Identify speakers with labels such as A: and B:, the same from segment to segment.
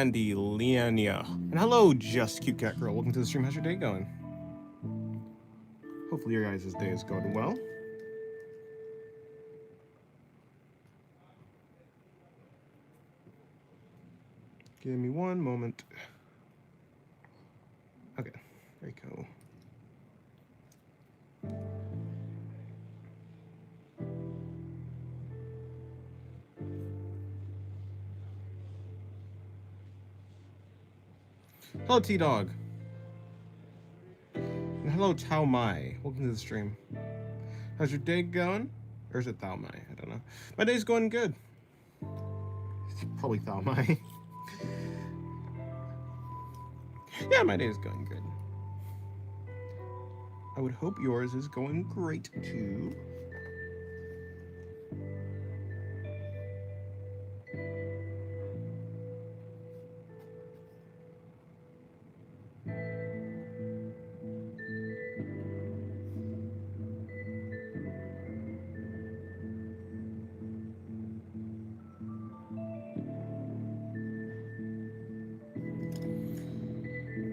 A: Brandy Leania. And hello, Just Cute Cat Girl. Welcome to the stream. How's your day going? Hopefully your guys' day is going well. Give me one moment. Okay, there you go. Hello, T-Dog. And hello, Tao Mai. Welcome to the stream. How's your day going? Or is it Tao Mai? I don't know. My day's going good. It's probably Tao Mai. Yeah, my day's going good. I would hope yours is going great too.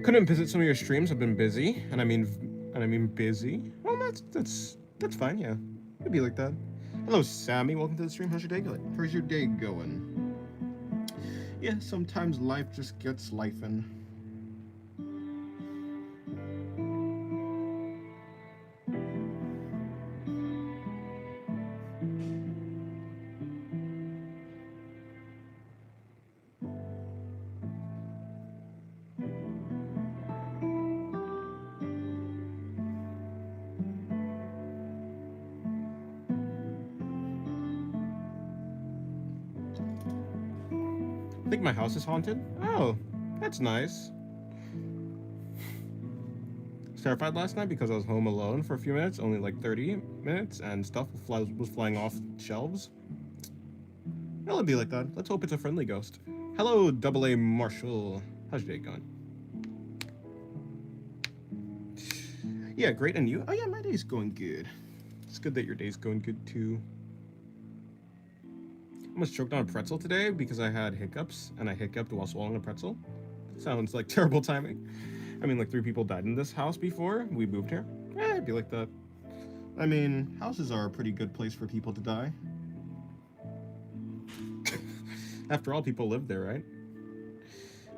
A: Couldn't visit some of your streams. I've been busy, and I mean busy. Well, that's fine. Yeah, it'd be like that. Hello, Sammy. Welcome to the stream. How's your day going? How's your day going? Yeah, sometimes life just gets lifing. I think my house is haunted. Oh, that's nice. I was terrified last night because I was home alone for a few minutes, only like 30 minutes, and stuff was flying off shelves. It'll be like that. Let's hope it's a friendly ghost. Hello, AA Marshall. How's your day going? Yeah, great. And you? Oh yeah, my day's going good. It's good that your day's going good too. I almost choked on a pretzel today because I had hiccups, and I hiccuped while swallowing a pretzel. Sounds like terrible timing. I mean, like 3 people died in this house before we moved here. It'd be like that. I mean, houses are a pretty good place for people to die. After all, people live there, right?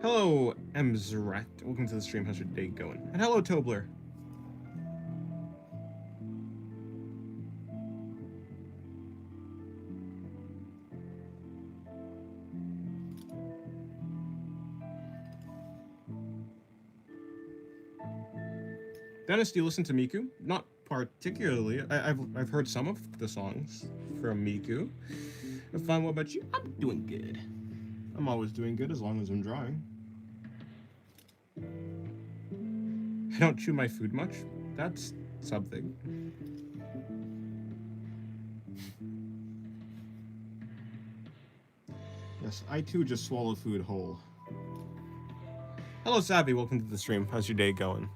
A: Hello, Emzrat. Welcome to the stream. How's your day going? And hello, Tobler. Dennis, do you listen to Miku? Not particularly. I've heard some of the songs from Miku. Fine, what about you? I'm doing good. I'm always doing good as long as I'm drawing. I don't chew my food much. That's something. Yes, I too just swallow food whole. Hello, Savvy. Welcome to the stream. How's your day going?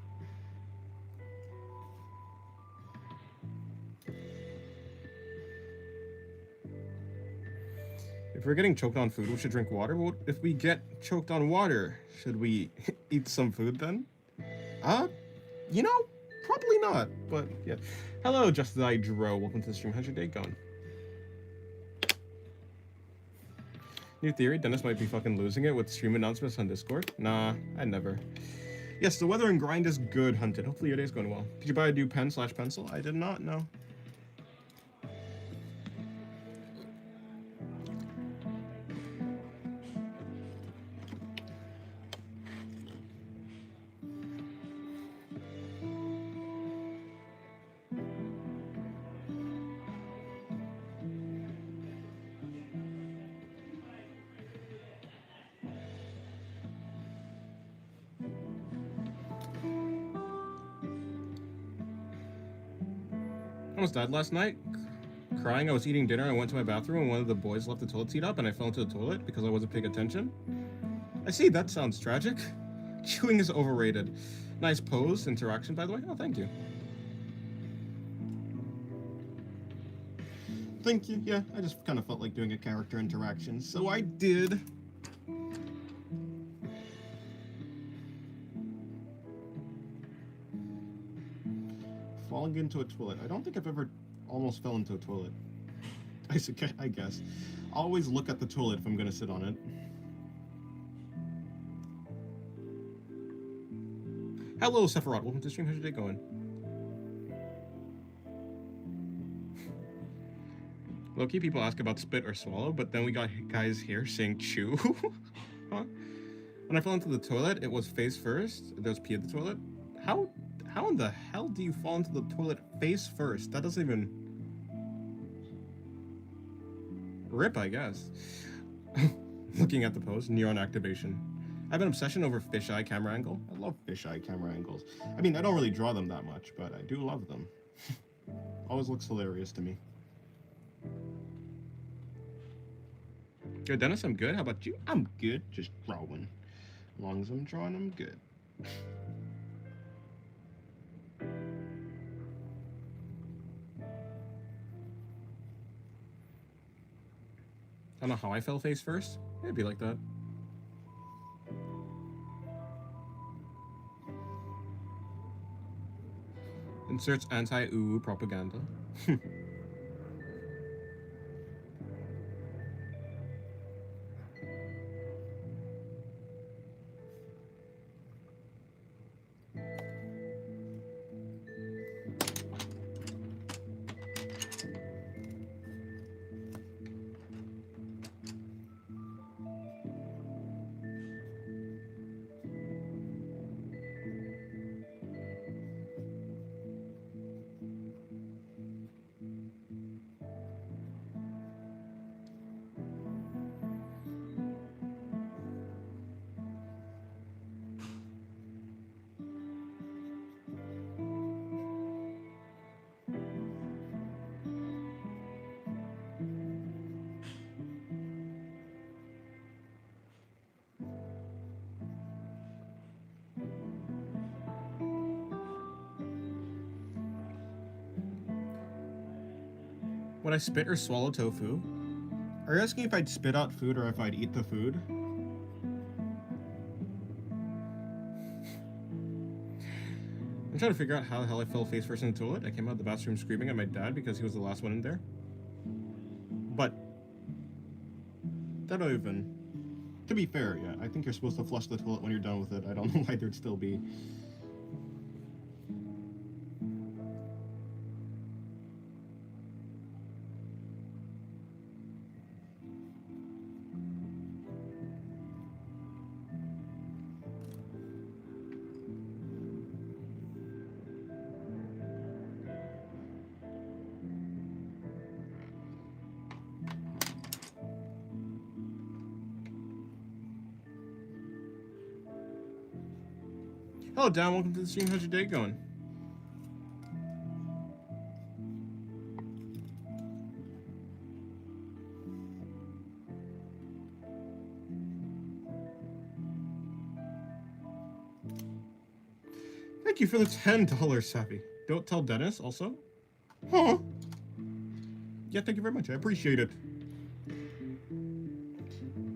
A: If we're getting choked on food, we should drink water. Well, if we get choked on water, should we eat some food then? You know, probably not, but yeah. Hello, Just I Dro. Welcome to the stream. How's your day going? New theory, Dennis might be fucking losing it with stream announcements on Discord. Nah, I never. Yes, the weather and grind is good, Hunted. Hopefully your day's going well. Did you buy a new pen/pencil? I did not, no. I almost died last night. Crying, I was eating dinner, I went to my bathroom, and one of the boys left the toilet seat up, and I fell into the toilet because I wasn't paying attention. I see, that sounds tragic. Chewing is overrated. Nice pose, interaction, by the way. Oh, thank you. Thank you, yeah, I just kind of felt like doing a character interaction, so I did. falling into a toilet. I don't think I've ever almost fell into a toilet. I guess. Always look at the toilet if I'm gonna sit on it. Hello, Sephiroth. Welcome to the stream. How's your day going? Low-key, people ask about spit or swallow, but then we got guys here saying chew. Huh? When I fell into the toilet, it was face first. There was pee at the toilet. How in the hell do you fall into the toilet face first? That doesn't even... Rip, I guess. Looking at the post, neuron activation. I have an obsession over fisheye camera angle. I love fisheye camera angles. I mean, I don't really draw them that much, but I do love them. Always looks hilarious to me. Good, Dennis, I'm good. How about you? I'm good, just drawing. As long as I'm drawing, I'm good. I don't know how I fell face first. It'd be like that. Inserts anti-ooh propaganda. Would I spit or swallow tofu? Are you asking if I'd spit out food or if I'd eat the food? I'm trying to figure out how the hell I fell face first in the toilet. I came out of the bathroom screaming at my dad because he was the last one in there. But that don't even... To be fair, yeah, I think you're supposed to flush the toilet when you're done with it. I don't know why there'd still be... Hello, Dan. Welcome to the stream. How's your day going? Thank you for the $10, Sappy. Don't tell Dennis, also. Huh? Yeah, thank you very much. I appreciate it.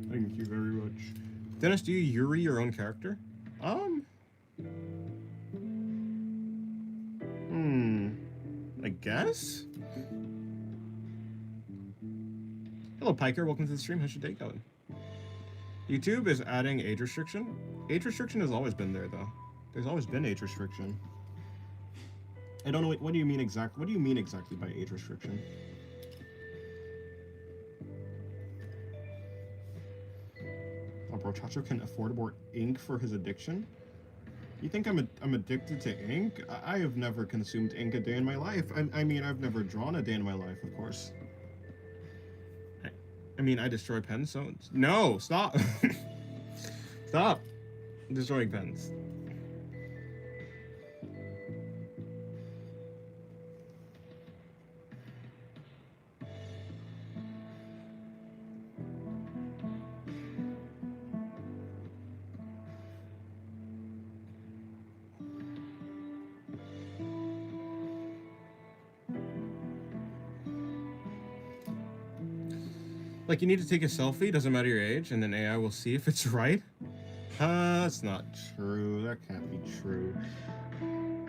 A: Thank you very much. Dennis, do you Yuri your own character? I guess? Hello, Piker. Welcome to the stream. How's your day going? YouTube is adding age restriction. Age restriction has always been there, though. There's always been age restriction. I don't know. What do you mean exactly? What do you mean exactly by age restriction? Oh, bro, Chacho can afford more ink for his addiction? You think I'm addicted to ink? I have never consumed ink a day in my life. I mean, I've never drawn a day in my life, of course. I mean, I destroy pens, so... No! Stop! Stop destroying pens. Like, you need to take a selfie, doesn't matter your age, and then AI will see if it's right. That's not true. That can't be true.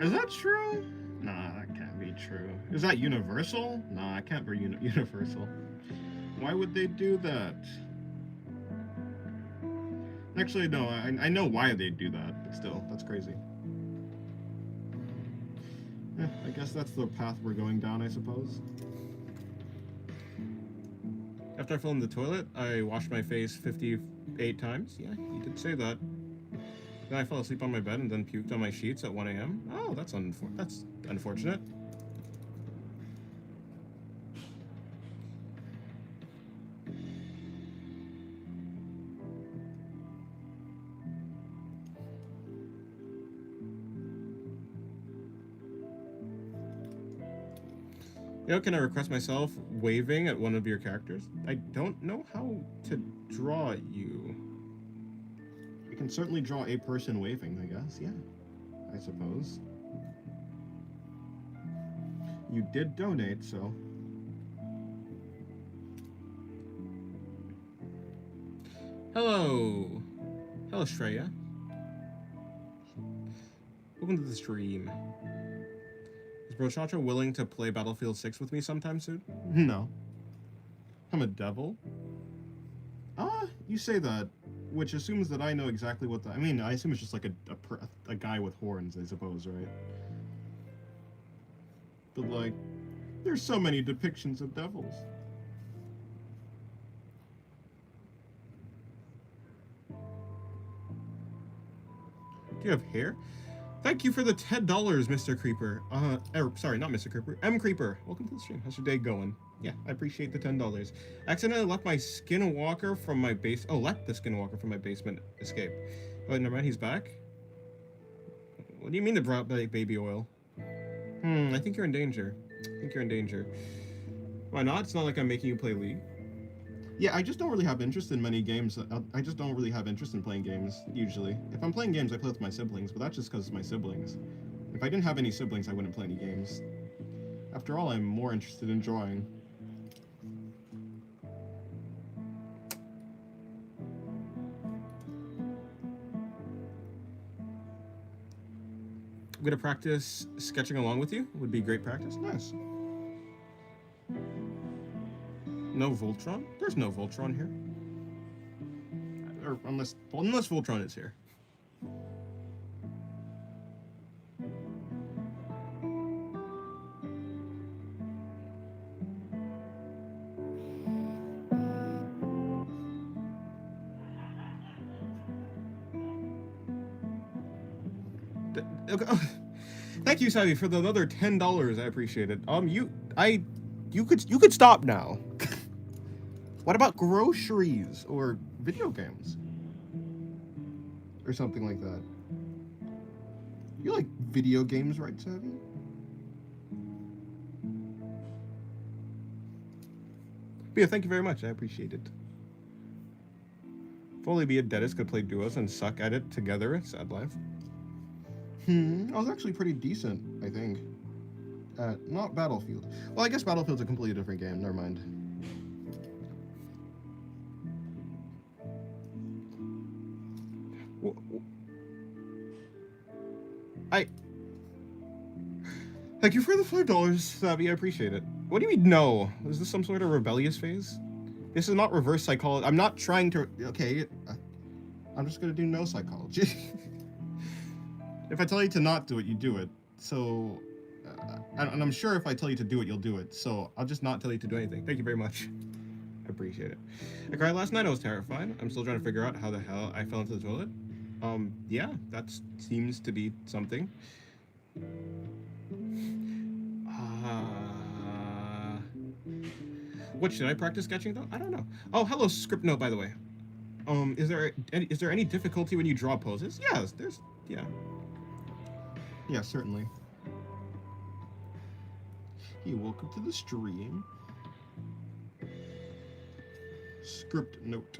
A: Is that true? Nah, that can't be true. Is that universal? Nah, it can't be universal. Why would they do that? Actually, no, I know why they do that, but still, that's crazy. I guess that's the path we're going down, I suppose. After I fell in the toilet, I washed my face 58 times. Yeah, you did say that. Then I fell asleep on my bed and then puked on my sheets at 1 a.m. Oh, that's unfortunate. You know, can I request myself waving at one of your characters? I don't know how to draw you. You can certainly draw a person waving, I guess. Yeah, I suppose. You did donate, so. Hello. Hello, Shreya. Welcome to the stream. Is Brochacha willing to play Battlefield 6 with me sometime soon? No. I'm a devil? You say that, which assumes that I know exactly what the... I mean, I assume it's just like a guy with horns, I suppose, right? But, like, there's so many depictions of devils. Do you have hair? Thank you for the $10, Mr. Creeper. Sorry, not Mr. Creeper. M. Creeper. Welcome to the stream. How's your day going? Yeah, I appreciate the $10. Accidentally left my skinwalker from my base. Oh, let the skinwalker from my basement escape. Oh, never mind. He's back. What do you mean to drop baby oil? I think you're in danger. Why not? It's not like I'm making you play League. Yeah, I just don't really have interest in many games. I just don't really have interest in playing games, usually. If I'm playing games, I play with my siblings, but that's just because it's my siblings. If I didn't have any siblings, I wouldn't play any games. After all, I'm more interested in drawing. I'm gonna practice sketching along with you. Would be great practice. Nice. No Voltron? There's no Voltron here. Or unless Voltron is here. Okay. Thank you, Savvy, for the another $10. I appreciate it. You could stop now. What about groceries or video games? Or something like that. You like video games, right, Savvy? But yeah, thank you very much. I appreciate it. If only me and Dennis could play duos and suck at it together. Sad life. I was actually pretty decent, I think. Not Battlefield. Well, I guess Battlefield's a completely different game. Never mind. Thank you for the $5, Savvy. I appreciate it. What do you mean, no? Is this some sort of rebellious phase? This is not reverse psychology. I'm not trying to... Okay, I'm just gonna do no psychology. If I tell you to not do it, you do it. So... and I'm sure if I tell you to do it, you'll do it. So I'll just not tell you to do anything. Thank you very much. I appreciate it. I cried last night. I was terrified. I'm still trying to figure out how the hell I fell into the toilet. Yeah, that seems to be something. What should I practice sketching though? I don't know. Oh, hello, script note, by the way. Is there any difficulty when you draw poses? Yes, yeah. Yeah, certainly. Hey, welcome to the stream. Script note.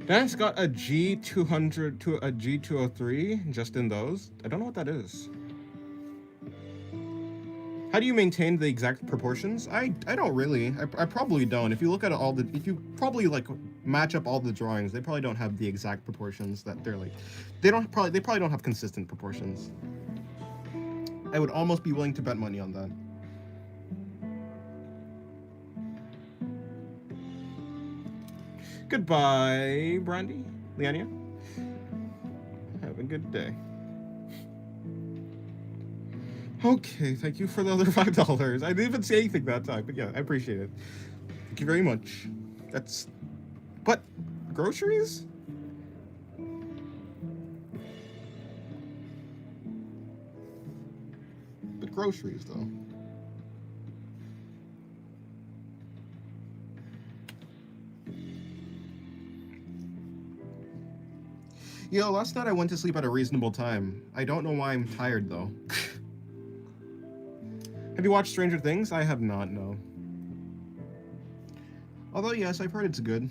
A: Then it's got a G200 to a G203 just in those. I don't know what that is. How do you maintain the exact proportions? I don't really. I probably don't. If you look at all the, if you probably like match up all the drawings, they probably don't have the exact proportions that they're like. They probably don't have consistent proportions. I would almost be willing to bet money on that. Goodbye, Brandy. Leania. Have a good day. Okay, thank you for the other $5. I didn't even say anything that time, but yeah, I appreciate it. Thank you very much. That's... But... groceries? But groceries, though. Yo, last night I went to sleep at a reasonable time. I don't know why I'm tired, though. Have you watched Stranger Things? I have not, no. Although, yes, I've heard it's good.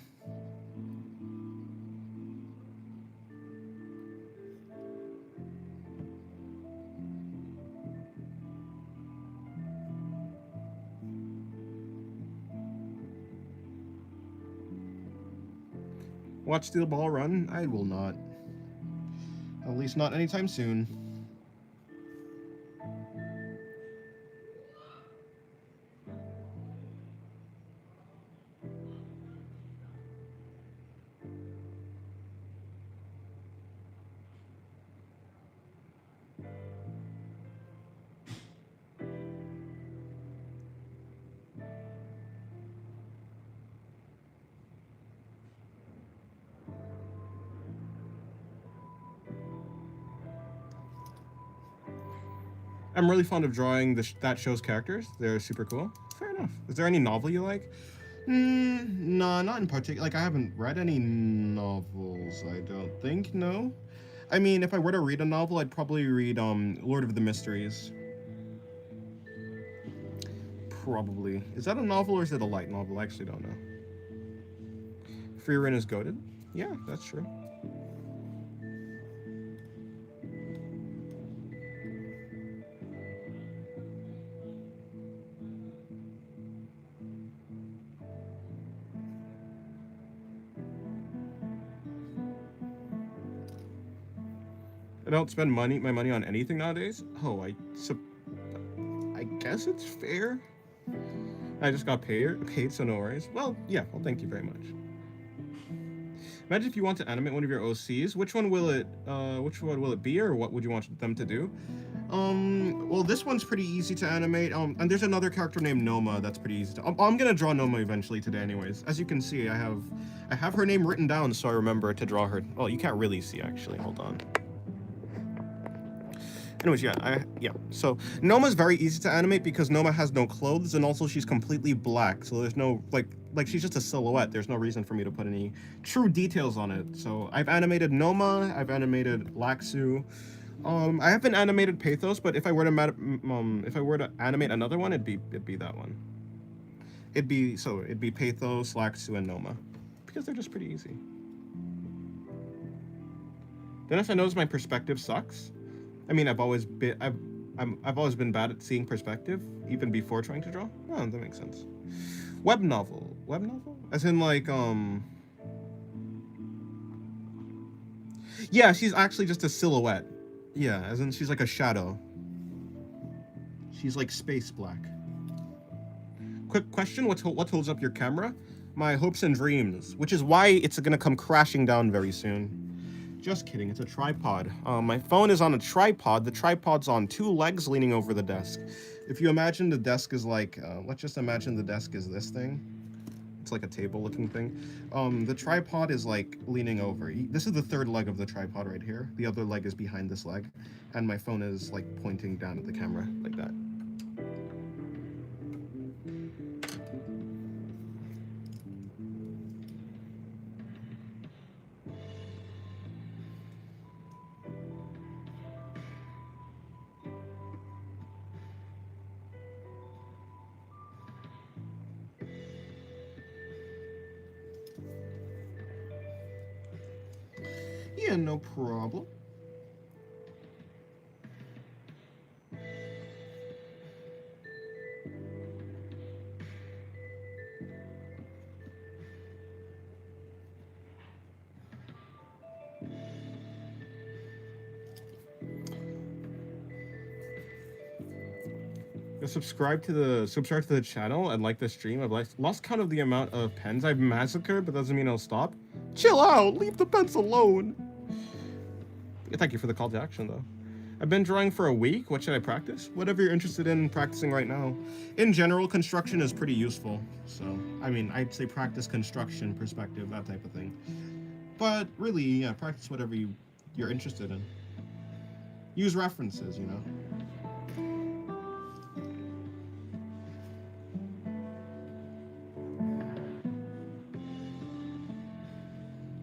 A: Watch the ball run? I will not. At least not anytime soon. I'm really fond of drawing that show's characters. They're super cool. Fair enough. Is there any novel you like? No, not in particular. Like, I haven't read any novels, I don't think, no. I mean, if I were to read a novel, I'd probably read, Lord of the Mysteries. Probably. Is that a novel or is it a light novel? I actually don't know. Free Reign is goated? Yeah, that's true. I don't spend my money on anything nowadays. Oh, I guess it's fair. I just got paid, so no worries. Well, yeah. Well, thank you very much. Imagine if you want to animate one of your OCs. Which one will it be, or what would you want them to do? Well, this one's pretty easy to animate. And there's another character named Noma that's pretty easy to. I'm gonna draw Noma eventually today, anyways. As you can see, I have her name written down, so I remember to draw her. Well, you can't really see actually. Hold on. Anyways, yeah. So Noma's very easy to animate because Noma has no clothes, and also she's completely black. So there's no like she's just a silhouette. There's no reason for me to put any true details on it. So I've animated Noma. I've animated Laxu. I haven't animated Pathos, but if I were to animate another one, it'd be that one. It'd be Pathos, Laxu, and Noma, because they're just pretty easy. Then if I notice my perspective sucks. I mean, I've always been bad at seeing perspective, even before trying to draw. Oh, that makes sense. Web novel, as in like Yeah, she's actually just a silhouette. Yeah, as in she's like a shadow. She's like space black. Quick question: what holds up your camera? My hopes and dreams, which is why it's gonna come crashing down very soon. Just kidding, it's a tripod. My phone is on a tripod. The tripod's on two legs leaning over the desk. If you imagine the desk is like, let's just imagine the desk is this thing. It's like a table looking thing. The tripod is like leaning over. This is the third leg of the tripod right here. The other leg is behind this leg. And my phone is like pointing down at the camera like that. Yeah, no problem. Subscribe to the channel and like the stream. I've lost count of the amount of pens I've massacred, but doesn't mean I'll stop. Chill out, leave the pens alone. Yeah, thank you for the call to action though. I've been drawing for a week. What should I practice? Whatever you're interested in practicing right now. In general, construction is pretty useful. So, I mean, I'd say practice construction, perspective, that type of thing. But really, yeah, practice whatever you're interested in. Use references, you know.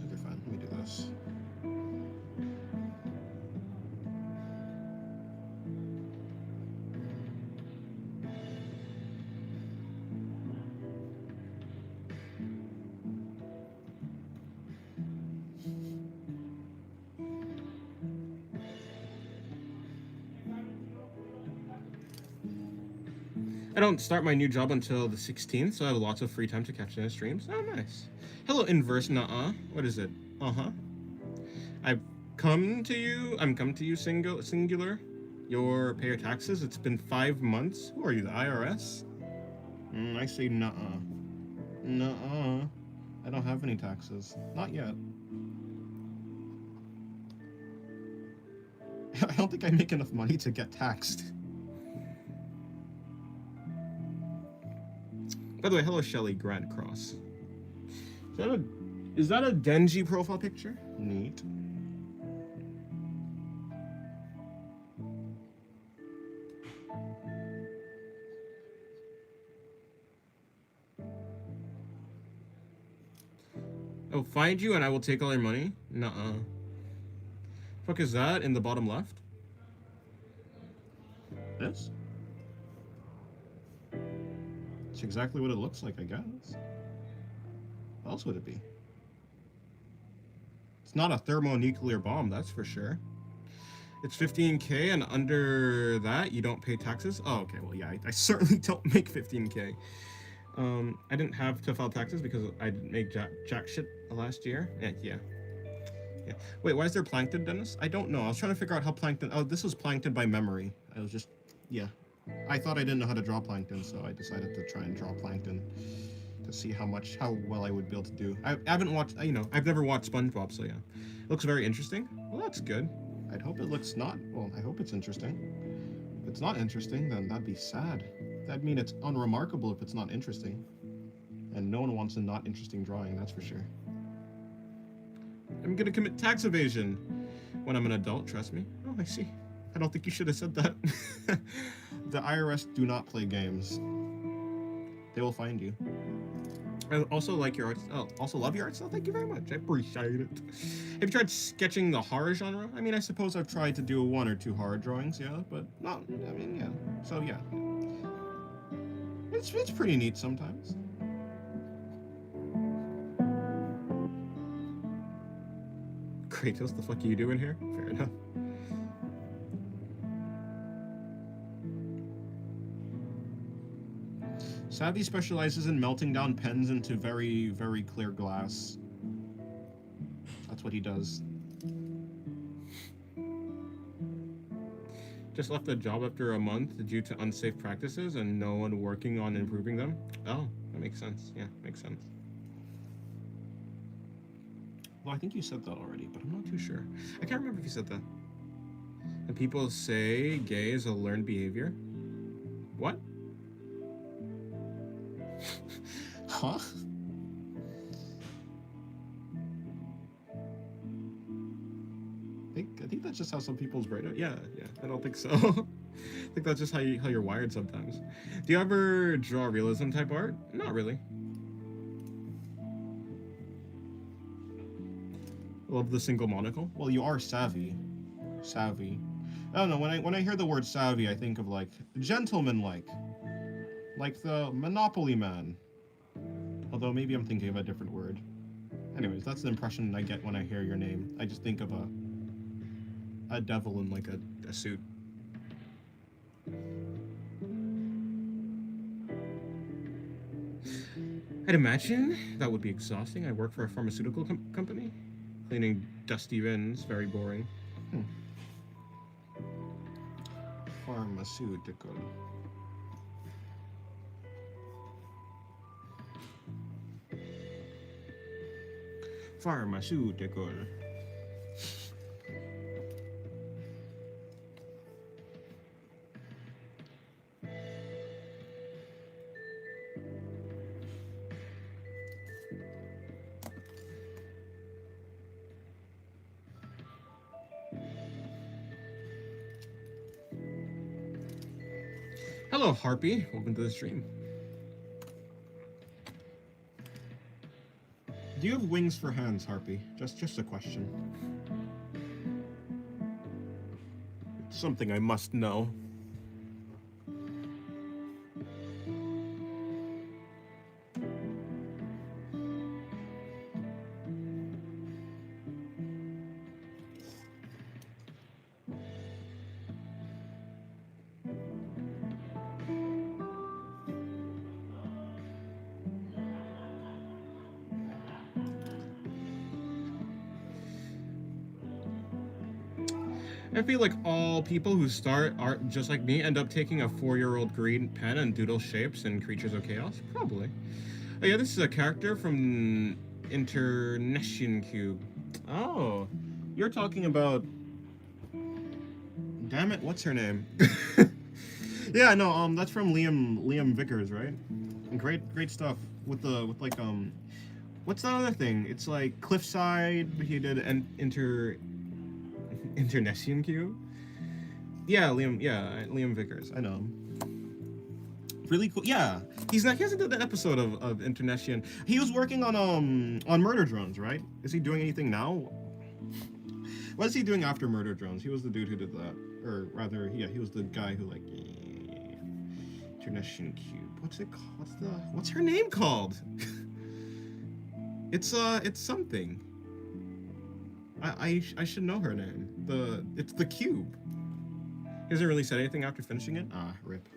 A: Okay, fine. Let me do this. I don't start my new job until the 16th, so I have lots of free time to catch in streams. Oh, nice. Hello, inverse nuh-uh. What is it? Uh-huh. I'm come to you, singular. Pay your taxes. It's been 5 months. Who are you, the IRS? I say nuh-uh. Nuh-uh. I don't have any taxes. Not yet. I don't think I make enough money to get taxed. By the way, hello, Shelly Grand Cross. Is that a Denji profile picture? Neat. Oh, find you and I will take all your money? Nuh-uh. Fuck is that in the bottom left? This? It's exactly what it looks like, I guess. What else would it be? It's not a thermonuclear bomb, that's for sure. It's 15K, and under that, you don't pay taxes? Oh, okay, well, yeah, I certainly don't make 15K. I didn't have to file taxes because I didn't make jack shit last year. Yeah. Wait, why is there plankton, Dennis? I don't know. I was trying to figure out how plankton... Oh, this was plankton by memory. I was just... Yeah. I thought I didn't know how to draw plankton, so I decided to try and draw plankton to see how well I would be able to do. I haven't watched, I've never watched SpongeBob, so yeah. It looks very interesting. Well, that's good. I'd hope it looks not, well, I hope it's interesting. If it's not interesting, then that'd be sad. That'd mean it's unremarkable if it's not interesting. And no one wants a not interesting drawing, that's for sure. I'm gonna commit tax evasion when I'm an adult, trust me. Oh, I see. I don't think you should have said that. The IRS do not play games. They will find you. I also like your art. Oh, also love your art style. Thank you very much. I appreciate it. Have you tried sketching the horror genre? I mean, I suppose I've tried to do 1 or 2 horror drawings, yeah, but not. I mean, yeah. So yeah, it's pretty neat sometimes. Kratos, the fuck are you doing here? Fair enough. Savvy specializes in melting down pens into very, very clear glass. That's what he does. Just left the job after a month due to unsafe practices and no one working on improving them. Oh, that makes sense. Yeah, makes sense. Well, I think you said that already, but I'm not too sure. I can't remember if you said that. And people say gay is a learned behavior. What? Huh? I think that's just how some people's brain are. Yeah, I don't think so. I think that's just how you're wired sometimes. Do you ever draw realism type art? Not really. Love the single monocle. Well, you are savvy. Savvy. I don't know, when I hear the word savvy, I think of like gentleman-like the Monopoly Man. Although maybe I'm thinking of a different word. Anyways, that's the impression I get when I hear your name. I just think of a devil in like a suit. I'd imagine that would be exhausting. I work for a pharmaceutical company. Cleaning dusty bins, very boring. Pharmaceutical. Pharmaceutical. Hello, Harpy. Welcome to the stream. Do you have wings for hands, Harpy? Just a question. It's something I must know. I feel like all people who start art just like me end up taking a 4-year-old green pen and doodle shapes and creatures of chaos. Probably. Oh yeah, this is a character from Internation Cube. Oh, you're talking about. Damn it, what's her name? Yeah, no, that's from Liam Vickers, right? Great stuff with like what's the other thing? It's like Cliffside. He did an Internation Cube. Yeah, Liam Vickers. I know him. Really cool. Yeah, he hasn't done an episode of Internation. He was working on Murder Drones, right? Is he doing anything now? What is he doing after Murder Drones? He was the dude who did that, or rather, yeah, he was the guy who like Internation Cube. What's it called? What's her name called? It's something. I should know her name. It's the Cube. He hasn't really said anything after finishing it. Ah, rip.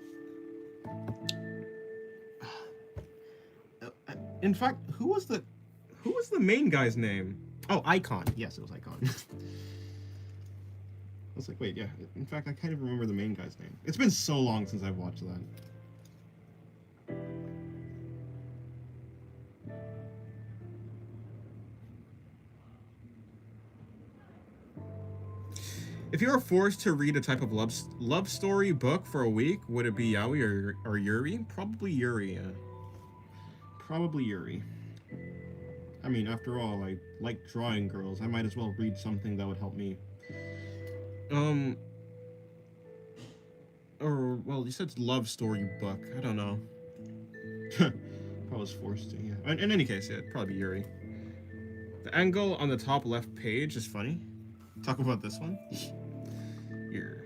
A: In fact, who was the main guy's name? Oh, Icon. Yes, it was Icon. I was like, wait, yeah. In fact, I kind of remember the main guy's name. It's been so long since I've watched that. If you were forced to read a type of love story book for a week, would it be Yaoi or Yuri? Probably Yuri. Yeah. Probably Yuri. I mean, after all, I like drawing girls. I might as well read something that would help me. Or well, you said it's love story book. I don't know. If I was forced to, yeah. In any case, yeah, it'd probably be Yuri. The angle on the top left page is funny. Talk about this one. Here.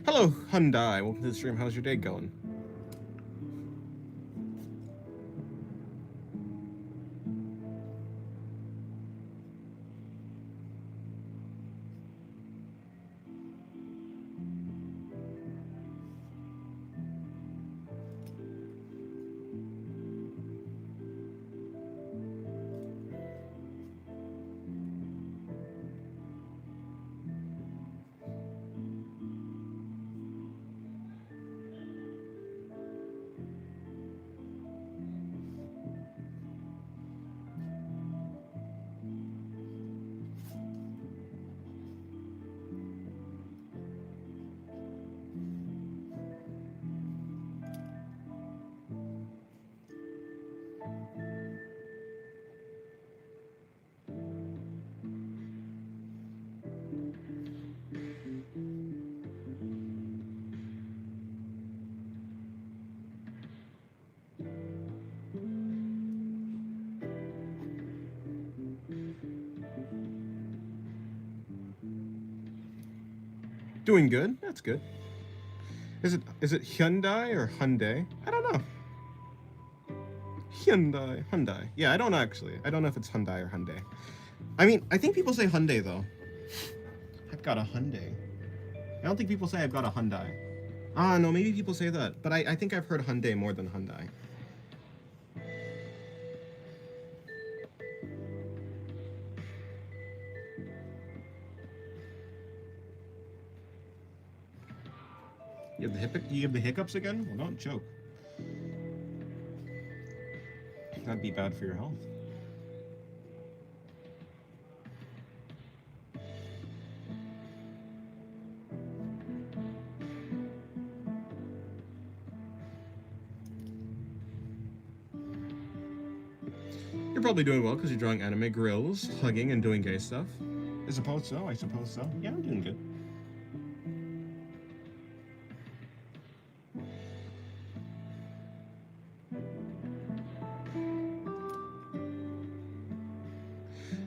A: Hello, Hyundai. Welcome to the stream. How's your day going? Doing good. That's good. Is it Hyundai or Hyundai? I don't know. Hyundai. Yeah, I don't know actually. I don't know if it's Hyundai or Hyundai. I mean, I think people say Hyundai though. I've got a Hyundai. I don't think people say I've got a Hyundai. Ah, no, maybe people say that, but I think I've heard Hyundai more than Hyundai. You have the hiccups again? Well, don't joke. That'd be bad for your health. You're probably doing well because you're drawing anime grills, hugging, and doing gay stuff. I suppose so. Yeah, I'm doing good.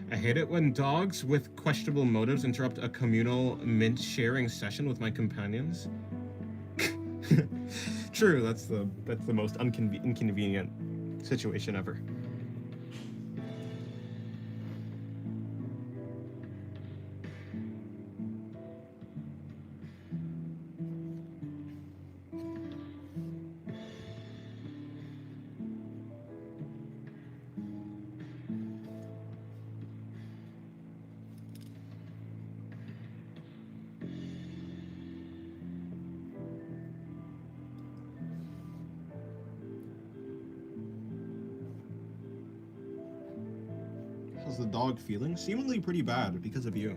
A: I hate it when dogs with questionable motives interrupt a communal mint sharing session with my companions. True, that's the most inconvenient situation ever. How's the dog feeling? Seemingly pretty bad because of you.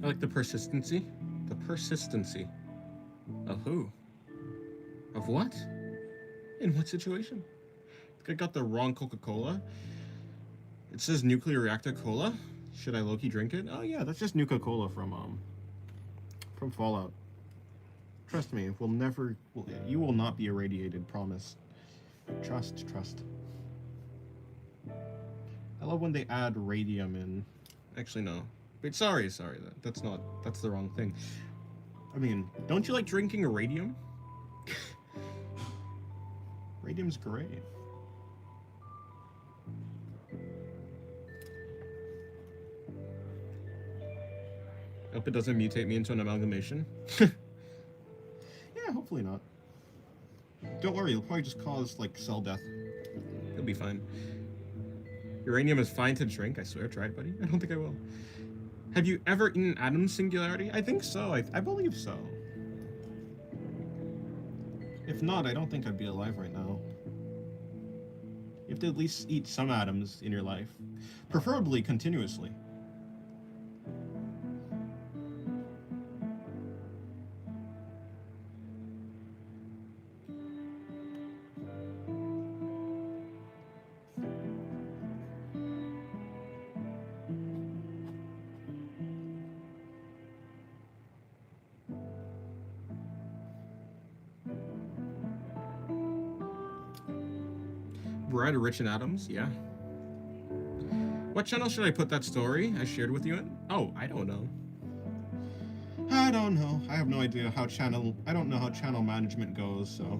A: I like the persistency. The persistency. Of who? Of what? In what situation? I think I got the wrong Coca-Cola. It says nuclear reactor cola. Should I low-key drink it? Oh yeah, that's just Nuka-Cola from Fallout. Trust me, you will not be irradiated, promise. Trust. I love when they add radium in. Actually, no. Wait, sorry, that's the wrong thing. I mean, don't you like drinking radium? Radium's great. Hope it doesn't mutate me into an amalgamation. Yeah, hopefully not. Don't worry, it'll probably just cause, like, cell death. It'll be fine. Uranium is fine to drink, I swear. Try it, buddy. I don't think I will. Have you ever eaten Adam's Singularity? I think so. I believe so. If not, I don't think I'd be alive right now. You have to at least eat some atoms in your life. Preferably continuously. Bread rich in atoms, yeah. What channel should I put that story I shared with you in? Oh, I don't know. I don't know. I have no idea how I don't know how channel management goes, so.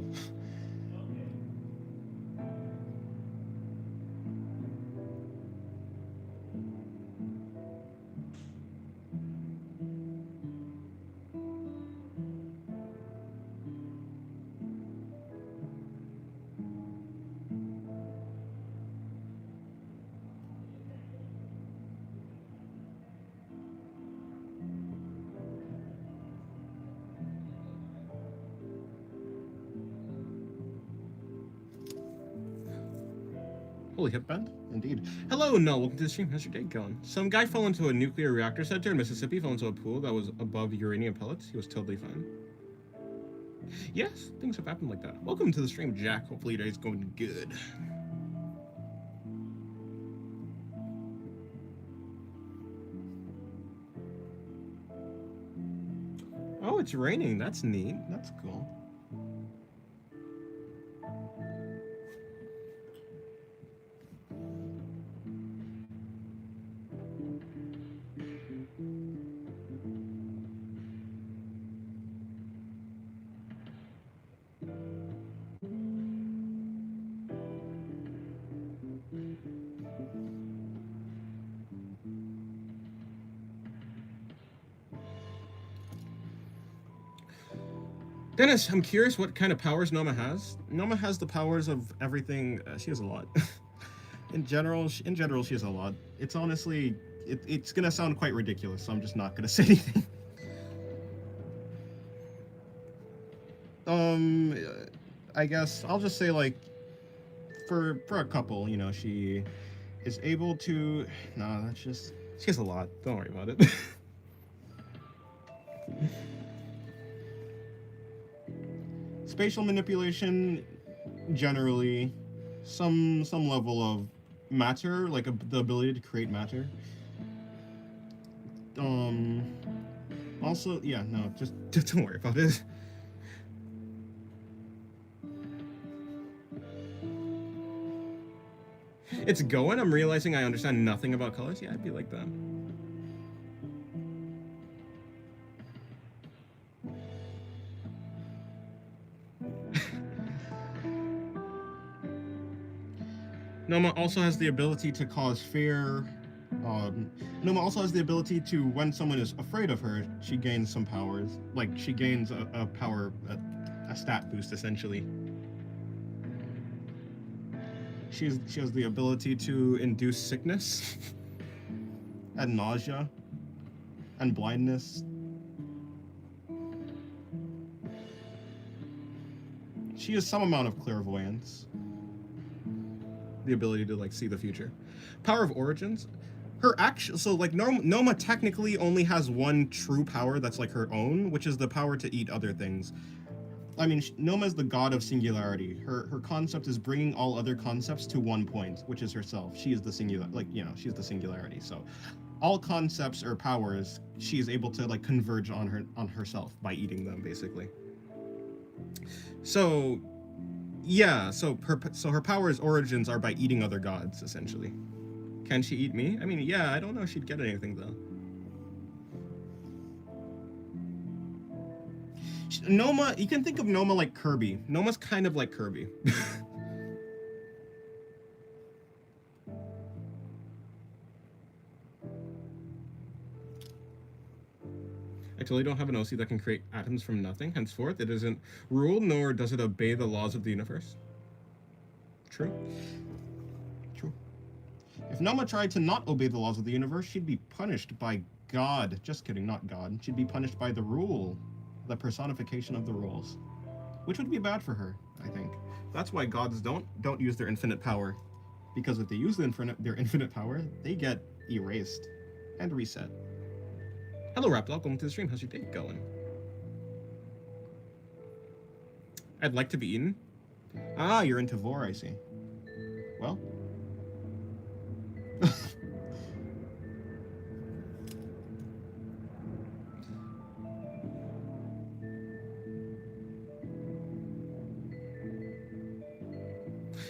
A: Holy hip bend? Indeed. Hello, no, welcome to the stream. How's your day going? Some guy fell into a nuclear reactor center in Mississippi, fell into a pool that was above uranium pellets. He was totally fine. Yes, things have happened like that. Welcome to the stream, Jack. Hopefully your day's going good. Oh, it's raining. That's neat. That's cool. Dennis, I'm curious what kind of powers Noma has. Noma has the powers of everything. She has a lot. In general, she has a lot. It's honestly, it's gonna sound quite ridiculous, so I'm just not gonna say anything. Um, I guess I'll just say like, for a couple, you know, she is able to. No, that's just she has a lot. Don't worry about it. Spatial manipulation, generally, some level of matter, like the ability to create matter. Um. Also, yeah, no, just don't worry about it. It's going. I'm realizing I understand nothing about colors. Yeah, I'd be like that. Noma also has the ability to cause fear. Noma also has the ability to, when someone is afraid of her, she gains some powers. Like, she gains a power, a stat boost, essentially. She has the ability to induce sickness, and nausea, and blindness. She has some amount of clairvoyance. The ability to like see the future. Power of origins. Her action, so like Noma technically only has one true power that's like her own, which is the power to eat other things. I mean, Noma is the god of singularity. Her concept is bringing all other concepts to one point, which is herself. She is the singular, like, you know, she's the singularity. So all concepts or powers, she is able to like converge on herself by eating them, basically. So yeah, so her power's origins are by eating other gods, essentially. Can she eat me? I mean, yeah, I don't know if she'd get anything though. Noma, you can think of Noma like Kirby. Noma's kind of like Kirby. I totally don't have an OC that can create atoms from nothing. Henceforth, it isn't ruled, nor does it obey the laws of the universe. True. True. If Noma tried to not obey the laws of the universe, she'd be punished by God. Just kidding, not God. She'd be punished by the rule, the personification of the rules, which would be bad for her, I think. That's why gods don't use their infinite power, because if they use their infinite power, they get erased and reset. Hello, Raptor. Welcome to the stream. How's your day going? I'd like to be eaten. Ah, you're into vor, I see. Well.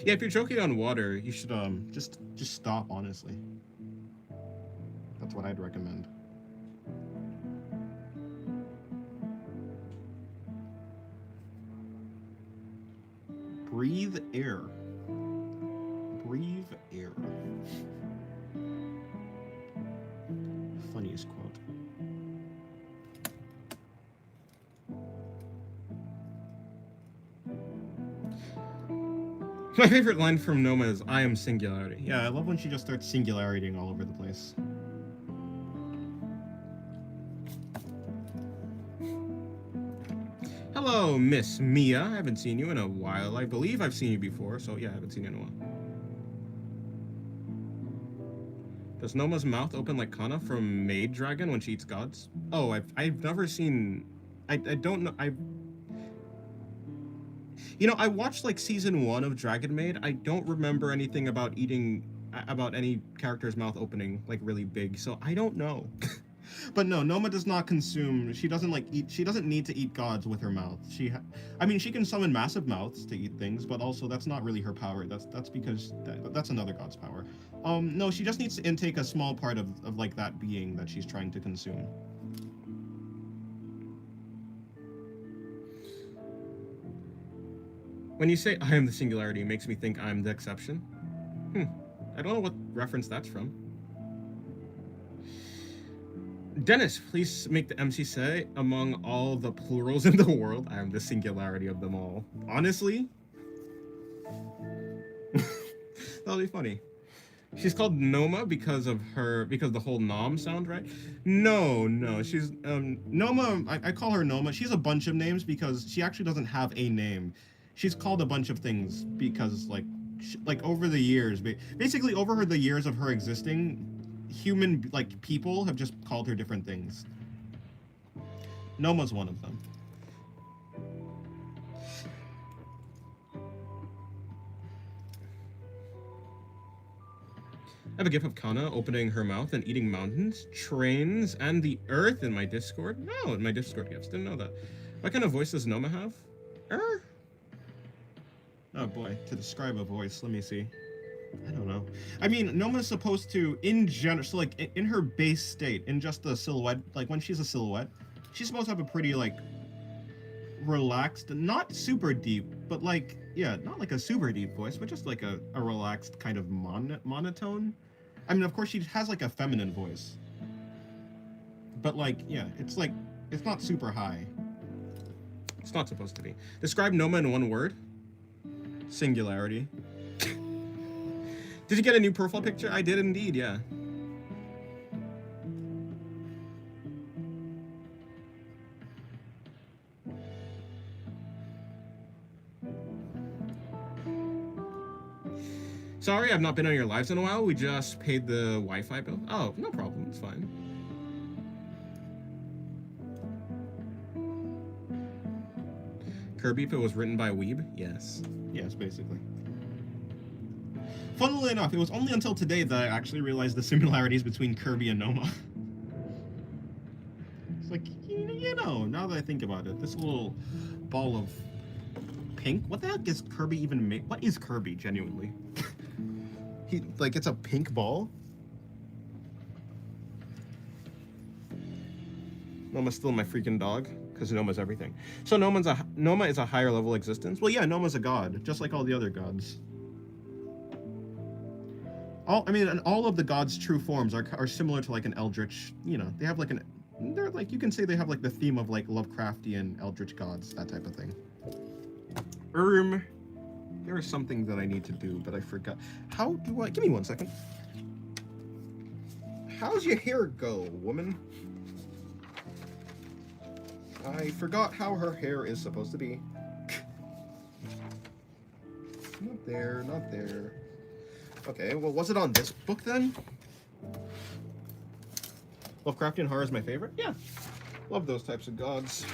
A: Yeah, if you're choking on water, you should just stop, honestly. That's what I'd recommend. Breathe air. Breathe air. Funniest quote. My favorite line from Noma is, "I am singularity." Yeah, I love when she just starts singularitying all over the place. Hello, Miss Mia. I haven't seen you in a while. I believe I've seen you before, so yeah, I haven't seen you in a while. Does Noma's mouth open like Kana from Maid Dragon when she eats gods? Oh, I've never seen... I don't know... You know, I watched like season 1 of Dragon Maid. I don't remember anything about eating... about any character's mouth opening like really big, so I don't know. But no, Noma does not consume. She doesn't like eat. She doesn't need to eat gods with her mouth. I mean, she can summon massive mouths to eat things, but also that's not really her power. That's because that's another god's power. No, she just needs to intake a small part of like that being that she's trying to consume. When you say I am the singularity, it makes me think I'm the exception. I don't know what reference that's from. Dennis, please make the MC say, among all the plurals in the world, I am the singularity of them all. Honestly? That'll be funny. She's called Noma because the whole Nom sound, right? No, she's, Noma, I call her Noma. She's a bunch of names because she actually doesn't have a name. She's called a bunch of things because, like over the years, basically over the years of her existing, human, like, people have just called her different things. Noma's one of them. I have a gif of Kana opening her mouth and eating mountains, trains, and the earth in my Discord. No, in my Discord gifs. Didn't know that. What kind of voice does Noma have? Oh boy, to describe a voice, let me see. I don't know. I mean, Noma's supposed to, in general, so like in her base state, in just the silhouette, like when she's a silhouette, she's supposed to have a pretty like relaxed, not super deep, but like, yeah, not like a super deep voice, but just like a relaxed kind of monotone. I mean, of course, she has like a feminine voice, but like, yeah, it's like, it's not super high. It's not supposed to be. Describe Noma in one word. Singularity. Did you get a new profile picture? I did indeed, yeah. Sorry, I've not been on your lives in a while. We just paid the Wi-Fi bill. Oh, no problem. It's fine. Kirby, if it was written by a weeb? Yes. Yes, basically. Funnily enough, it was only until today that I actually realized the similarities between Kirby and Noma. It's like, you know, now that I think about it, this little ball of pink, what the heck is Kirby even made? What is Kirby, genuinely? Like, it's a pink ball? Noma's still my freaking dog, because Noma's everything. So Noma is a higher level existence? Well, yeah, Noma's a god, just like all the other gods. And all of the gods' true forms are similar to like an eldritch, you know, they have like they're like, you can say they have like the theme of like Lovecraftian eldritch gods, that type of thing. There is something that I need to do, but I forgot. How do I, give me 1 second. How's your hair go, woman? I forgot how her hair is supposed to be. Not there, not there. Okay, well, was it on this book then? Lovecraftian horror is my favorite? Yeah. Love those types of gods.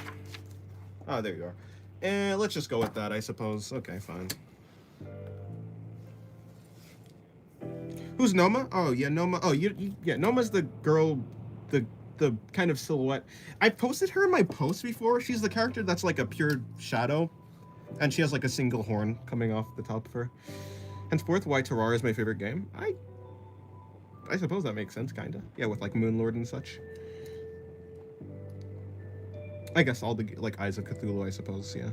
A: Ah, there you are. And let's just go with that, I suppose. Okay, fine. Who's Noma? Oh, yeah, Noma. Oh, yeah, Noma's the girl, the kind of silhouette. I posted her in my post before. She's the character that's like a pure shadow, and she has like a single horn coming off the top of her. Henceforth, why Terraria is my favorite game? I suppose that makes sense, kinda. Yeah, with like Moonlord and such. I guess all the like Eyes of Cthulhu, I suppose. Yeah.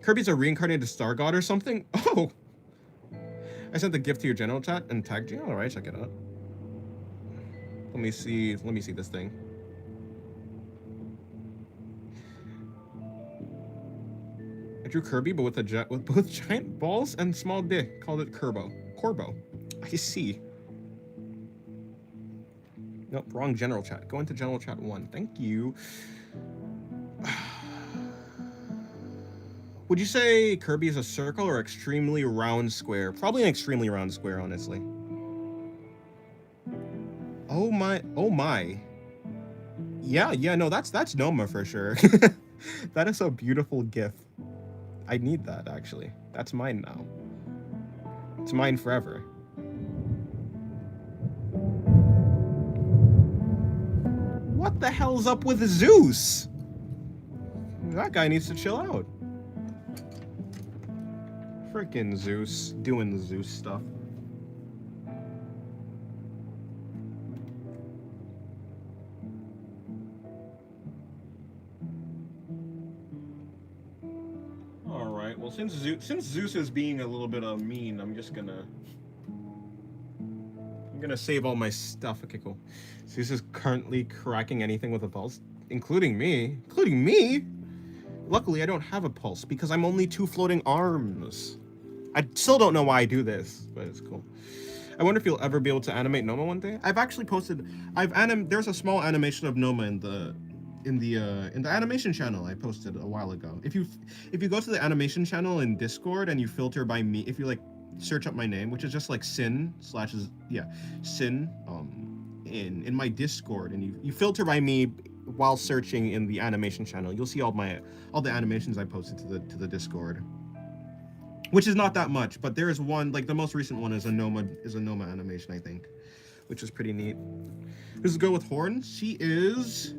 A: Kirby's a reincarnated star god or something. Oh. I sent the gift to your general chat and tagged you. All right, check it out. Let me see this thing. I drew Kirby, but with both giant balls and small dick. Called it Corbo. I see. Nope, wrong general chat. Go into general chat 1. Thank you. Would you say Kirby is a circle or extremely round square? Probably an extremely round square, honestly. Oh my. Yeah, no, that's Noma for sure. That is a beautiful gif. I need that, actually. That's mine now. It's mine forever. What the hell's up with Zeus? That guy needs to chill out. Freaking Zeus, doing the Zeus stuff. All right. Well, since Zeus is being a little bit mean, I'm gonna save all my stuff. Okay, cool. Zeus is currently cracking anything with a pulse, including me. Including me. Luckily, I don't have a pulse because I'm only 2 floating arms. I still don't know why I do this, but it's cool. I wonder if you'll ever be able to animate Noma one day. I've actually posted. There's a small animation of Noma in the animation channel I posted a while ago. If you go to the animation channel in Discord and you filter by me, if you like search up my name, which is just like sin in my Discord, and you filter by me while searching in the animation channel, you'll see all the animations I posted to the Discord, which is not that much, but there is one, like the most recent one is a Noma animation, I think, which is pretty neat. This is a girl with horns. She is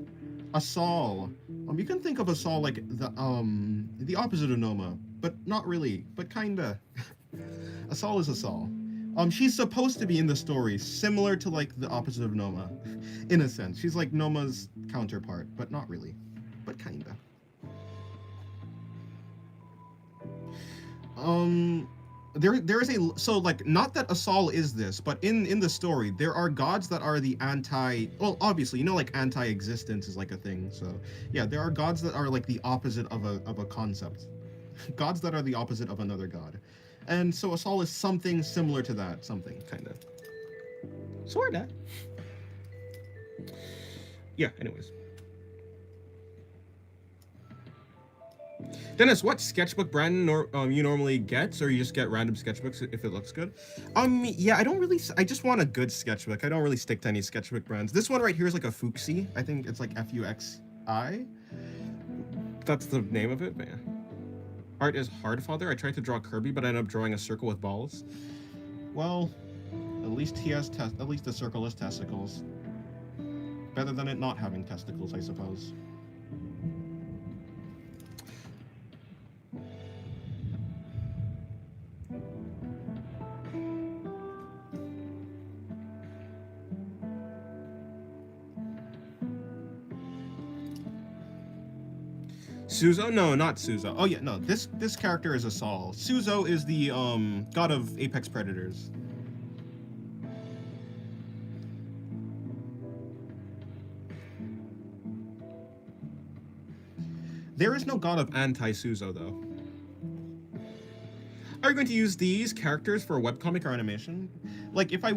A: a Saul. You can think of a Saul like the opposite of Noma, but not really, but kinda. A Saul is a Saul. She's supposed to be in the story similar to like the opposite of Noma, in a sense. She's like Noma's counterpart, but not really, but kinda. There is so like, not that a Saul is this, but in the story there are gods that are the well, obviously, you know, like anti-existence is like a thing. So yeah, there are gods that are like the opposite of a concept. Gods that are the opposite of another god. And so a Saul is something similar to that, something kind of. Sorta. Yeah, anyways. Dennis, what sketchbook brand you normally get, or you just get random sketchbooks if it looks good? Yeah, I just want a good sketchbook. I don't really stick to any sketchbook brands. This one right here is like a Fuxi. I think it's like Fuxi. That's the name of it, but yeah. Art is hard, Father. I tried to draw Kirby, but I ended up drawing a circle with balls. Well, at least the circle has testicles. Better than it not having testicles, I suppose. Suzo? No, not Suzo. Oh yeah, no. This character is a Saul. Suzo is the god of apex predators. There is no god of anti-Suzo though. Are you going to use these characters for a webcomic or animation? Like if I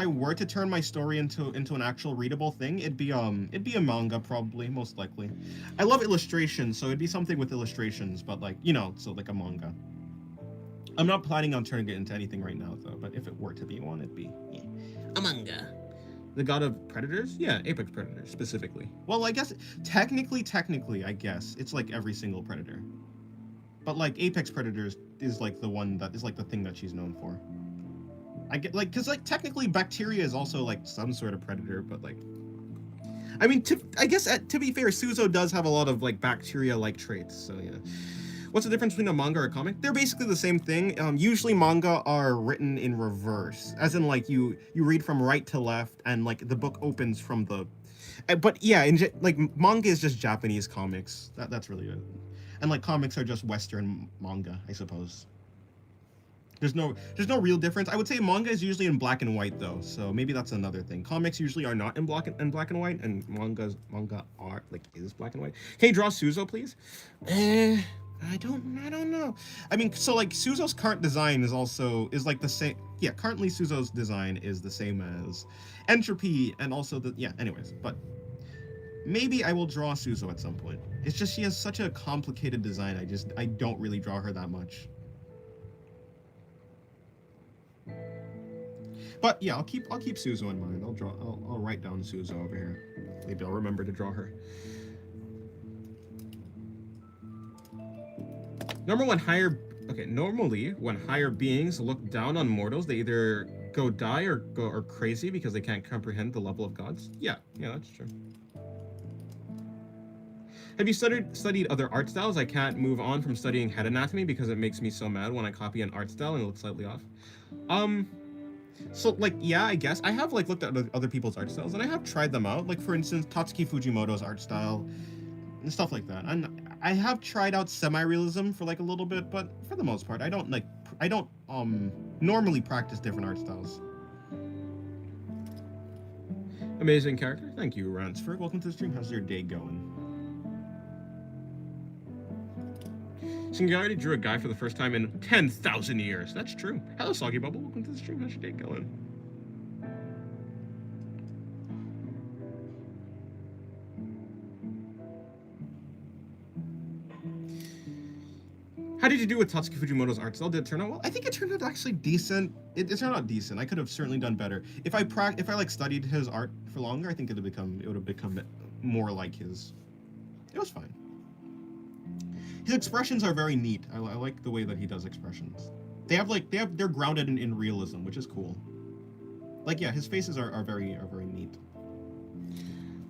A: were to turn my story into an actual readable thing, it'd be a manga probably, most likely. I love illustrations, so it'd be something with illustrations, but like, you know, so like a manga. I'm not planning on turning it into anything right now though, but if it were to be one, it'd be a manga. The god of predators? Yeah, apex predators specifically. Well, I guess technically, I guess it's like every single predator. But like apex predators is like the one that is like the thing that she's known for. I get like, cause like technically bacteria is also like some sort of predator, but like, I mean, I guess to be fair, Suzo does have a lot of like bacteria-like traits. So yeah. What's the difference between a manga or a comic? They're basically the same thing. Usually manga are written in reverse, as in like you read from right to left, and like the book opens from the. But yeah, like manga is just Japanese comics. That's really it. And like comics are just Western manga, I suppose. There's no real difference. I would say manga is usually in black and white though, so maybe that's another thing. Comics usually are not in black and white, and manga are like is black and white. Can you draw Suzo, please? I don't know. I mean, so like Suzo's current design is like the same. Yeah, currently Suzo's design is the same as Entropy, and also anyways, but maybe I will draw Suzo at some point. It's just she has such a complicated design. I don't really draw her that much. But yeah, I'll keep Suzo in mind. I'll write down Suzo over here. Maybe I'll remember to draw her. Normally when higher beings look down on mortals, they either go crazy because they can't comprehend the level of gods. Yeah, that's true. Have you studied other art styles? I can't move on from studying head anatomy because it makes me so mad when I copy an art style and it looks slightly off. Um, so like yeah, I guess I have like looked at other people's art styles and I have tried them out. Like for instance, Tatsuki Fujimoto's art style and stuff like that. And I have tried out semi-realism for like a little bit, but for the most part, I don't normally practice different art styles. Amazing character. Thank you, Ransford. Welcome to the stream. How's your day going? Singularity drew a guy for the first time in 10,000 years. That's true. Hello, Soggy Bubble. Welcome to the stream. How's your day going? How did you do with Tatsuki Fujimoto's art style? Did it turn out well? I think it turned out actually decent. It turned out decent. I could have certainly done better. If I like studied his art for longer, I think it would have become more like his. It was fine. His expressions are very neat. I like the way that he does expressions. They're grounded in realism, which is cool. Like yeah, his faces are very neat.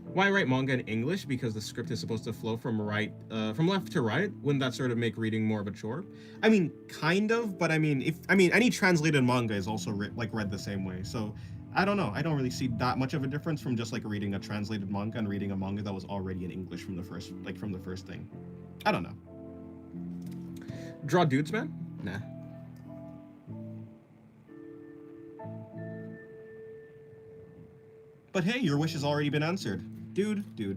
A: Why write manga in English? Because the script is supposed to flow from left to right. Wouldn't that sort of make reading more of a chore? I mean, kind of, but I mean, any translated manga is also read the same way. So, I don't know. I don't really see that much of a difference from just like reading a translated manga and reading a manga that was already in English from the first thing. I don't know. Draw dudes, man? Nah. But hey, your wish has already been answered. Dude. Do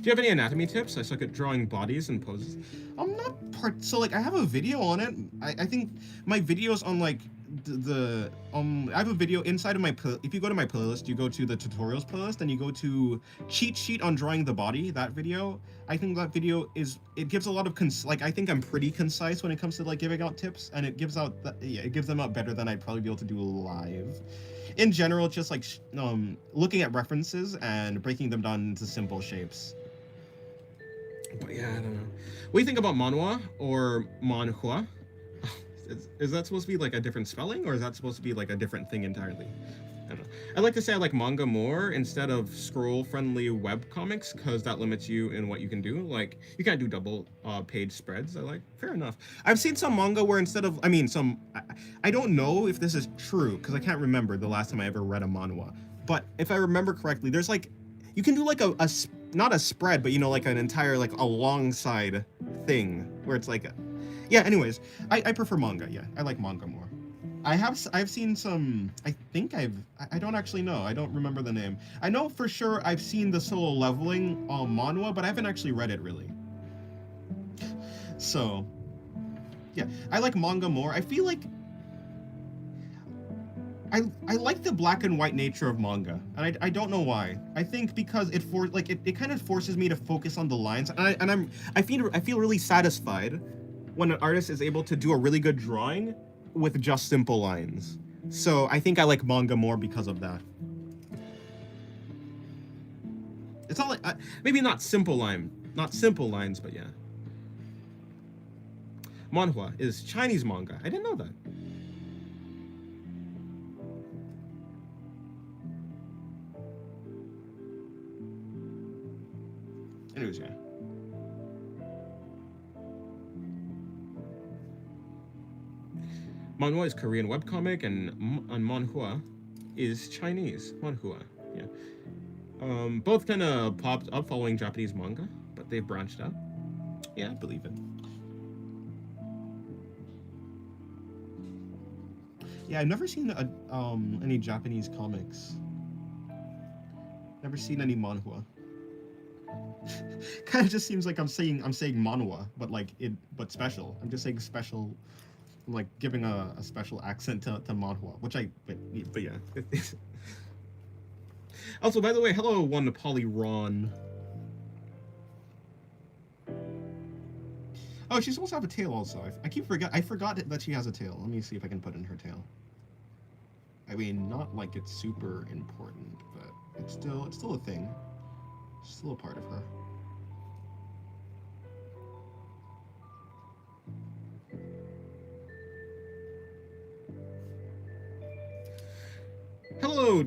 A: you have any anatomy tips? I suck at drawing bodies and poses. I'm not so like I have a video on it. I think my videos on like I have a video inside of my if you go to my playlist, you go to the tutorials playlist and you go to cheat sheet on drawing the body, that video. I think that video gives a lot of I think I'm pretty concise when it comes to like giving out tips, and it gives them out better than I'd probably be able to do live. In general, it's just like looking at references and breaking them down into simple shapes. But yeah, I don't know. What do you think about manhwa or manhua? Is that supposed to be like a different spelling, or is that supposed to be like a different thing entirely? I don't know. I'd like to say I like manga more instead of scroll-friendly web comics, because that limits you in what you can do. Like, you can't do double page spreads. Fair enough. I've seen some manga where instead of, I don't know if this is true, because I can't remember the last time I ever read a manhwa. But if I remember correctly, there's like, you can do like not a spread, but like an entire, like a long side thing, where it's like, yeah, anyways, I prefer manga, yeah. I like manga more. I've seen some, I don't actually know. I don't remember the name. I know for sure I've seen the Solo Leveling manhwa, but I haven't actually read it really. So, yeah, I like manga more. I feel like I like the black and white nature of manga, and I don't know why. I think because it kind of forces me to focus on the lines, and I feel really satisfied when an artist is able to do a really good drawing with just simple lines. So I think I like manga more because of that. It's not like maybe not simple lines, but yeah. Manhwa is Chinese manga. I didn't know that. Anyways, yeah. Manhwa is Korean webcomic, and manhua is Chinese. Manhua, yeah. Both kind of popped up following Japanese manga, but they've branched out. Yeah, I believe it. Yeah, I've never seen any Japanese comics. Never seen any manhwa. Kind of just seems like I'm saying manhwa, but special. I'm just saying special. Like giving a special accent to manhwa, but yeah. Also, by the way, hello, one Polly Ron. Oh, she's supposed to have a tail also. I forgot that she has a tail. Let me see if I can put in her tail. I mean, not like it's super important, but it's still a thing. It's still a part of her. Hello,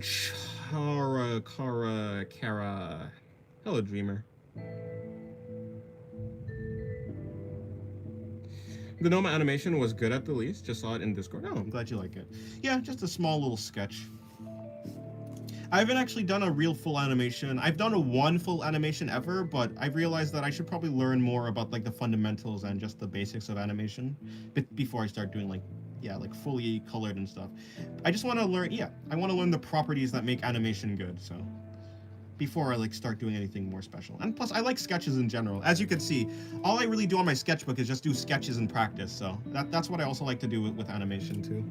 A: Kara. Hello, Dreamer. The Noma animation was good at the least. Just saw it in Discord. Oh, I'm glad you like it. Yeah, just a small little sketch. I haven't actually done a real full animation. I've done a one full animation ever, but I realized that I should probably learn more about like the fundamentals and just the basics of animation before I start doing like, yeah, like fully colored and stuff. I just want to learn, yeah, I want to learn the properties that make animation good, so before I like start doing anything more special. And plus, I like sketches in general. As you can see, all I really do on my sketchbook is just do sketches in practice, so that's what I also like to do with animation too.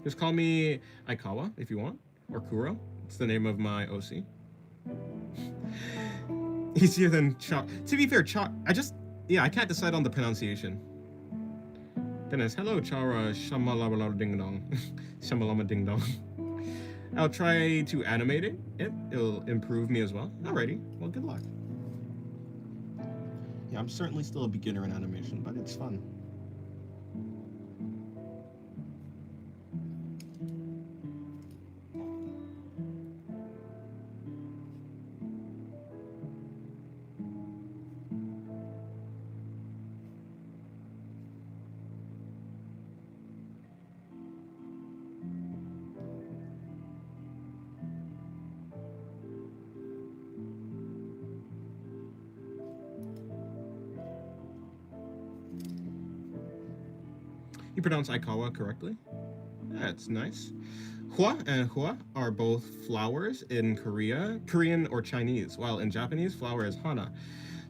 A: Just call me Aikawa if you want, or Kuro. It's the name of my OC. Easier than Chalk. To be fair, Chalk, I can't decide on the pronunciation. Dennis, hello, Chara, shamalama ding dong. Shamalama ding dong. I'll try to animate it. It'll improve me as well. Alrighty, well, good luck. Yeah, I'm certainly still a beginner in animation, but it's fun. You pronounce Aikawa correctly. That's nice. Hua and hua are both flowers in Korean or Chinese, while in Japanese, flower is hana.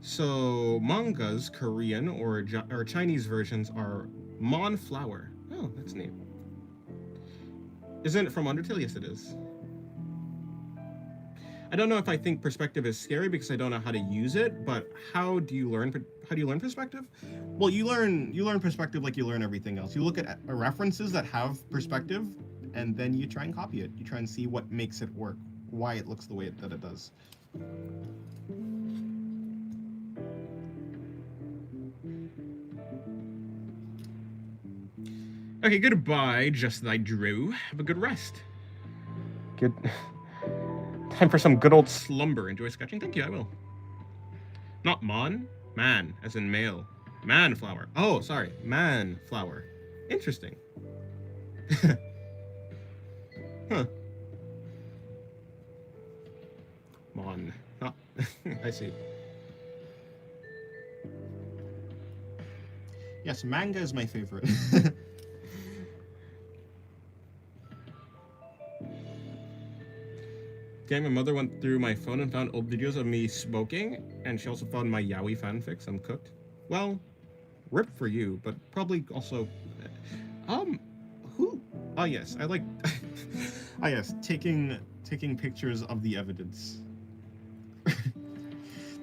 A: So manga's Korean or Chinese versions are mon flower. Oh, that's neat. Isn't it from Undertale? Yes, it is. I don't know if I think perspective is scary because I don't know how to use it, but how do you learn perspective? Well, you learn perspective like you learn everything else. You look at references that have perspective, and then you try and copy it. You try and see what makes it work, why it looks the way that it does. Okay, goodbye, just thy Drew. Have a good rest. Good. Time for some good old slumber. Enjoy sketching? Thank you, I will. Not man, as in male. Man flower. Oh, sorry. Man flower. Interesting. Huh. Mon. Oh, I see. Yes, manga is my favorite. Okay, my mother went through my phone and found old videos of me smoking, and she also found my yaoi fanfics. I'm cooked. Well, rip for you, but probably also, who? Oh yes, I like. Ah yes, taking pictures of the evidence.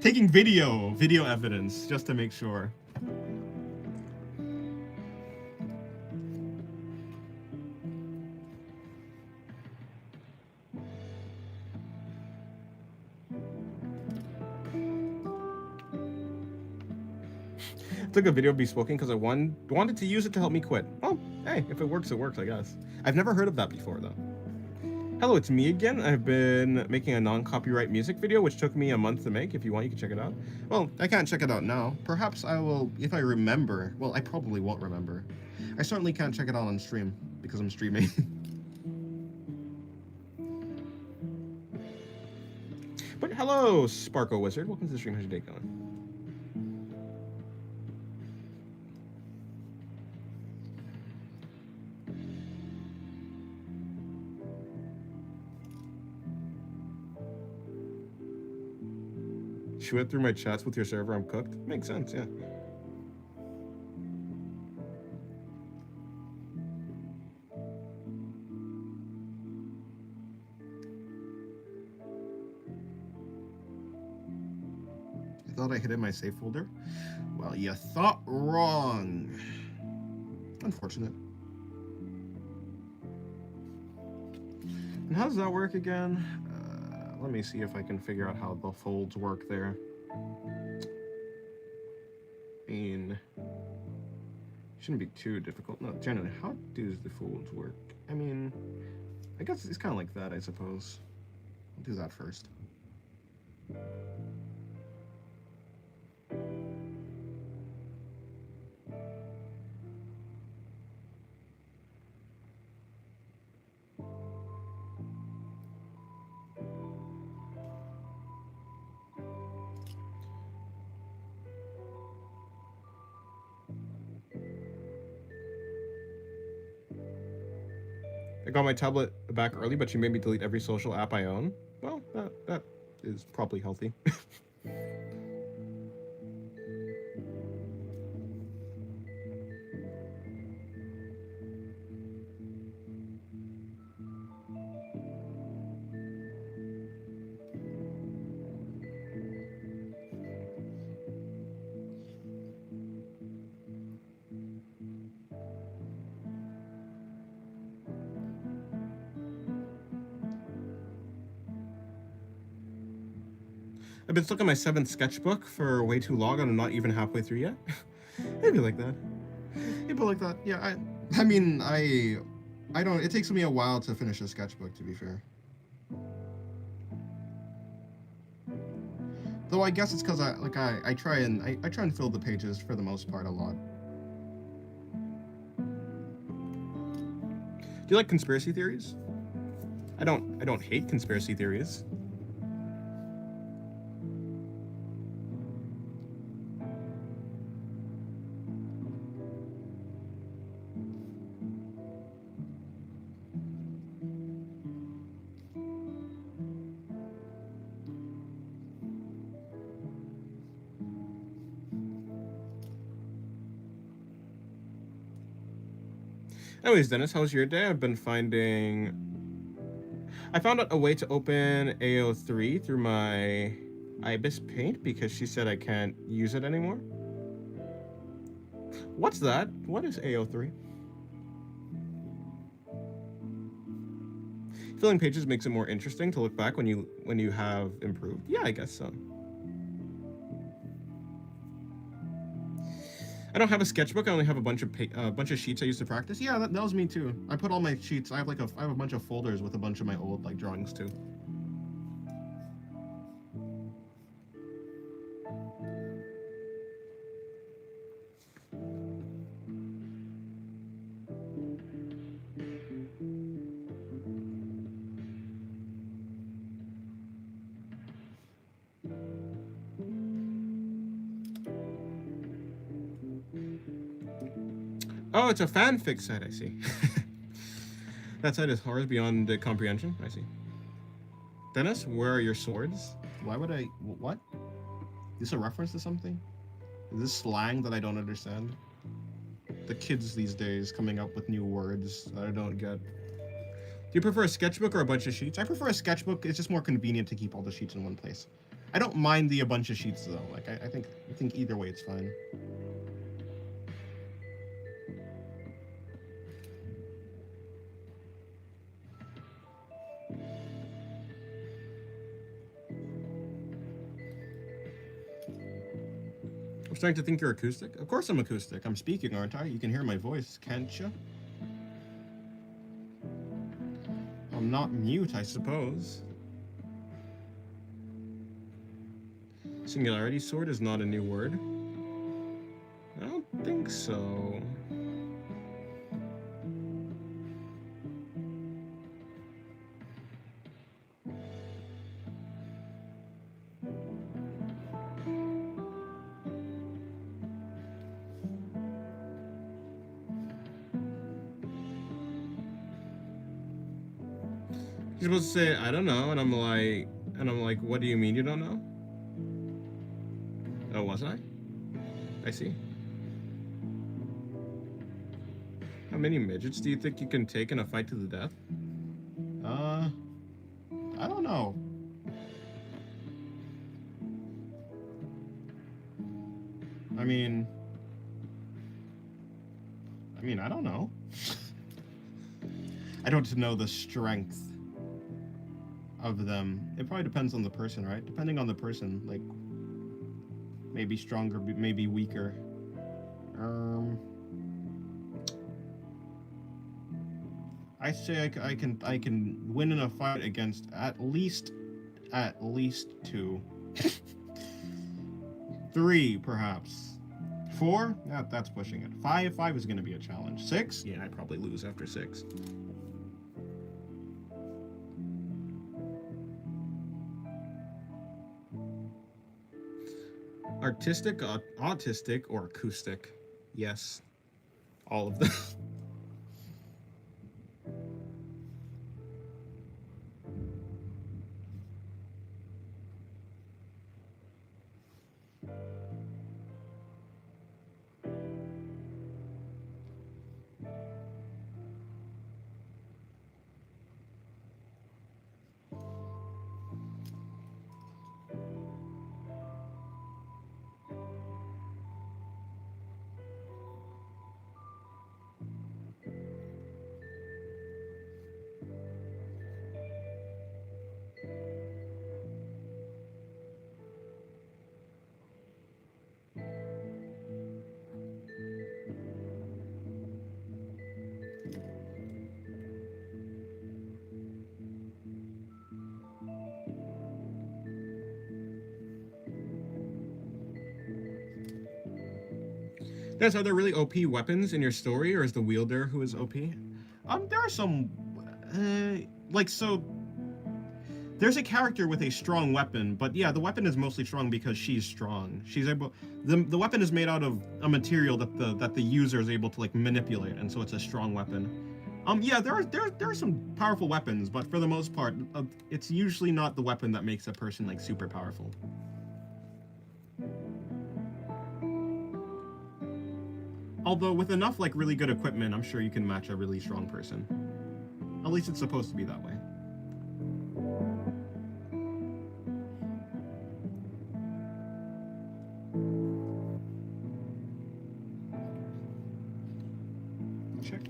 A: Taking video evidence just to make sure. Took a video of me smoking because I wanted to use it to help me quit. Oh, hey, if it works, I guess. I've never heard of that before, though. Hello, it's me again. I've been making a non-copyright music video, which took me a month to make. If you want, you can check it out. Well, I can't check it out now. Perhaps I will, if I remember. Well, I probably won't remember. I certainly can't check it out on stream, because I'm streaming. But hello, Sparko Wizard. Welcome to the stream. How's your day going? She went through my chats with your server. I'm cooked. Makes sense, yeah. I thought I hid in my save folder. Well, you thought wrong. Unfortunate. And how does that work again? Let me see if I can figure out how the folds work there. I mean, shouldn't be too difficult. No, generally, how does the folds work? I mean, I guess it's kind of like that, I suppose. I'll do that first. I got my tablet back early, but she made me delete every social app I own. Well, that is probably healthy. I've been stuck on my 7th sketchbook for way too long, and I'm not even halfway through yet. It'd be like that. It'd be like that. Yeah, I mean, I don't. It takes me a while to finish a sketchbook, to be fair. Though I guess it's because I try and fill the pages for the most part a lot. Do you like conspiracy theories? I don't hate conspiracy theories. Anyways, Dennis, how's your day? I found out a way to open AO3 through my Ibis Paint because she said I can't use it anymore. What's that? What is AO3? Filling pages makes it more interesting to look back when you have improved. Yeah, I guess so. I don't have a sketchbook. I only have a bunch of sheets I used to practice. Yeah, that was me too. I put all my sheets. I have a bunch of folders with a bunch of my old drawings too. Oh, it's a fanfic site. I see. That site is horrors beyond the comprehension. I see. Dennis, where are your swords? Why would I? What? Is this a reference to something? Is this slang that I don't understand? The kids these days coming up with new words that I don't get. Do you prefer a sketchbook or a bunch of sheets? I prefer a sketchbook. It's just more convenient to keep all the sheets in one place. I don't mind a bunch of sheets though. Like I think either way it's fine. I'm starting to think you're acoustic. Of course I'm acoustic. I'm speaking, aren't I? You can hear my voice, can't you? I'm not mute, I suppose. Singularity sword is not a new word. I don't think so. You're supposed to say, I don't know, and I'm like, what do you mean you don't know? Oh, was I? I see. How many midgets do you think you can take in a fight to the death? I don't know. I mean, I don't know. I don't know the strength of them. It probably depends on the person, right? Depending on the person, like maybe stronger, maybe weaker. I say I can win in a fight against at least two. 3 perhaps. 4? That's pushing it. 5 is going to be a challenge. 6? Yeah, I'd probably lose after 6. Artistic, autistic, or acoustic? Yes. All of them. Are there really OP weapons in your story, or is the wielder who is OP? There are some, so there's a character with a strong weapon, but yeah, the weapon is mostly strong because she's strong. She's able, the weapon is made out of a material that the user is able to like manipulate, and so it's a strong weapon. Yeah, there are some powerful weapons, but for the most part, it's usually not the weapon that makes a person like super powerful. Although with enough like really good equipment, I'm sure you can match a really strong person. At least it's supposed to be that way. Check.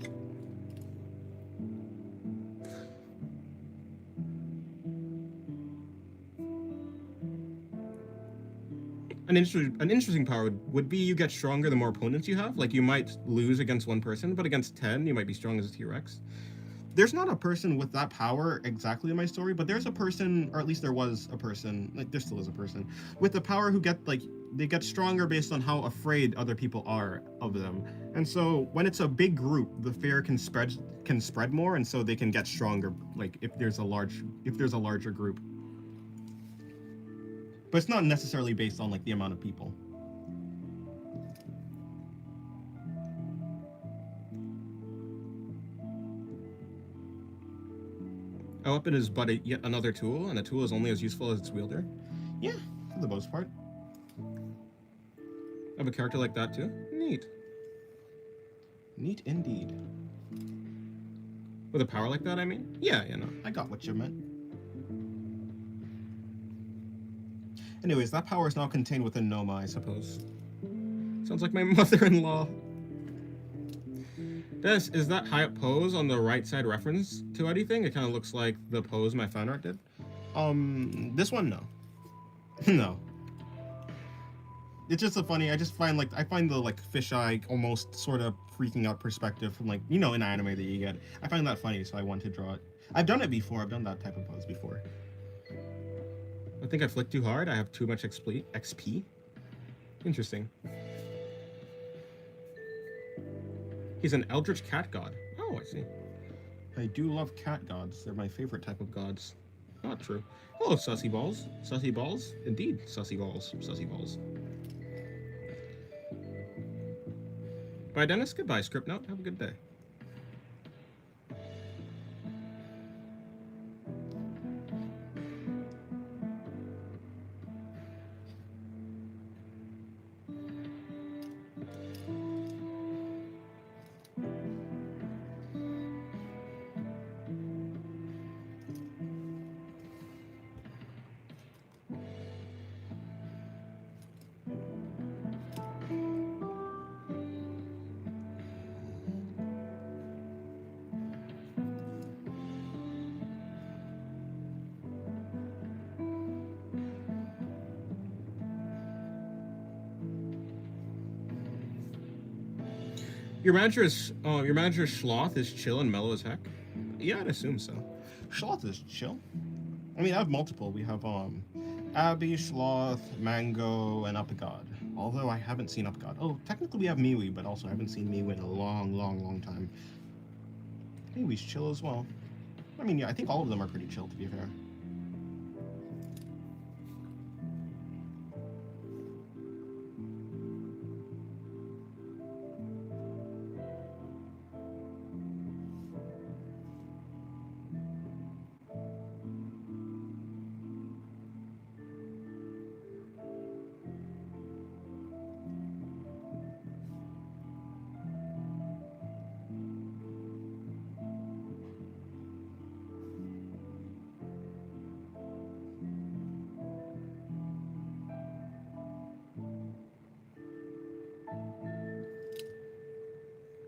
A: An interesting power would be you get stronger the more opponents you have. Like, you might lose against one person, but against 10, you might be strong as a T-Rex. There's not a person with that power exactly in my story, but there's a person, or at least there was a person, like, there still is a person, with the power who they get stronger based on how afraid other people are of them. And so, when it's a big group, the fear can spread more, and so they can get stronger, like, if there's a larger group. But it's not necessarily based on like the amount of people. A weapon is but yet another tool, and a tool is only as useful as its wielder. Yeah, for the most part. I have a character like that too. Neat. Neat indeed. With a power like that, I mean? Yeah, no, I got what you meant. Anyways, that power is now contained within Noma, I suppose. Sounds like my mother-in-law. Is that high up pose on the right side reference to anything? It kind of looks like the pose my fan art did. This one, no. No. It's just I find the like fisheye, almost sort of freaking out perspective from like, in anime that you get. I find that funny, so I want to draw it. I've done it before, I've done that type of pose before. I think I flicked too hard. I have too much XP. Interesting. He's an eldritch cat god. Oh, I see. I do love cat gods. They're my favorite type of gods. Not true. Hello, sussy balls. Sussy balls? Indeed, sussy balls. Sussy balls. Bye, Dennis. Goodbye, script note. Have a good day. Your manager's sloth is chill and mellow as heck. Yeah, I'd assume so. Sloth is chill. I mean, I have multiple. We have Abby, Sloth, Mango, and Upgod. Although I haven't seen Upgod. Oh, technically we have Miwi, but also I haven't seen Miwi in a long time. Miwi's chill as well. I mean, yeah, I think all of them are pretty chill, to be fair.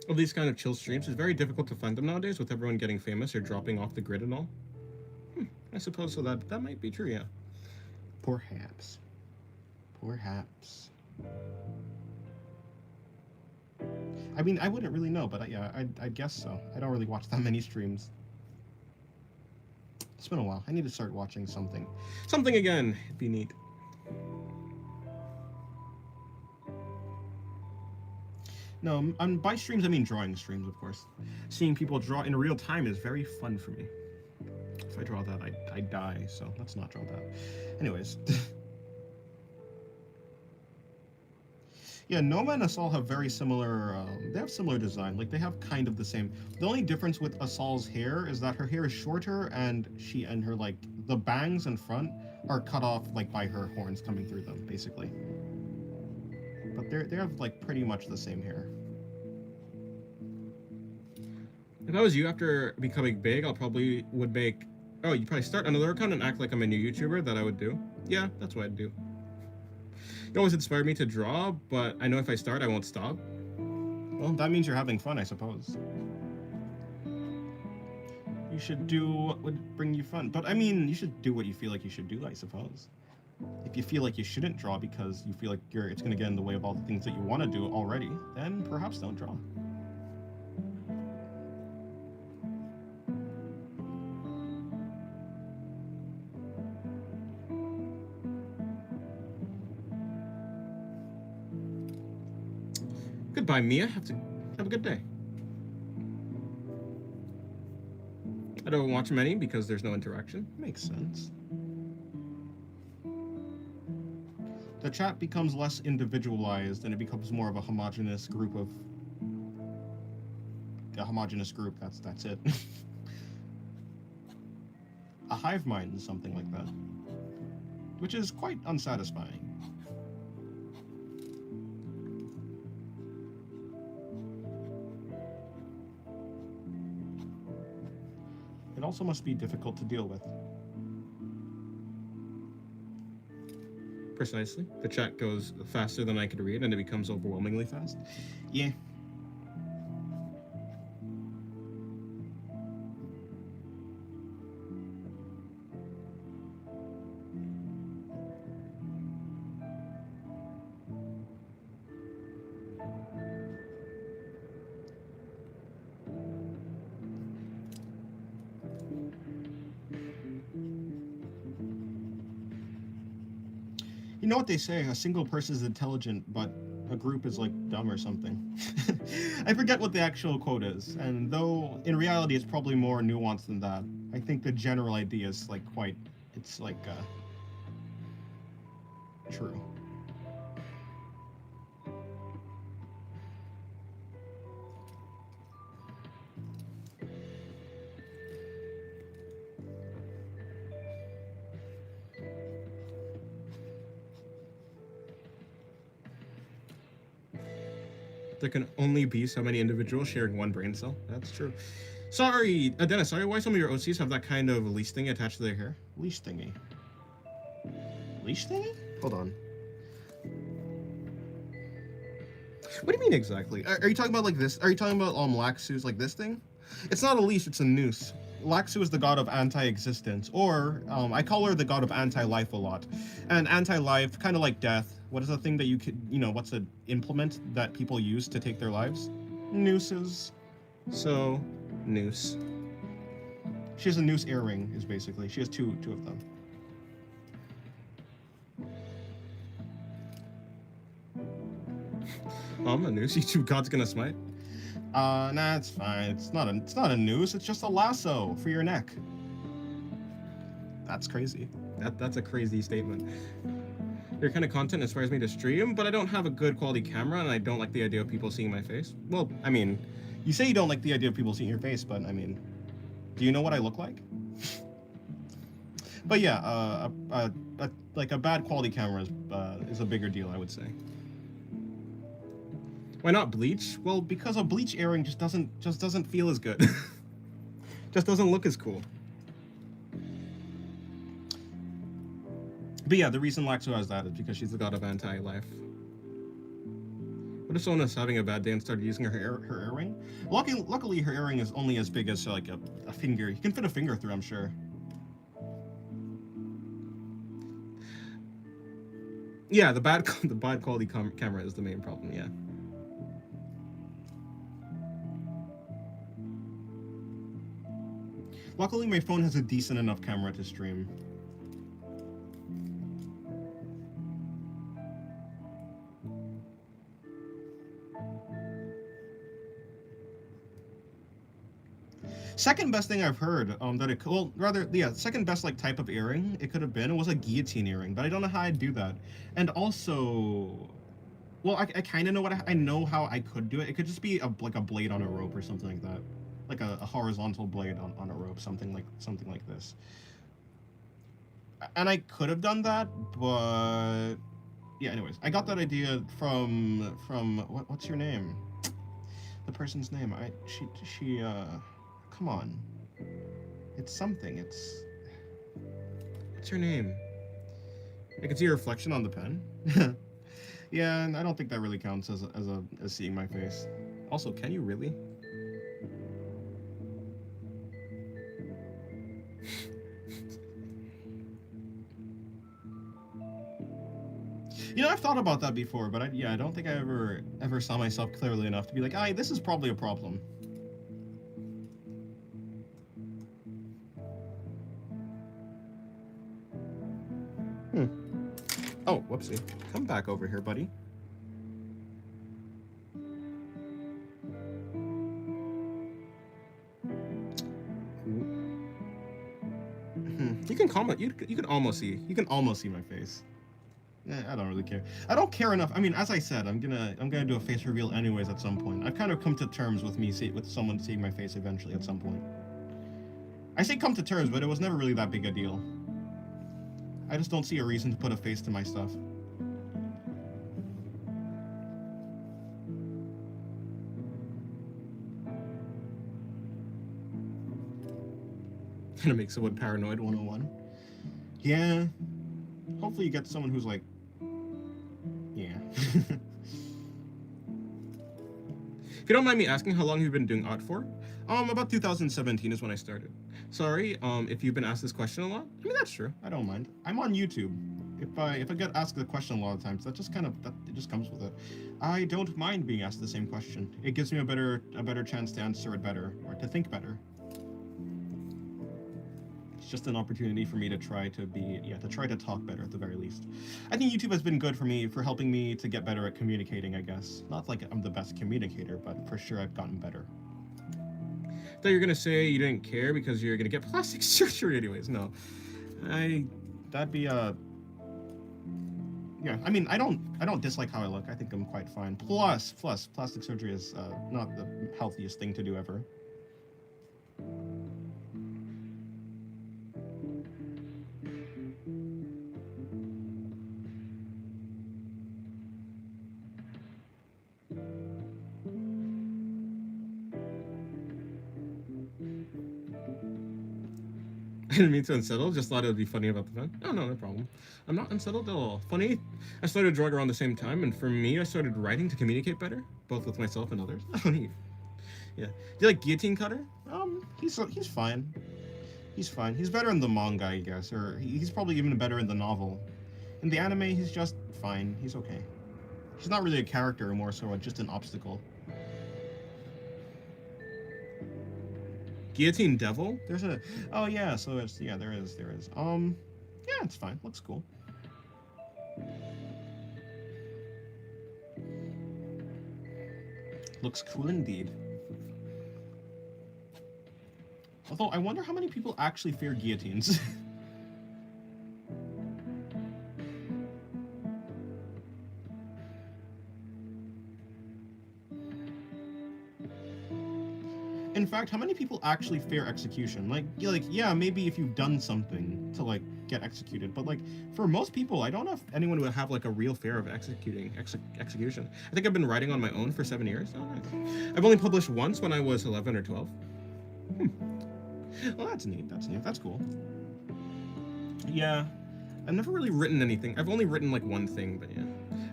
A: Of these kind of chill streams, it's very difficult to find them nowadays with everyone getting famous or dropping off the grid and all. I suppose so. That might be true, yeah. Perhaps. I mean, I wouldn't really know, but yeah, I'd guess so. I don't really watch that many streams. It's been a while. I need to start watching something. Something again. It'd be neat. No, by streams I mean drawing streams, of course. Seeing people draw in real time is very fun for me. If I draw that, I die, so let's not draw that. Anyways. Yeah, Noma and Asal have very similar, they have similar design. Like, they have kind of the same. The only difference with Asal's hair is that her hair is shorter and her, like, the bangs in front are cut off, like, by her horns coming through them, basically. But they have, like, pretty much the same hair. If I was you after becoming big, I'll probably would make... Oh, you'd probably start another account and act like I'm a new YouTuber that I would do. Yeah, that's what I'd do. You always inspired me to draw, but I know if I start, I won't stop. Well, that means you're having fun, I suppose. You should do what would bring you fun. But, I mean, you should do what you feel like you should do, I suppose. If you feel like you shouldn't draw because you feel like it's going to get in the way of all the things that you want to do already, then perhaps don't draw. Goodbye, Mia. Have a good day. I don't watch many because there's no interaction. Makes sense. The chat becomes less individualized and it becomes more of a homogenous group of... A homogenous group, that's it. A hive mind is something like that. Which is quite unsatisfying. It also must be difficult to deal with. Precisely. The chat goes faster than I could read, and it becomes overwhelmingly fast. Yeah. You know what they say, a single person is intelligent, but a group is like dumb or something. I forget what the actual quote is, and though in reality it's probably more nuanced than that, I think the general idea is like true. There can only be so many individuals sharing one brain cell. That's true. Sorry, Dennis, sorry, why some of your OCs have that kind of leash thingy attached to their hair? Leash thingy? Leash thingy? Hold on. What do you mean exactly? Are you talking about like this? Are you talking about Laxu's like this thing? It's not a leash, it's a noose. Laxu is the god of anti-existence, or I call her the god of anti-life a lot. And anti-life, kind of like death. What is the thing that you could, what's an implement that people use to take their lives? Nooses. So, noose. She has a noose earring, is basically. She has two of them. A noose? You two gods gonna smite? Nah, it's fine. It's not a noose. It's just a lasso for your neck. That's crazy. That's a crazy statement. Your kind of content inspires me to stream, but I don't have a good quality camera, and I don't like the idea of people seeing my face. Well, I mean, you say you don't like the idea of people seeing your face, but I mean, do you know what I look like? But yeah, like a bad quality camera is a bigger deal, I would say. Why not bleach? Well, because a bleach earring just doesn't feel as good. Just doesn't look as cool. But yeah, the reason Laxo has that is because she's the god of anti-life. What if someone is having a bad day and started using her earring? Luckily, her earring is only as big as like a finger. You can fit a finger through, I'm sure. Yeah, the bad quality camera is the main problem. Yeah. Luckily, my phone has a decent enough camera to stream. Second best thing I've heard that it, well, rather, yeah, second best like type of earring it could have been was a guillotine earring, but I don't know how I'd do that. And also, well, I kind of know I know how I could do it. It could just be like a blade on a rope or something like that, like a horizontal blade on a rope, something like this. And I could have done that, but yeah. Anyways, I got that idea from what's your name? The person's name. She come on. It's something. What's her name? I can see a reflection on the pen. Yeah, and I don't think that really counts as seeing my face. Also, can you really? You know, I've thought about that before, but I don't think I ever saw myself clearly enough to be like, this is probably a problem. Oh, whoopsie. Come back over here, buddy. You can comment. You can almost see my face. I don't really care. I don't care enough. I mean, as I said, I'm gonna do a face reveal anyways at some point. I've kind of come to terms with with someone seeing my face eventually at some point. I say come to terms, but it was never really that big a deal. I just don't see a reason to put a face to my stuff. Gonna make someone paranoid 101. Yeah. Hopefully you get someone who's like, yeah. If you don't mind me asking, how long you've been doing art for? About 2017 is when I started. Sorry, if you've been asked this question a lot. I mean, that's true. I don't mind. I'm on YouTube. If I get asked the question a lot of times, it just comes with it. I don't mind being asked the same question. It gives me a better chance to answer it better, or to think better. It's just an opportunity for me to try to talk better at the very least. I think YouTube has been good for me, for helping me to get better at communicating, I guess. Not like I'm the best communicator, but for sure I've gotten better. I thought you were gonna say you didn't care because you're gonna get plastic surgery anyways. No. That'd be yeah, I mean, I don't dislike how I look. I think I'm quite fine. Plus, plastic surgery is not the healthiest thing to do ever. I didn't mean to unsettle, just thought it would be funny about the fun. No problem. I'm not unsettled at all. Funny, I started drawing around the same time, and for me, I started writing to communicate better, both with myself and others. Oh, neat. Yeah. Do you like Guillotine Cutter? He's fine. He's fine. He's better in the manga, I guess, or he's probably even better in the novel. In the anime, he's just fine. He's okay. He's not really a character, more so just an obstacle. Guillotine Devil? There's a... Oh, yeah, so there's... Yeah, there is. Yeah, it's fine. Looks cool. Looks cool indeed. Although, I wonder how many people actually fear guillotines. In fact, how many people actually fear execution? Like, yeah, maybe if you've done something to, like, get executed, but, like, for most people, I don't know if anyone would have, like, a real fear of execution. I think I've been writing on my own for 7 years. Oh, nice. I've only published once when I was 11 or 12. Well, that's neat. That's cool. Yeah, I've never really written anything. I've only written, like, one thing, but yeah.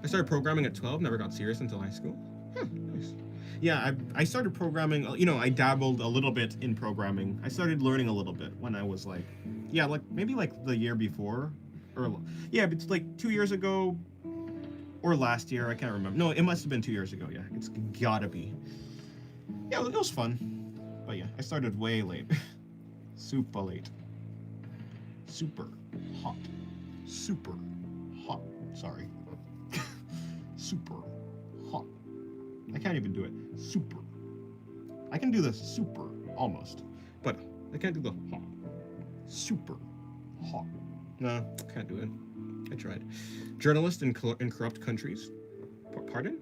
A: I started programming at 12, never got serious until high school. Nice. Yeah, I started programming, you know, I dabbled a little bit in programming. I started learning a little bit when I was like, yeah, like maybe like the year before, or yeah, it's like 2 years ago, or last year, I can't remember. No, it must have been 2 years ago, yeah, it's gotta be. Yeah, it was fun, but yeah, I started way late. Super late. Super hot. Super hot, sorry. Super hot. I can't even do it. Super. I can do the super, almost. But I can't do the hot. Super hot. No, can't do it. I tried. Journalist in corrupt countries. Pardon?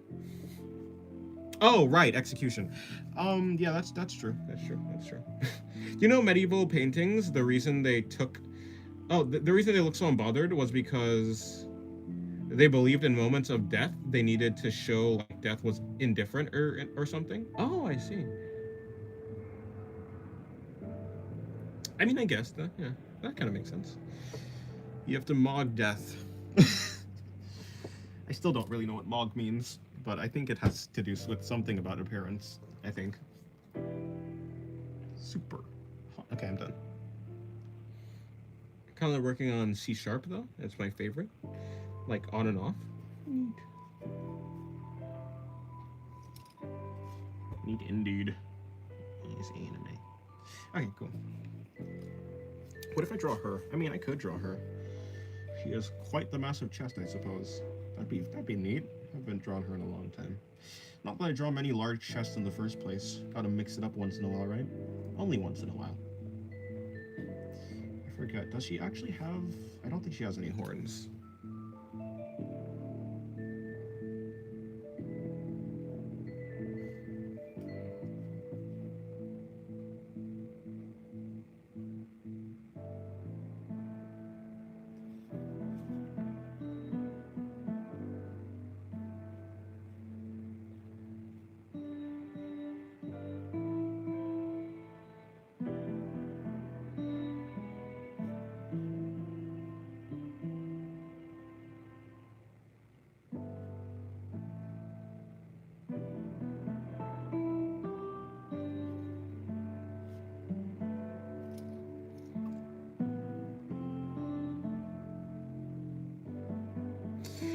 A: Oh, right, execution. Yeah, that's true. That's true. You know, medieval paintings, the reason they took... Oh, the reason they look so unbothered was because... they believed in moments of death, they needed to show like death was indifferent or something. Oh, I see. I mean, I guess that, yeah, that kind of makes sense. You have to mog death. I still don't really know what mog means, but I think it has to do with something about appearance, I think. Super. Okay, I'm done. Kind of working on C# though. It's my favorite. Like on and off. Neat indeed. Easy anime. Okay, cool. What if I draw her? I mean, I could draw her. She has quite the massive chest, I suppose. That'd be neat. I haven't drawn her in a long time. Not that I draw many large chests in the first place. Gotta mix it up once in a while, right? Only once in a while. I forget. Does she actually have... I don't think she has any horns.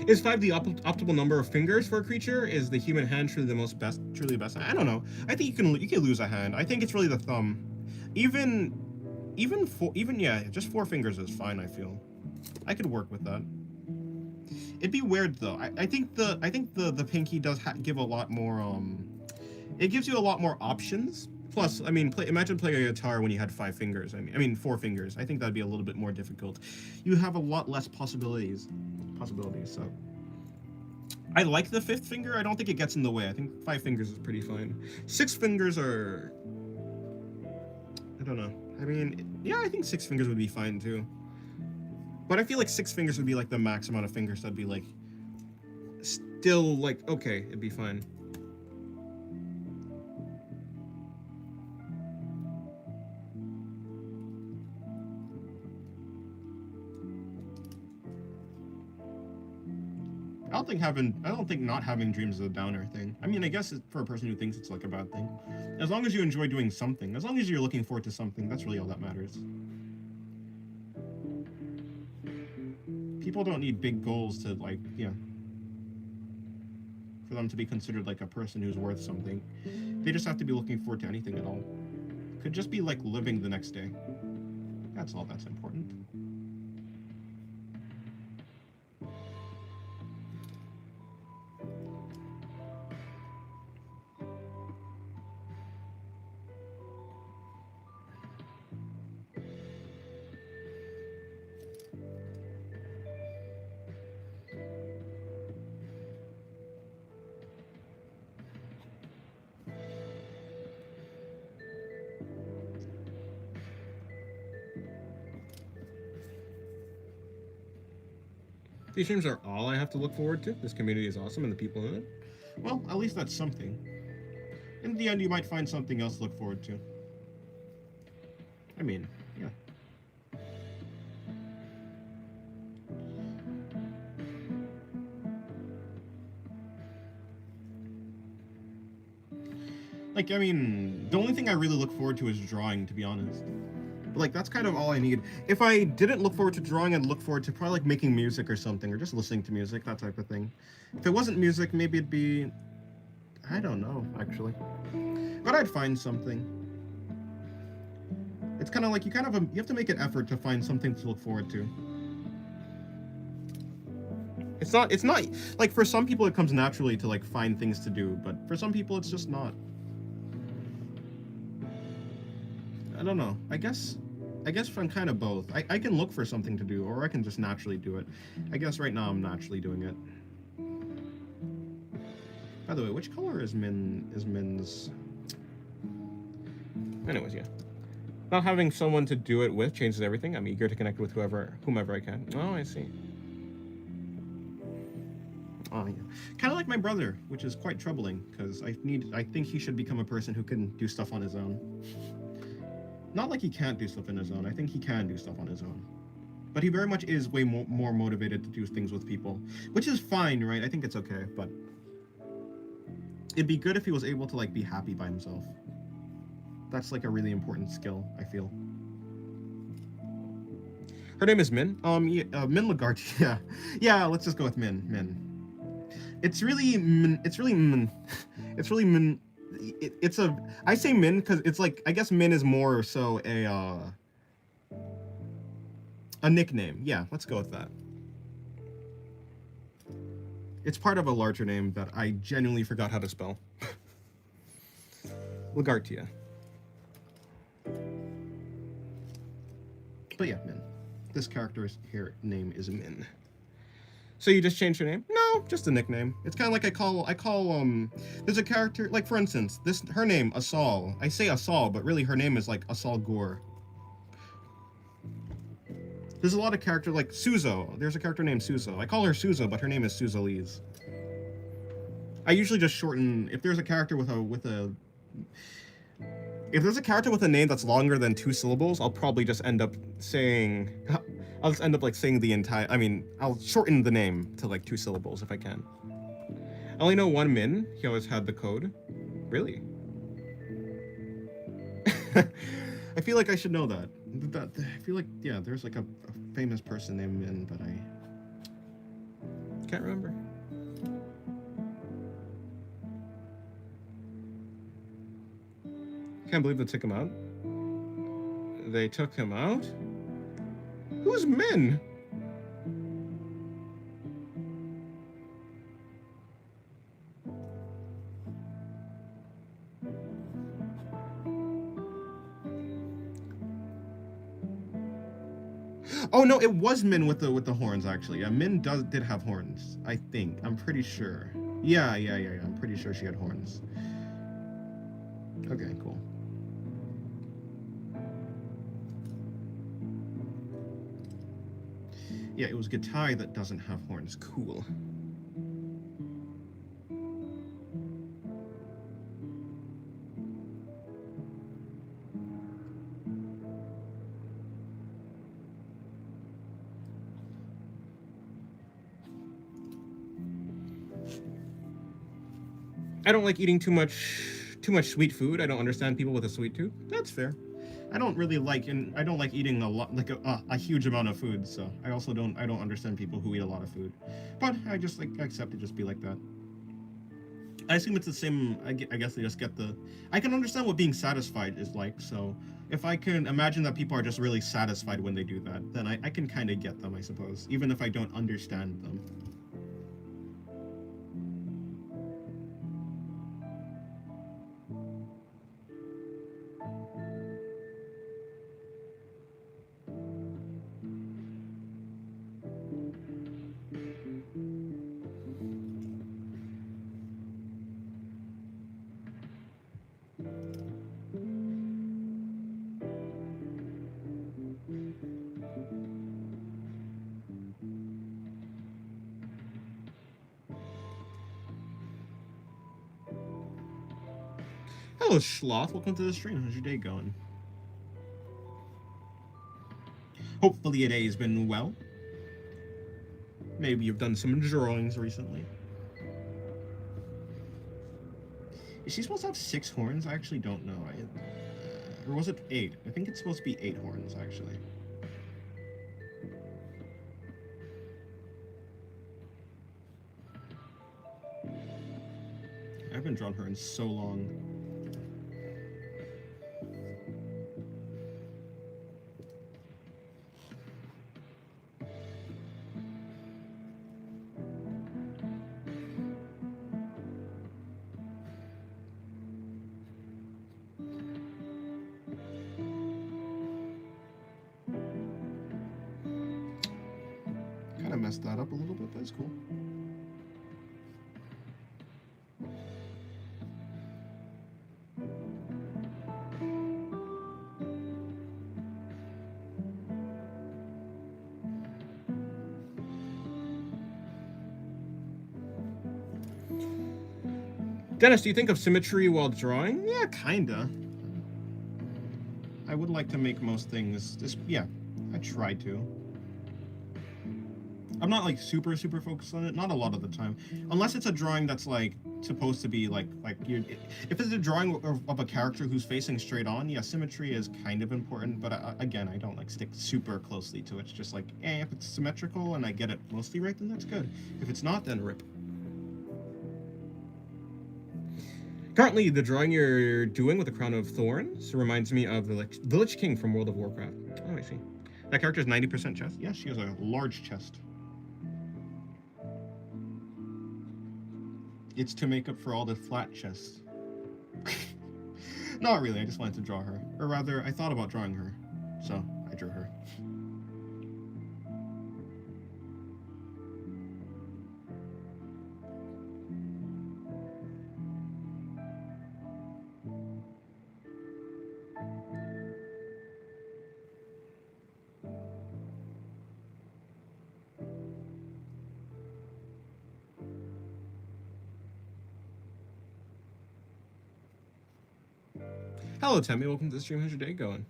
A: Is 5 the optimal number of fingers for a creature? Is the human hand truly the best? I don't know. I think you can lose a hand. I think it's really the thumb. Even yeah, just 4 fingers is fine, I feel. I could work with that. It'd be weird though. I think the pinky does give a lot more it gives you a lot more options. Plus, I mean, imagine playing a guitar when you had 5 fingers. I mean 4 fingers. I think that'd be a little bit more difficult. You have a lot less possibilities, so I like the 5th finger. I don't think it gets in the way. I think 5 fingers is pretty fine. 6 fingers are... I don't know. I mean, yeah, I think 6 fingers would be fine too. But I feel like 6 fingers would be like the max amount of fingers that'd be like... still like, okay, it'd be fine. I don't think not having dreams is a downer thing. I mean, I guess for a person who thinks it's like a bad thing. As long as you enjoy doing something, as long as you're looking forward to something, that's really all that matters. People don't need big goals to, like, yeah, for them to be considered like a person who's worth something. They just have to be looking forward to anything at all. could just be like living the next day. That's all that's important. These streams are all I have to look forward to. This community is awesome and the people in it. Well, at least that's something. In the end, you might find something else to look forward to. I mean, yeah. Like, I mean, the only thing I really look forward to is drawing, to be honest. But, like, that's kind of all I need. If I didn't look forward to drawing, I'd look forward to probably, like, making music or something, or just listening to music, that type of thing. If it wasn't music, maybe it'd be... I don't know, actually. But I'd find something. It's kind of like, you have to make an effort to find something to look forward to. It's not, like, for some people it comes naturally to, like, find things to do, but for some people it's just not. I don't know. I guess I'm kind of both. I can look for something to do, or I can just naturally do it. I guess right now I'm naturally doing it. By the way, which color is Min's? Anyways, yeah. Not having someone to do it with changes everything. I'm eager to connect with whomever I can. Oh, I see. Oh, yeah. Kind of like my brother, which is quite troubling, because I think he should become a person who can do stuff on his own. Not like he can't do stuff on his own. I think he can do stuff on his own. But he very much is way more motivated to do things with people. Which is fine, right? I think it's okay, but... it'd be good if he was able to, like, be happy by himself. That's, like, a really important skill, I feel. Her name is Min. Yeah, Min Lagarde, yeah. Yeah, let's just go with Min. It's really Min. I say Min because it's like, I guess Min is more so a nickname. Yeah, let's go with that. It's part of a larger name that I genuinely forgot how to spell. Lagartia. But yeah, Min. This character's name is Min. So you just changed your name? No, just a nickname. It's kind of like I call there's a character, like for instance, her name, Asal. I say Asal, but really her name is like Asal Gore. There's a lot of characters like Suzo. There's a character named Suzo. I call her Suzo, but her name is Suzalise. I usually just shorten, if there's a character with a name that's longer than 2 syllables, I'll probably just end up saying, I'll shorten the name to like 2 syllables if I can. I only know one Min. He always had the code. Really? I feel like I should know that. I feel like, yeah, there's like a famous person named Min, but I can't remember. Can't believe they took him out. They took him out? Who's Min? Oh no, it was Min with the horns actually. Yeah, Min did have horns. I think. I'm pretty sure. Yeah. I'm pretty sure she had horns. Okay, cool. Yeah, it was Gatai that doesn't have horns. Cool. I don't like eating too much sweet food. I don't understand people with a sweet tooth. That's fair. I don't like eating a lot, like a huge amount of food. So I don't understand people who eat a lot of food. But I just like accept it, just be like that. I assume it's the same. I guess they just get the. I can understand what being satisfied is like. So if I can imagine that people are just really satisfied when they do that, then I can kind of get them, I suppose, even if I don't understand them. Hello, Schloth. Welcome to the stream. How's your day going? Hopefully your day has been well. Maybe you've done some drawings recently. Is she supposed to have 6 horns? I actually don't know. Or was it 8? I think it's supposed to be 8 horns, actually. I haven't drawn her in so long. Kind of messed that up a little bit, but it's cool. Dennis, do you think of symmetry while drawing? Yeah, kinda. I would like to make most things just, yeah, I try to. I'm not like super focused on it, not a lot of the time. Unless it's a drawing that's like supposed to be like you. If it's a drawing of a character who's facing straight on, yeah, symmetry is kind of important, but again, I don't like stick super closely to it. It's just like, if it's symmetrical and I get it mostly right, then that's good. If it's not, then rip. Currently, the drawing you're doing with the Crown of Thorns reminds me of the Lich King from World of Warcraft. Oh, I see. That character is 90% chest? Yes, she has a large chest. It's to make up for all the flat chests. Not really, I just wanted to draw her. Or rather, I thought about drawing her, so I drew her. Hello, Tammy. Welcome to the stream. How's your day going?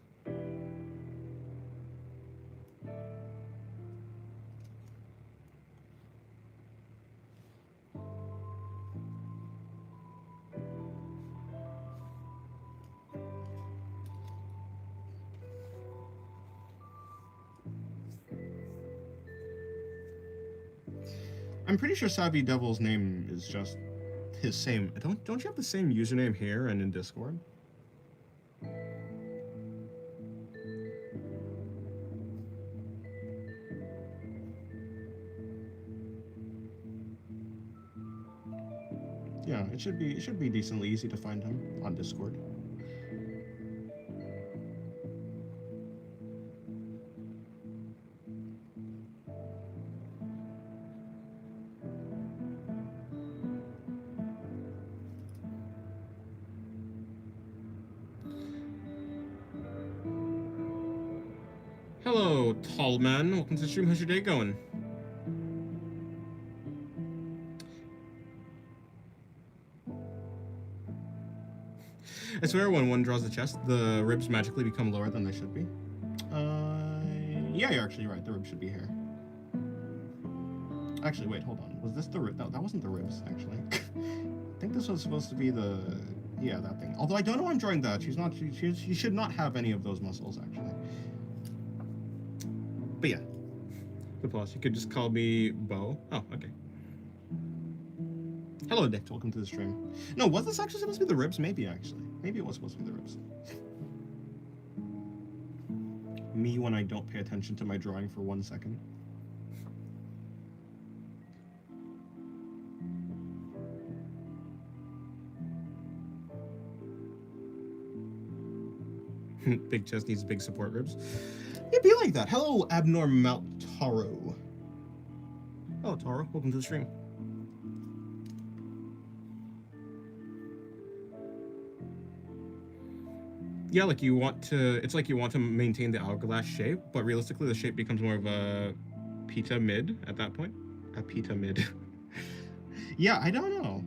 A: I'm pretty sure Savvy Devil's name is just his same. Don't you have the same username here and in Discord? Yeah, it should be decently easy to find him on Discord. Hello, tall man. Welcome to the stream. How's your day going? I swear when one draws the chest, the ribs magically become lower than they should be. Yeah, you're actually right. The ribs should be here. Actually, wait, hold on. Was this the rib? No, that wasn't the ribs, actually. I think this was supposed to be the... Yeah, that thing. Although I don't know why I'm drawing that. She should not have any of those muscles, actually. But yeah. The plus. You could just call me Bo. Oh, okay. Hello, Dick. Welcome to the stream. No, was this actually supposed to be the ribs? Maybe, actually. Maybe it was supposed to be the ribs. Me when I don't pay attention to my drawing for 1 second. Big chest needs big support ribs. It'd be like that. Hello, Abnormal Taro. Oh, Taro, welcome to the stream. Yeah, like you want to, it's like you want to maintain the hourglass shape, but realistically the shape becomes more of a pita mid at that point. A pita mid. Yeah, I don't know.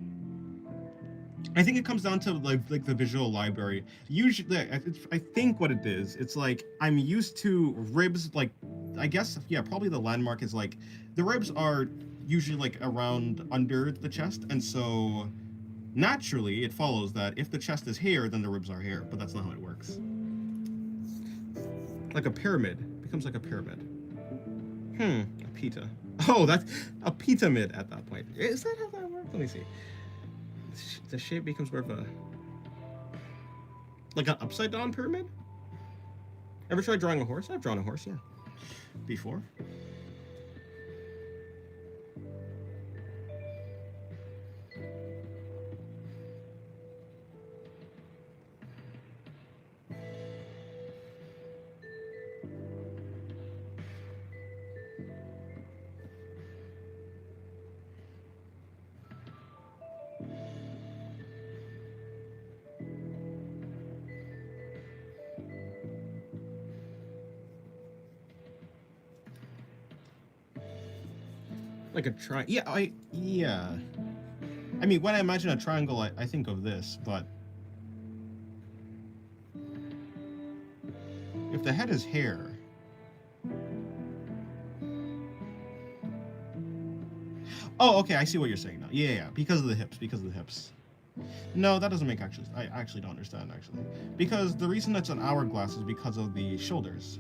A: I think it comes down to like the visual library. Usually, I think what it is, it's like I'm used to ribs. Like, I guess yeah, probably the landmark is like the ribs are usually like around under the chest, and so naturally it follows that if the chest is here, then the ribs are here. But that's not how it works. Like a pyramid it becomes like a pyramid. A pita. Oh, that's a pita mid at that point. Is that how that works? Let me see. The shape becomes more of a like an upside down pyramid. Ever tried drawing a horse? I've drawn a horse, yeah, before. Like a yeah, I mean, when I imagine a triangle, I think of this, but if the head is hair, oh, okay, I see what you're saying now. Yeah, because of the hips, No, that doesn't make actually. I actually don't understand actually, because the reason it's an hourglass is because of the shoulders,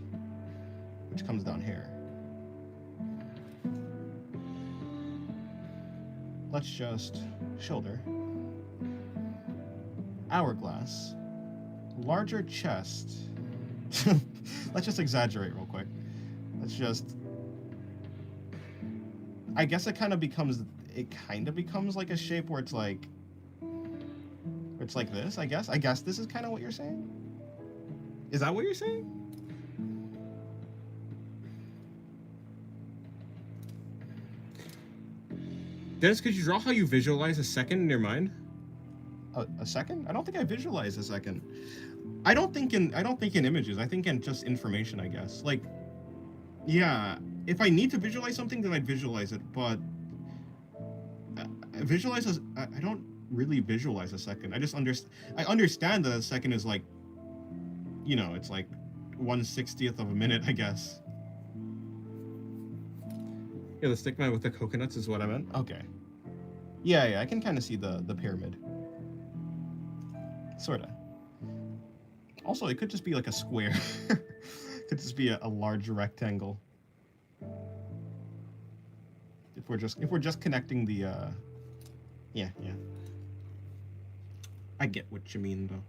A: which comes down here. Let's just shoulder, hourglass, larger chest. Let's just exaggerate real quick. Let's just, I guess it kind of becomes like a shape where it's like this, I guess this is kind of what you're saying. Is that what you're saying? Dennis, could you draw how you visualize a second in your mind? A second? I don't think I visualize a second. I don't think in images. I think in just information, I guess. Like, yeah, if I need to visualize something, then I'd visualize it. But I don't really visualize a second. I just I understand that a second is like, you know, it's like 1/60th of a minute, I guess. Yeah, the stick man with the coconuts is what I meant. Okay. Yeah, I can kind of see the pyramid. Sorta. Also, it could just be like a square. It could just be a large rectangle. If we're just connecting the yeah. I get what you mean though.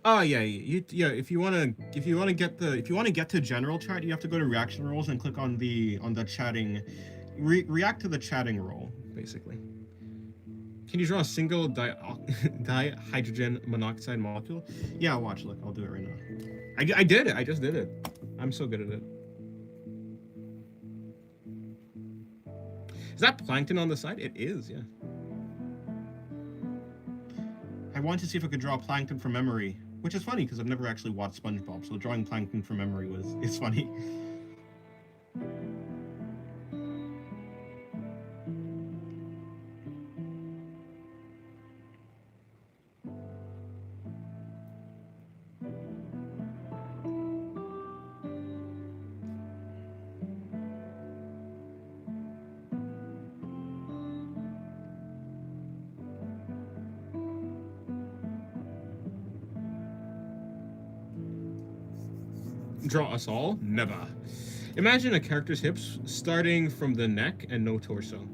A: Oh yeah. If you wanna get to general chat, you have to go to reaction roles and click on the chatting, react to the chatting role, basically. Can you draw a single dihydrogen monoxide molecule? Yeah, watch. Look, I'll do it right now. I did it. I just did it. I'm so good at it. Is that plankton on the side? It is, yeah. I wanted to see if I could draw plankton from memory, which is funny because I've never actually watched SpongeBob, so drawing plankton from memory is funny. Draw us all? Never. Imagine a character's hips starting from the neck and no torso.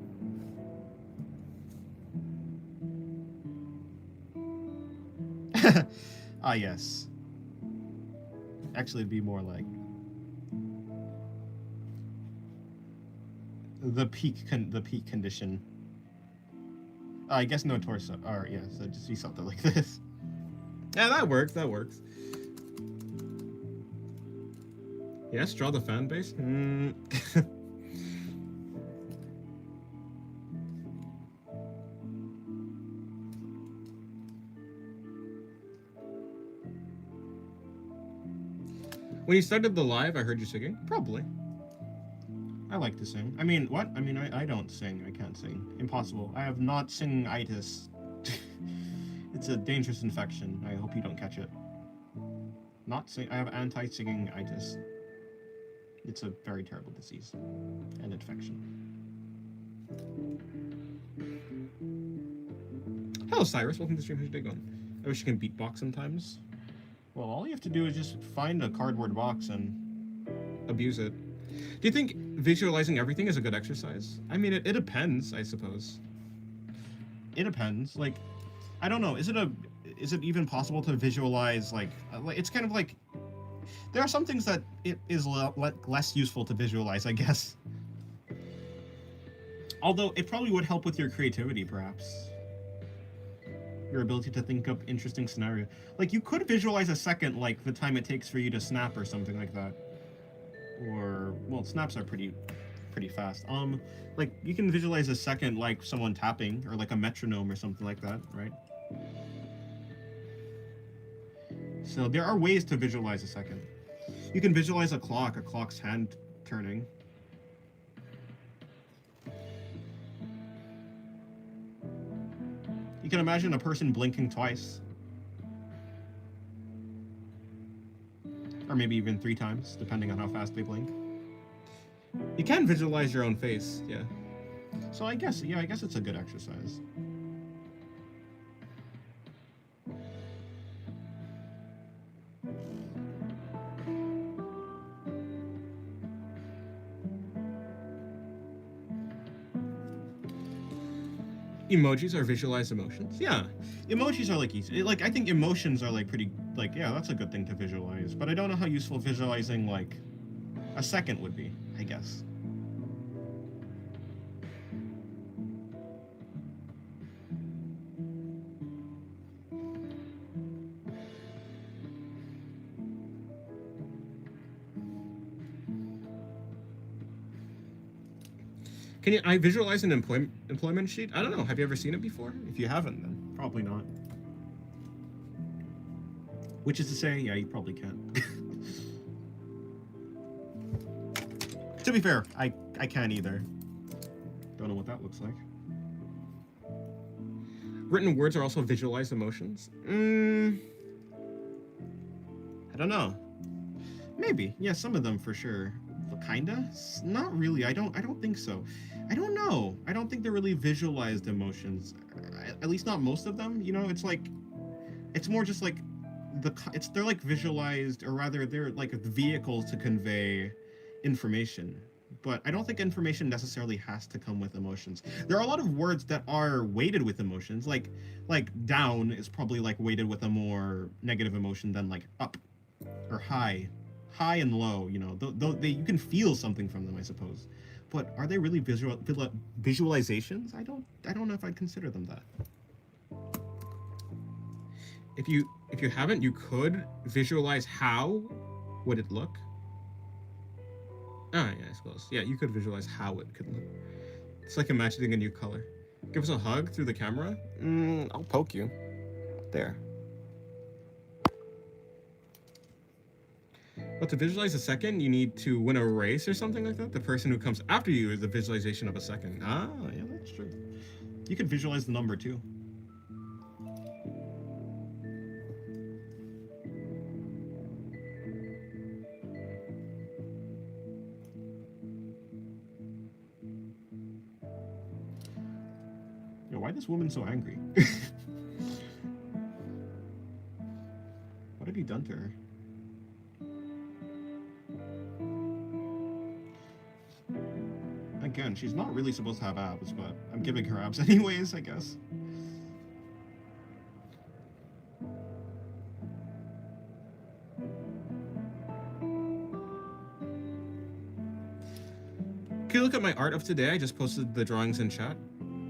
B: Ah, yes. Actually, it'd be more like the peak condition. I guess no torso. Or yeah, so just be something like this.
A: Yeah, that works. That works. Yes, draw the fan base. When you started the live, I heard you singing. Probably.
B: I like to sing. I mean, what? I mean, I don't sing. I can't sing. Impossible. I have not sing-itis. It's a dangerous infection. I hope you don't catch it. Not sing. I have anti-singing-itis. It's a very terrible disease and infection.
A: Hello, Cyrus. Welcome to the stream. How's your day going? I wish you can beatbox sometimes.
B: Well, all you have to do is just find a cardboard box and
A: abuse it. Do you think visualizing everything is a good exercise? I mean, it depends, I suppose.
B: It depends. Like, I don't know. Is it even possible to visualize like it's kind of like there are some things that it is less useful to visualize, I guess. Although it probably would help with your creativity, perhaps. Your ability to think up interesting scenario. Like, you could visualize a second, like the time it takes for you to snap or something like that. Or, well, snaps are pretty fast. Like, you can visualize a second, like someone tapping, or like a metronome or something like that, right? So there are ways to visualize a second. You can visualize a clock's hand turning. You can imagine a person blinking twice. Or maybe even 3 times, depending on how fast they blink.
A: You can visualize your own face, yeah.
B: So I guess it's a good exercise.
A: Emojis are visualized emotions? Yeah.
B: Emojis are like easy. Like, I think emotions are like pretty, like, yeah, that's a good thing to visualize. But I don't know how useful visualizing like a second would be, I guess.
A: Can I visualize an employment sheet? I don't know. Have you ever seen it before?
B: If you haven't, then probably not. Which is to say, yeah, you probably can't. To be fair, I can't either. Don't know what that looks like.
A: Written words are also visualized emotions?
B: I don't know. Maybe. Yeah, some of them for sure. Kinda? Not really. I don't think so. I don't know. I don't think they're really visualized emotions. At least not most of them. You know, it's like, it's more just like they're like visualized, or rather they're like vehicles to convey information. But I don't think information necessarily has to come with emotions. There are a lot of words that are weighted with emotions. Like down is probably like weighted with a more negative emotion than like up or high. High and low, you know, you can feel something from them, I suppose. But are they really visualizations? I don't know if I'd consider them that.
A: If you haven't, you could visualize how would it look. Ah, yeah, I suppose. Yeah, you could visualize how it could look. It's like imagining a new color. Give us a hug through the camera. I'll poke you. There. But to visualize a second, you need to win a race or something like that. The person who comes after you is the visualization of a second.
B: Ah, yeah, that's true. You could visualize the number too. Yo, why is this woman so angry? What have you done to her? Again, she's not really supposed to have abs, but I'm giving her abs anyways, I guess.
A: Can you look at my art of today? I just posted the drawings in chat.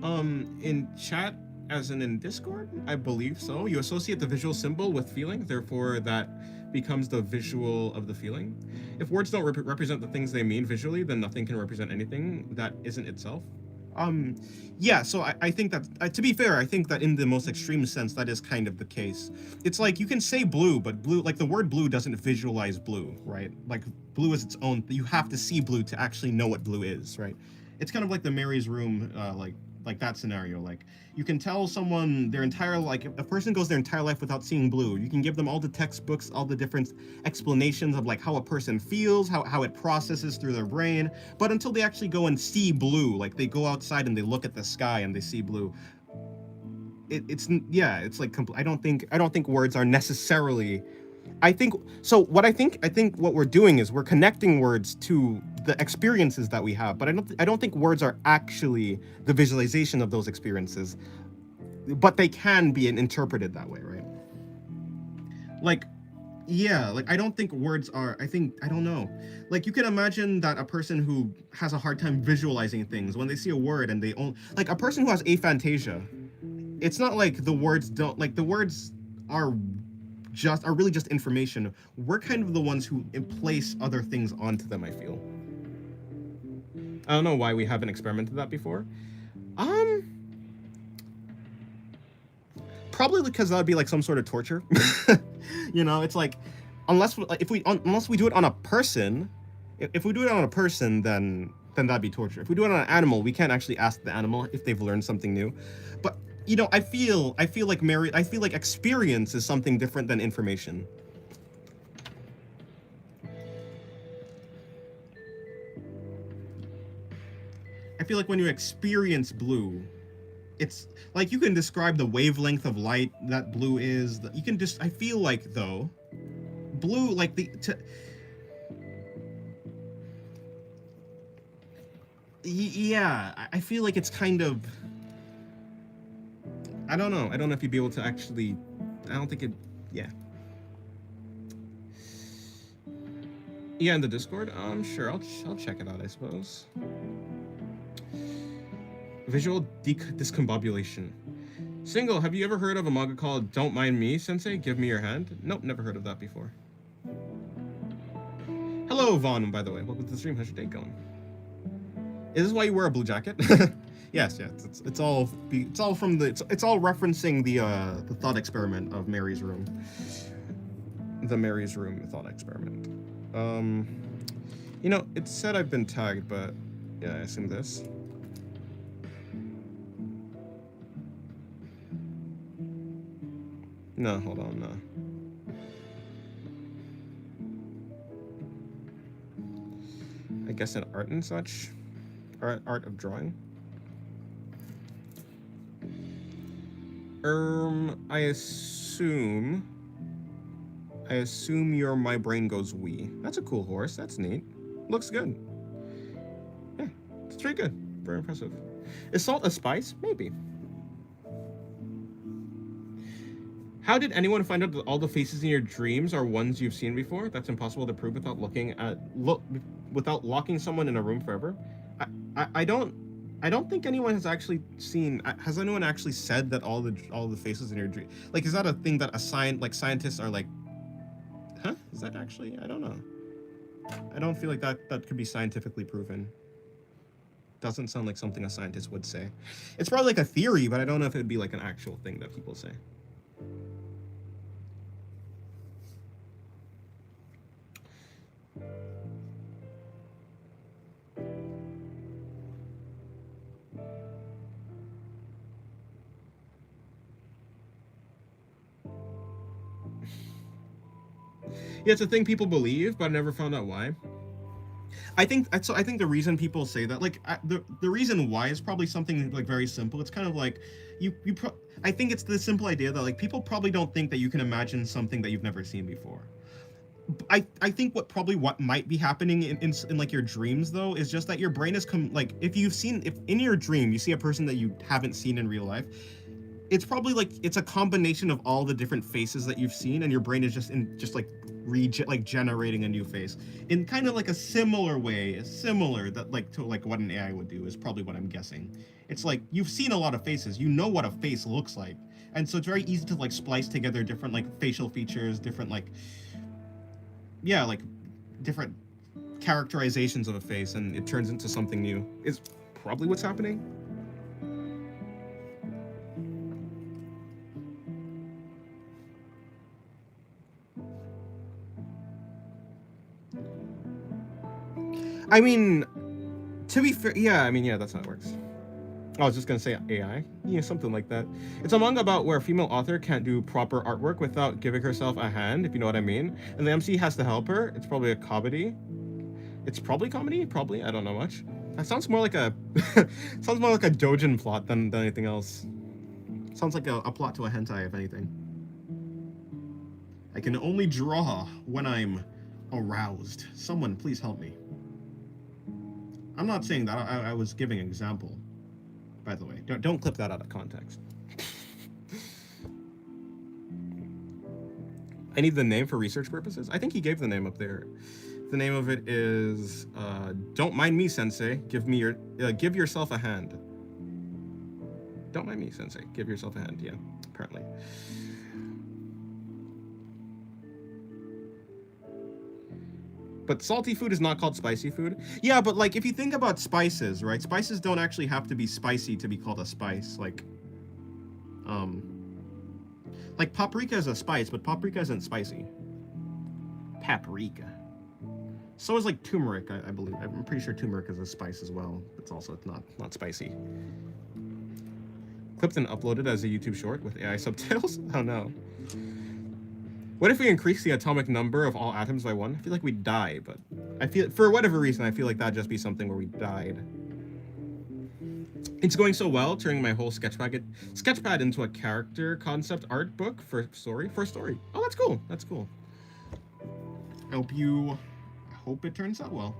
A: In chat, as in Discord? I believe so. You associate the visual symbol with feeling, therefore that becomes the visual of the feeling. If words don't represent the things they mean visually, then nothing can represent anything that isn't itself. Yeah, so I think that, to be fair, I think that in the most extreme sense, that is kind of the case. It's like, you can say blue, but blue, like the word blue doesn't visualize blue, right? Like blue is its own, you have to see blue to actually know what blue is, right? It's kind of like the Mary's room, like that scenario. Like, you can tell someone their entire, like, if a person goes their entire life without seeing blue, you can give them all the textbooks, all the different explanations of like how a person feels, how it processes through their brain, but until they actually go and see blue, like they go outside and they look at the sky and they see blue, it's like I don't think words are necessarily, I think what we're doing is we're connecting words to the experiences that we have, but I don't think words are actually the visualization of those experiences, but they can be interpreted that way, right? Like, yeah, like I don't think words are, I don't know. Like, you can imagine that a person who has a hard time visualizing things, when they see a word and they only, like a person who has aphantasia, it's not like the words don't, like the words are really just information. We're kind of the ones who place other things onto them, I feel. I don't know why we haven't experimented that before. Probably because that would be like some sort of torture. You know, it's like, unless we do it on a person, if we do it on a person, then that'd be torture. If we do it on an animal, we can't actually ask the animal if they've learned something new. But you know, I feel like experience is something different than information. I feel like when you experience blue, it's like you can describe the wavelength of light that blue is. You can just, I feel like though, blue, like yeah, I feel like it's kind of, I don't know if you'd be able to actually, I don't think it, yeah. Yeah, in the Discord? Sure, I'll check it out, I suppose. Visual discombobulation. Single, have you ever heard of a manga called Don't Mind Me, Sensei? Give me your hand? Nope, never heard of that before. Hello, Vaughn, by the way. Welcome to the stream. How's your day going? Is this why you wear a blue jacket? Yes, it's all referencing the thought experiment of Mary's room. The Mary's room thought experiment. You know, it said I've been tagged, but yeah, I assume this. No, hold on, no. I guess in art and such, art of drawing. I assume your my brain goes wee. That's a cool horse. That's neat. Looks good. Yeah, it's pretty good. Very impressive. Is salt a spice? Maybe. How did anyone find out that all the faces in your dreams are ones you've seen before? That's impossible to prove without without locking someone in a room forever. I don't think anyone has actually seen. Has anyone actually said that all the faces in your dream? Like, is that a thing that scientists are like? Huh? Is that actually? I don't know. I don't feel like that could be scientifically proven. Doesn't sound like something a scientist would say. It's probably like a theory, but I don't know if it would be like an actual thing that people say. Yeah, it's a thing people believe, but I never found out why. I think the reason people say that, like, the reason why is probably something like very simple. It's kind of like I think it's the simple idea that like people probably don't think that you can imagine something that you've never seen before.
B: I think what might be happening in like your dreams though is just that your brain is like if in your dream you see a person that you haven't seen in real life, it's probably like it's a combination of all the different faces that you've seen, and your brain is just like generating a new face in kind of like a similar way, similar that like to like what an AI would do is probably what I'm guessing. It's like you've seen a lot of faces, you know what a face looks like, and so it's very easy to like splice together different like facial features, different like like different characterizations of a face, and it turns into something new. Is probably what's happening. I mean, to be fair, yeah, that's how it works. I was just gonna say AI, yeah, something like that. It's a manga about where a female author can't do proper artwork without giving herself a hand, if you know what I mean. And the MC has to help her. It's probably a comedy. It's probably comedy, probably. I don't know much. That sounds more like a sounds more like a doujin plot than anything else. Sounds like a plot to a hentai, if anything. I can only draw when I'm aroused. Someone, please help me. I'm not saying that. I was giving an example, by the way. Don't clip that out of context. I need the name for research purposes. I think he gave the name up there. The name of it is Don't Mind Me, Sensei. Give yourself a hand. Don't mind me, Sensei. Give yourself a hand. Yeah, apparently. But salty food is not called spicy food. Yeah, but like if you think about spices, right? Spices don't actually have to be spicy to be called a spice. Like paprika is a spice, but paprika isn't spicy. Paprika. So is like turmeric, I believe. I'm pretty sure turmeric is a spice as well. It's not spicy. Clipped and uploaded as a YouTube short with AI subtitles? Oh no. What if we increase the atomic number of all atoms by 1? I feel like we'd die, but I feel, for whatever reason, I feel like that'd just be something where we died. It's going so well, turning my whole sketchpad into a character concept art book for story. Oh, that's cool. That's cool. I hope it turns out well.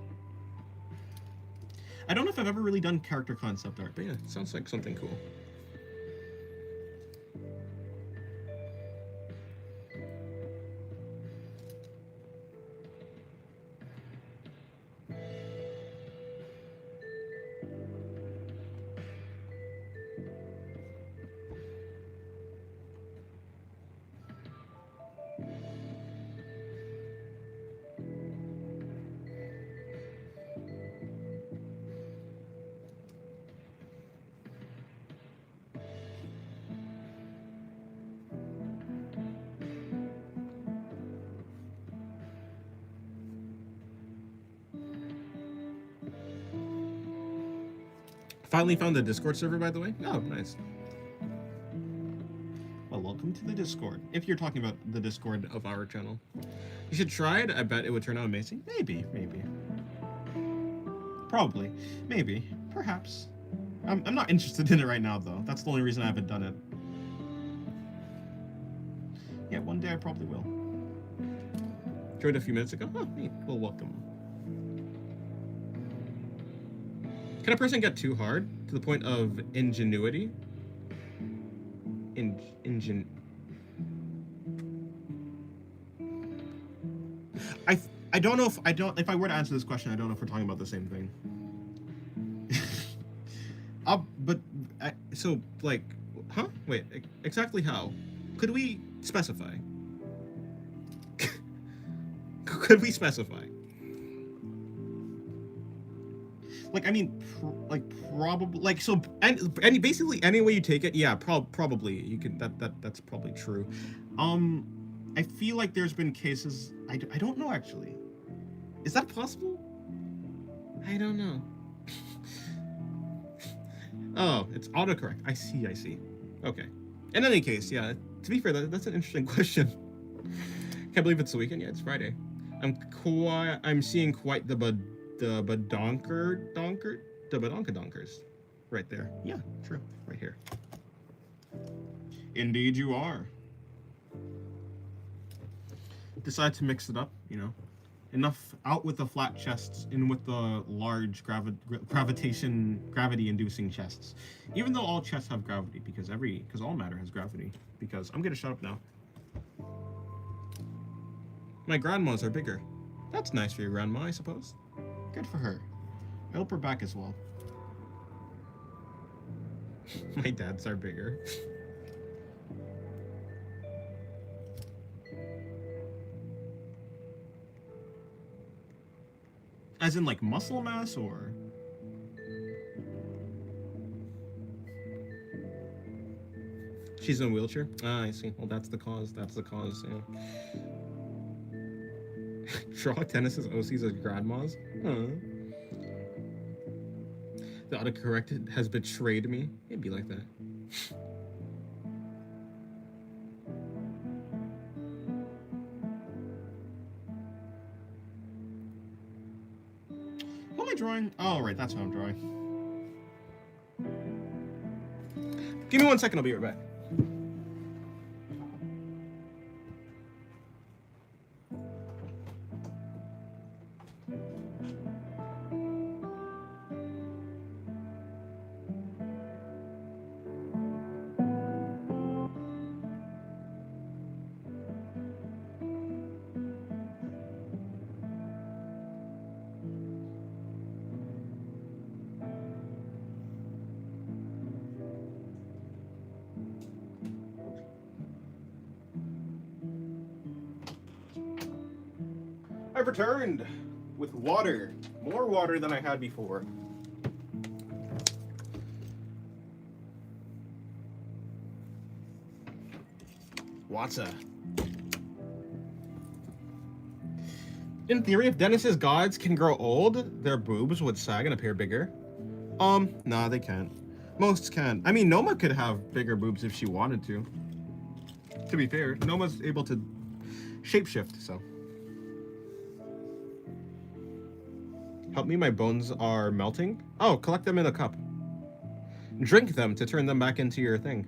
B: I don't know if I've ever really done character concept art, but yeah, it sounds like something cool. Finally found the Discord server, by the way. Oh, nice. Well, welcome to the Discord. If you're talking about the Discord of our channel. You should try it. I bet it would turn out amazing. Maybe. Probably. Maybe. Perhaps. I'm not interested in it right now, though. That's the only reason I haven't done it. Yeah, one day I probably will. Joined a few minutes ago. Oh, neat. Well, welcome. Can a person get too hard to the point of ingenuity? I don't know if I were to answer this question, I don't know if we're talking about the same thing. So like, huh? Wait, exactly how? Could we specify? Could we specify? Like, I mean, probably, like, so, and basically any way you take it, yeah, probably you can. That's probably true. I feel like there's been cases. I don't know actually. Is that possible? I don't know. Oh, it's autocorrect. I see. Okay. In any case, yeah. To be fair, that's an interesting question. Can't believe it's the weekend. Yeah, it's Friday. I'm seeing quite the badonkers right there. Yeah, true. Right here. Indeed you are. Decide to mix it up. you know. Enough out with the flat chests, in with the large gravity-inducing chests. Even though all chests have gravity, because all matter has gravity. Because I'm gonna shut up now. My grandmas are bigger. That's nice for your grandma, I suppose. Good for her. I hope her back as well. My dads are bigger. As in, like, muscle mass, or? She's in a wheelchair? Ah, I see. Well, that's the cause. That's the cause, yeah. Draw Dennis's OCs as grandmas? Huh. The autocorrect has betrayed me. It'd be like that. What am I drawing? Oh, right, that's what I'm drawing. Give me 1 second, I'll be right back. I've returned with water. More water than I had before. Water. In theory, if Dennis's gods can grow old, their boobs would sag and appear bigger. Nah, they can't. Most can. I mean, Noma could have bigger boobs if she wanted to. To be fair, Noma's able to shapeshift, so. Help me, my bones are melting. Oh, collect them in a cup. Drink them to turn them back into your thing.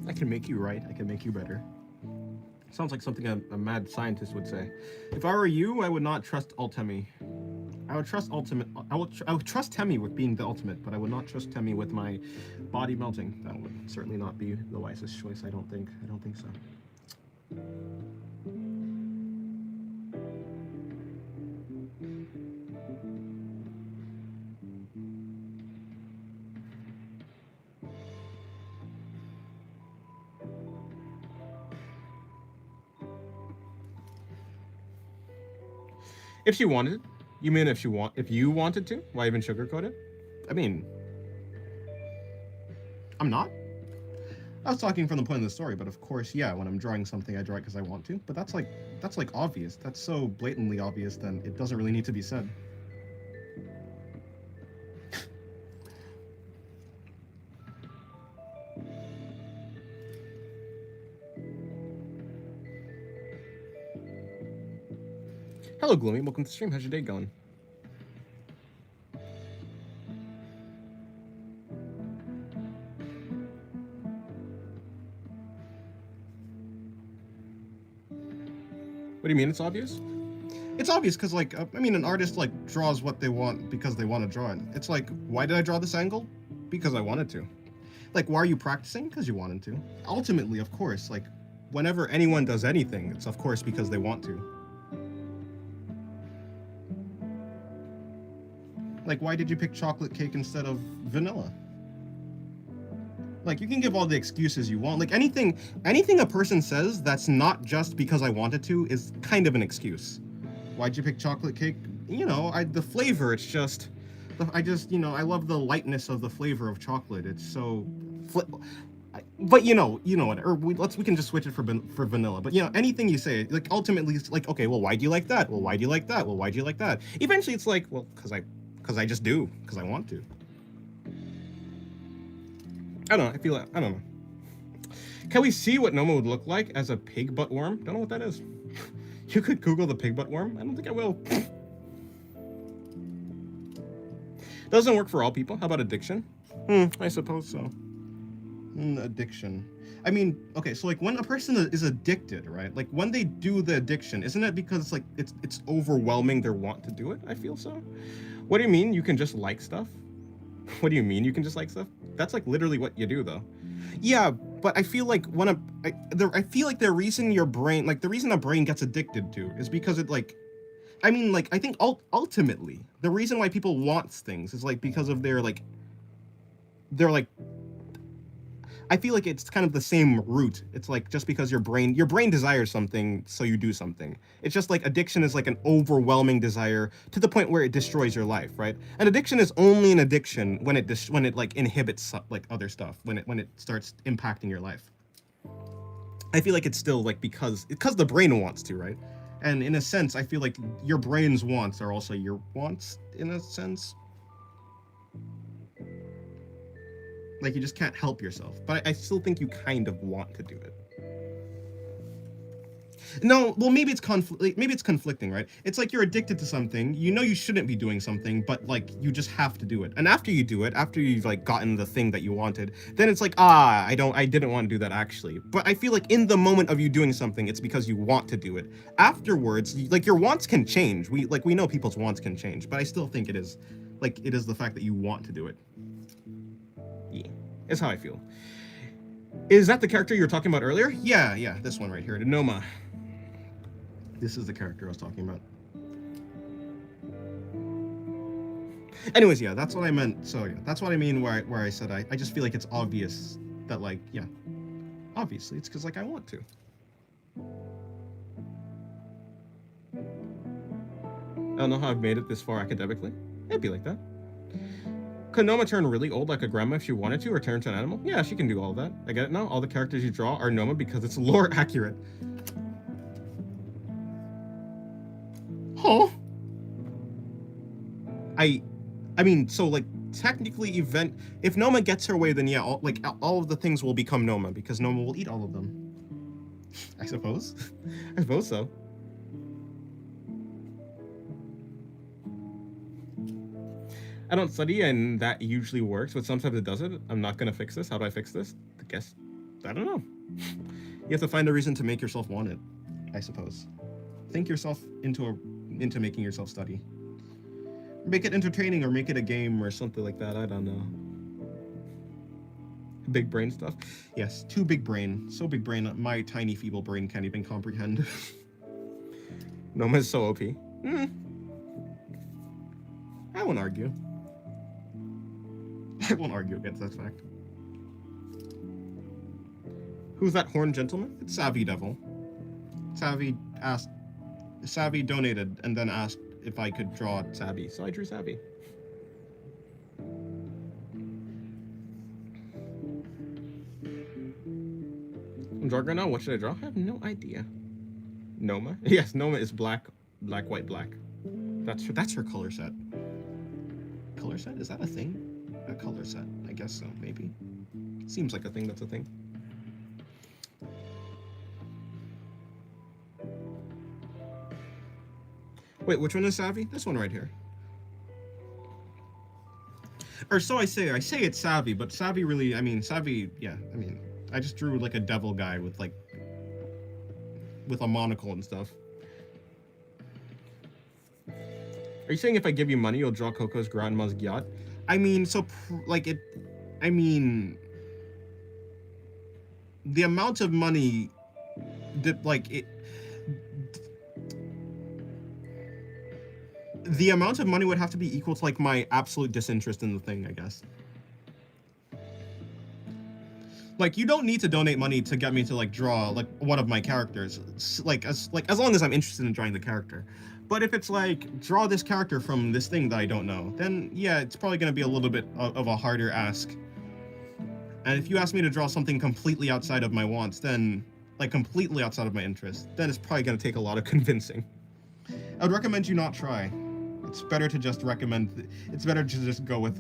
B: I can make you right. I can make you better. Sounds like something a mad scientist would say. If I were you, I would not trust Ultemi. I would trust I would trust Temi with being the ultimate, but I would not trust Temi with my body melting. That would certainly not be the wisest choice. I don't think so. If she wanted, you mean if you wanted to? Why even sugarcoat it? I mean, I'm not. I was talking from the point of the story, but of course, yeah, when I'm drawing something, I draw it because I want to. But that's like obvious. That's so blatantly obvious, then it doesn't really need to be said. Hello, Gloomy. Welcome to the stream. How's your day going? What do you mean it's obvious? It's obvious because, like, I mean, an artist, like, draws what they want because they want to draw it. It's like, why did I draw this angle? Because I wanted to. Like, why are you practicing? Because you wanted to. Ultimately, of course, like, whenever anyone does anything, it's of course because they want to. Like, why did you pick chocolate cake instead of vanilla? Like, you can give all the excuses you want. Like, anything a person says that's not just because I wanted to is kind of an excuse. Why'd you pick chocolate cake? You know, the flavor, it's just, you know, I love the lightness of the flavor of chocolate. It's so, but you know what, or we can just switch it for vanilla. But, you know, anything you say, like, ultimately, it's like, okay, well, why do you like that? Well, why do you like that? Well, why do you like that? Eventually, it's like, well, because I just do, because I want to. I don't know, I don't know. Can we see what Noma would look like as a pig butt worm? Don't know what that is. You could Google the pig butt worm? I don't think I will. Doesn't work for all people. How about addiction? I suppose so. Addiction. I mean, okay, so like when a person is addicted, right? Like when they do the addiction, isn't it because it's like it's overwhelming their want to do it? I feel so. What do you mean you can just like stuff? What do you mean you can just like stuff? That's like literally what you do though. Yeah, but I feel like I feel like the reason your brain, like the reason a brain gets addicted to is because it like, I mean, like I think ultimately the reason why people want things is like because of their like I feel like it's kind of the same root. It's like just because your brain desires something, so you do something. It's just like addiction is like an overwhelming desire to the point where it destroys your life, right? And addiction is only an addiction when it like inhibits like other stuff, when it starts impacting your life. I feel like it's still like because the brain wants to, right? And in a sense, I feel like your brain's wants are also your wants in a sense. Like you just can't help yourself, but I still think you kind of want to do it. No, well maybe it's conflicting, right? It's like you're addicted to something, you know you shouldn't be doing something, but like you just have to do it. And after you do it, after you've like gotten the thing that you wanted, then it's like, I didn't want to do that actually. But I feel like in the moment of you doing something, it's because you want to do it. Afterwards, like your wants can change. We know people's wants can change, but I still think it is the fact that you want to do it. Yeah, is how I feel. Is that the character you were talking about earlier? Yeah, this one right here, the Noma. This is the character I was talking about. Anyways, yeah, that's what I meant. So yeah, that's what I mean where I said I just feel like it's obvious that like, yeah, obviously it's because like I want to. I don't know how I've made it this far academically. It'd be like that. Could Noma turn really old like a grandma if she wanted to, or turn into an animal? Yeah, she can do all of that. I get it now. All the characters you draw are Noma because it's lore accurate. Huh? I mean, so like technically, if Noma gets her way, then yeah, all of the things will become Noma because Noma will eat all of them. I suppose. I suppose so. I don't study, and that usually works, but sometimes it doesn't. I'm not gonna fix this. How do I fix this? I don't know. You have to find a reason to make yourself want it, I suppose. Think yourself into making yourself study. Make it entertaining, or make it a game, or something like that. I don't know. Big brain stuff. Yes, too big brain. So big brain, my tiny feeble brain can't even comprehend. Noma's so OP. I won't argue. I won't argue against that fact. Who's that horned gentleman? It's Savvy Devil. Savvy donated and then asked if I could draw Savvy, so I drew Savvy. I'm drawing right now. What should I draw? I have no idea. Noma? Yes, Noma is black, white, black. That's her color set. Color set? Is that a thing? A color set? I guess so, maybe. Seems like a thing that's a thing. Wait, which one is Savvy? This one right here. Or so I say. I say it's Savvy, but Savvy really, Savvy, yeah, I just drew like a devil guy with a monocle and stuff. Are you saying if I give you money, you'll draw Coco's grandma's yacht? The amount of money the amount of money would have to be equal to like my absolute disinterest in the thing, I guess. Like, you don't need to donate money to get me to like draw like one of my characters, as long as I'm interested in drawing the character. But if it's like, draw this character from this thing that I don't know, then yeah, it's probably going to be a little bit of a harder ask. And if you ask me to draw something completely outside of my wants, then like completely outside of my interest, then it's probably going to take a lot of convincing. I would recommend you not try. It's better to just go with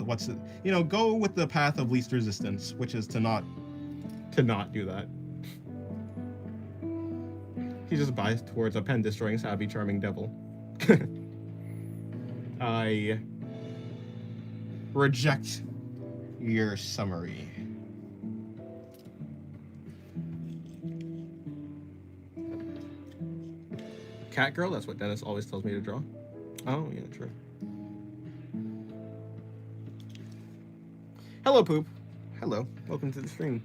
B: go with the path of least resistance, which is to not do that. He just buys towards a pen destroying savvy charming devil. I reject your summary.
A: Cat girl, that's what Dennis always tells me to draw. Oh, yeah, true. Hello, Poop. Hello. Welcome to the stream.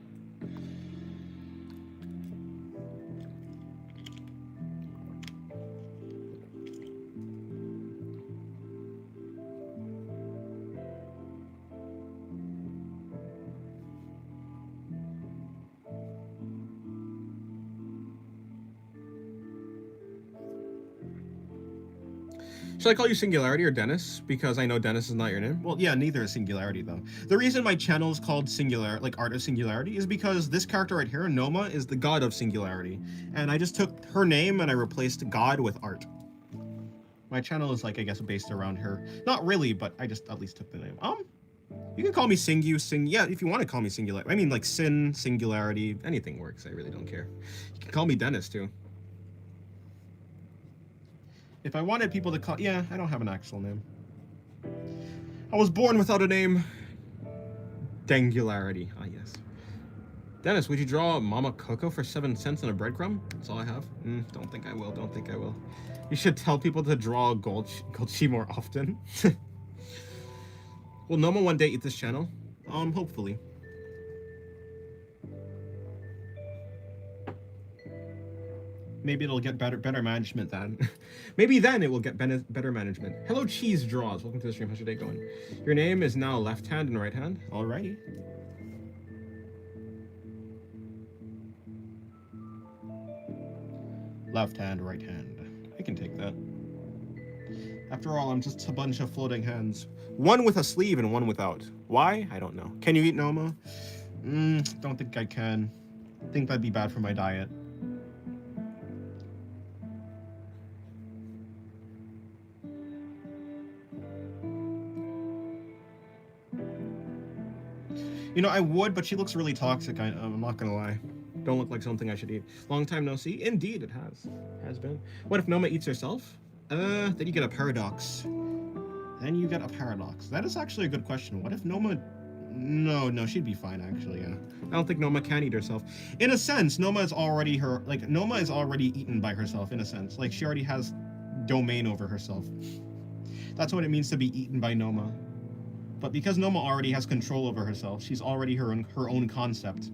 A: Should I call you Singularity or Dennis? Because I know Dennis is not your name.
B: Well, yeah, neither is Singularity, though. The reason my channel is called Art of Singularity, is because this character right here, Noma, is the god of singularity. And I just took her name and I replaced God with art. My channel is, like, I guess, based around her. Not really, but I just at least took the name. You can call me yeah, if you want to call me Singularity. I mean, like, Sin, Singularity, anything works. I really don't care. You can call me Dennis, too. If I wanted people to call... Yeah, I don't have an actual name. I was born without a name. Dangularity. Ah, yes.
A: Dennis, would you draw Mama Coco for 7 cents and a breadcrumb? That's all I have. Don't think I will. Don't think I will. You should tell people to draw Goldchi more often. Will Noma one day eat this channel?
B: Hopefully. Maybe it'll get better management then.
A: Maybe then it will get better management. Hello, Cheese Draws. Welcome to the stream. How's your day going? Your name is now left hand and right hand.
B: Alrighty. Left hand, right hand. I can take that. After all, I'm just a bunch of floating hands.
A: One with a sleeve and one without. Why? I don't know. Can you eat Noma?
B: Don't think I can. Think that'd be bad for my diet. You know, I would, but she looks really toxic. I'm not gonna lie.
A: Don't look like something I should eat. Long time no see. Indeed, it has been. What if Noma eats herself?
B: Then you get a paradox. That is actually a good question. What if Noma... No, she'd be fine, actually, yeah.
A: I don't think Noma can eat herself.
B: In a sense, Noma is already eaten by herself, in a sense. Like, she already has domain over herself. That's what it means to be eaten by Noma. But because Noma already has control over herself, she's already her own concept.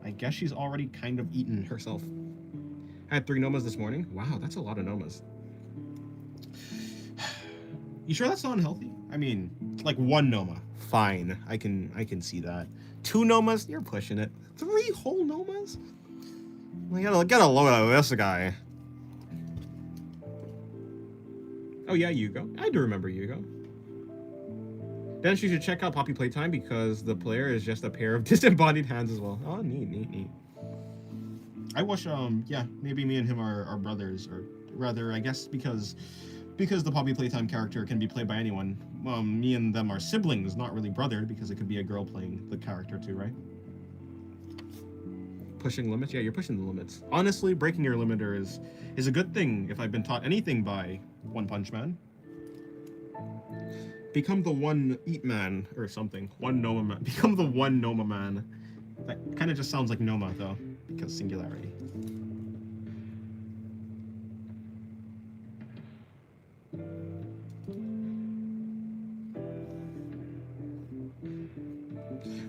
B: I guess she's already kind of eaten herself.
A: I had 3 Nomas this morning. Wow, that's a lot of Nomas.
B: You sure that's not unhealthy? I mean, like 1 Noma.
A: Fine, I can see that. 2 Nomas? You're pushing it. 3 whole Nomas? I gotta load out this guy. Oh yeah, Yugo. I do remember Yugo. Then you should check out Poppy Playtime because the player is just a pair of disembodied hands as well. Oh, neat.
B: I wish, yeah, maybe me and him are brothers, or rather, I guess because the Poppy Playtime character can be played by anyone. Me and them are siblings, not really brother, because it could be a girl playing the character too, right?
A: Pushing limits? Yeah, you're pushing the limits. Honestly, breaking your limiter is a good thing if I've been taught anything by One Punch Man. Become the one eat man or something. One Noma man. Become the one Noma man. That kind of just sounds like Noma though, because singularity.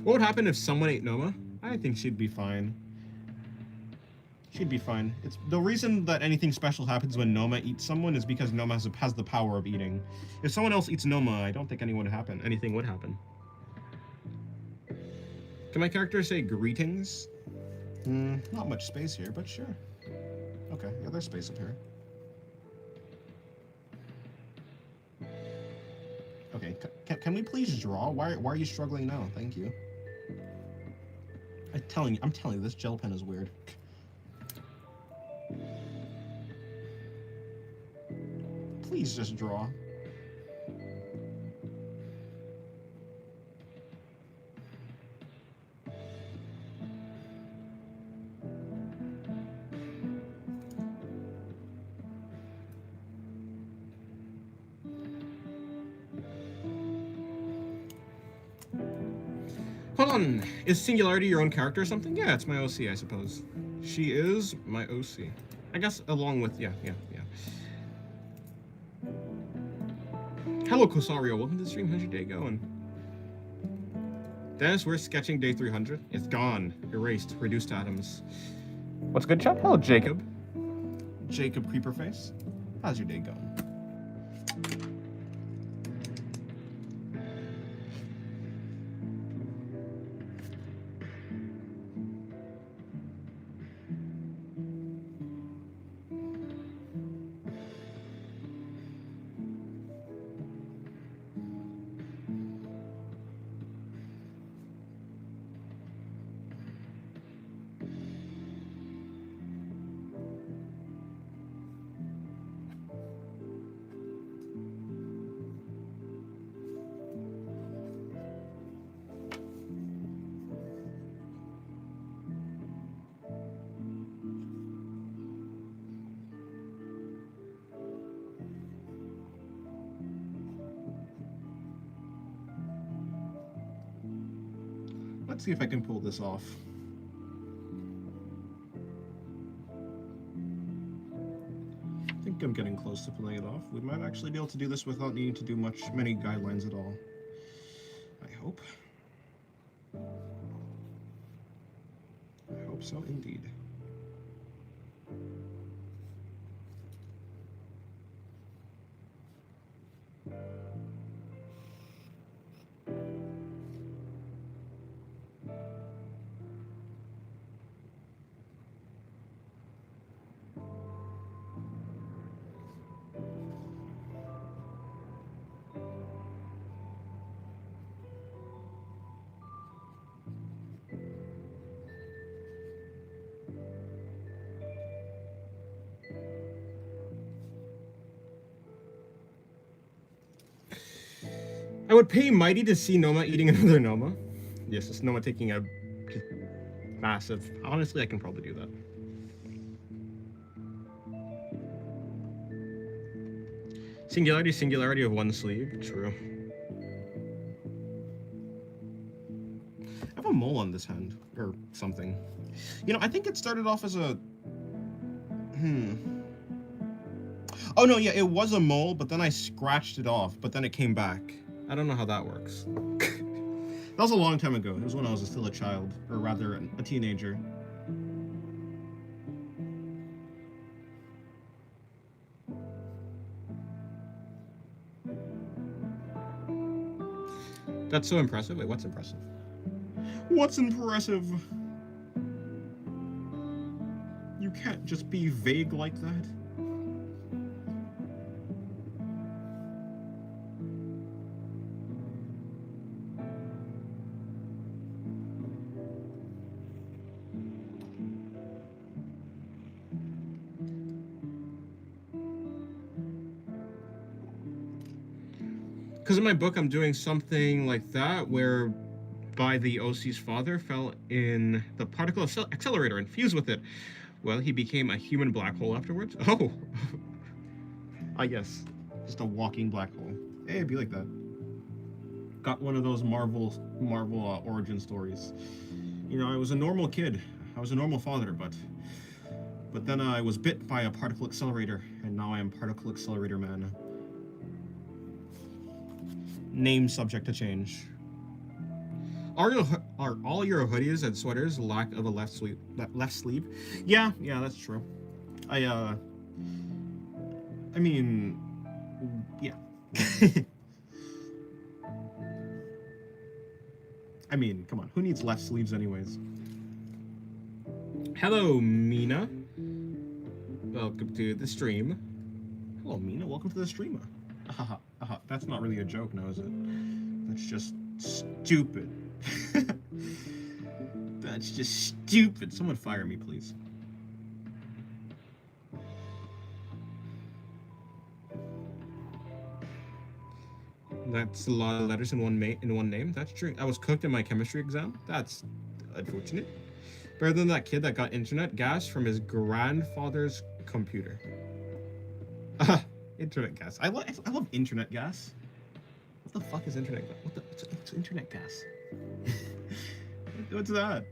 A: What would happen if someone ate Noma? I think she'd be fine. She'd be fine. It's the reason that anything special happens when Noma eats someone is because Noma has the power of eating. If someone else eats Noma, I don't think anything would happen. Can my character say greetings? Not much space here, but sure. Okay, yeah, there's space up here. Okay, can we please draw? Why are you struggling now? Thank you. I'm telling you, this gel pen is weird. Please just draw. Hold on, is Singularity your own character or something? Yeah, it's my OC, I suppose. She is my OC. I guess along with, yeah. Hello, Kosario. Welcome to the stream. How's your day going? Dennis, we're sketching day 300. It's gone. Erased. Reduced to atoms. What's good, chat? Hello, Jacob. Jacob Creeperface. How's your day going? Let's see if I can pull this off. I think I'm getting close to pulling it off. We might actually be able to do this without needing to do many guidelines at all. I hope. I hope so indeed. I would pay Mighty to see Noma eating another Noma. Yes, it's Noma taking a massive... Honestly, I can probably do that. Singularity of one sleeve. True. I have a mole on this hand. Or something. You know, I think it started off as a... Oh, no, yeah, it was a mole, but then I scratched it off, but then it came back. I don't know how that works. That was a long time ago. It was when I was still a child, or rather, a teenager. That's so impressive. Wait, what's impressive? What's impressive? You can't just be vague like that. Because in my book, I'm doing something like that, where by the OC's father fell in the particle accelerator and fused with it. Well, he became a human black hole afterwards. Oh, I guess. Just a walking black hole. Hey, it'd be like that. Got one of those Marvel origin stories. You know, I was a normal kid. I was a normal father, but then I was bit by a particle accelerator, and now I am particle accelerator man. Name subject to change. Are all your hoodies and sweaters lack of a left sleeve? Yeah, that's true. I mean, yeah. I mean, come on, who needs left sleeves anyways? Hello, Mina. Welcome to the stream. Hello, Mina. Welcome to the streamer. That's not really a joke now, is it? That's just stupid. That's just stupid. Someone fire me, please. That's a lot of letters in one name. That's true. I was cooked in my chemistry exam. That's unfortunate. Better than that kid that got internet gas from his grandfather's computer. Internet gas. I love internet gas. What the fuck is internet gas? What's internet gas? What's that?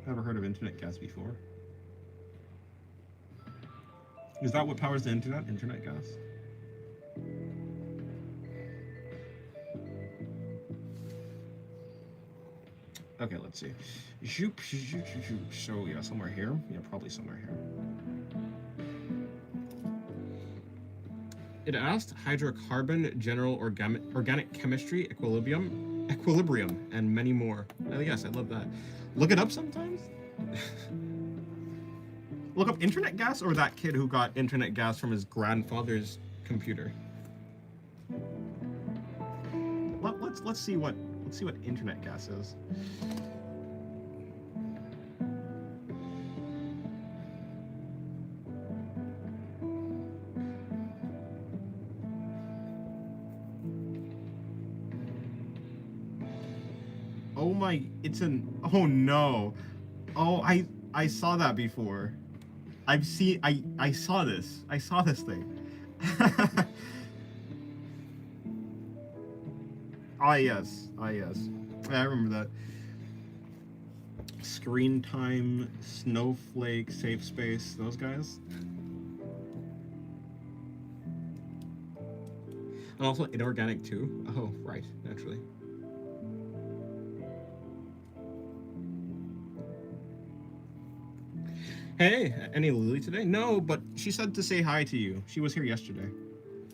A: Never heard of internet gas before. Is that what powers the internet? Internet gas?
B: Okay, let's see. Zoop, zoop, zoop, zoop. So yeah, somewhere here. Yeah, probably somewhere here.
A: It asked hydrocarbon, general organic chemistry, equilibrium, and many more. Oh yes, I love that. Look it up sometimes. Look up internet gas or that kid who got internet gas from his grandfather's computer. Let's see what internet gas is. Oh my, it's an, oh no. Oh, I saw that before. I saw this. I saw this thing. Ah yes. Ah yes. I remember that. Screen time, snowflake, safe space, those guys. And also inorganic too. Oh, right, naturally. Hey, any Lily today? No, but she said to say hi to you. She was here yesterday.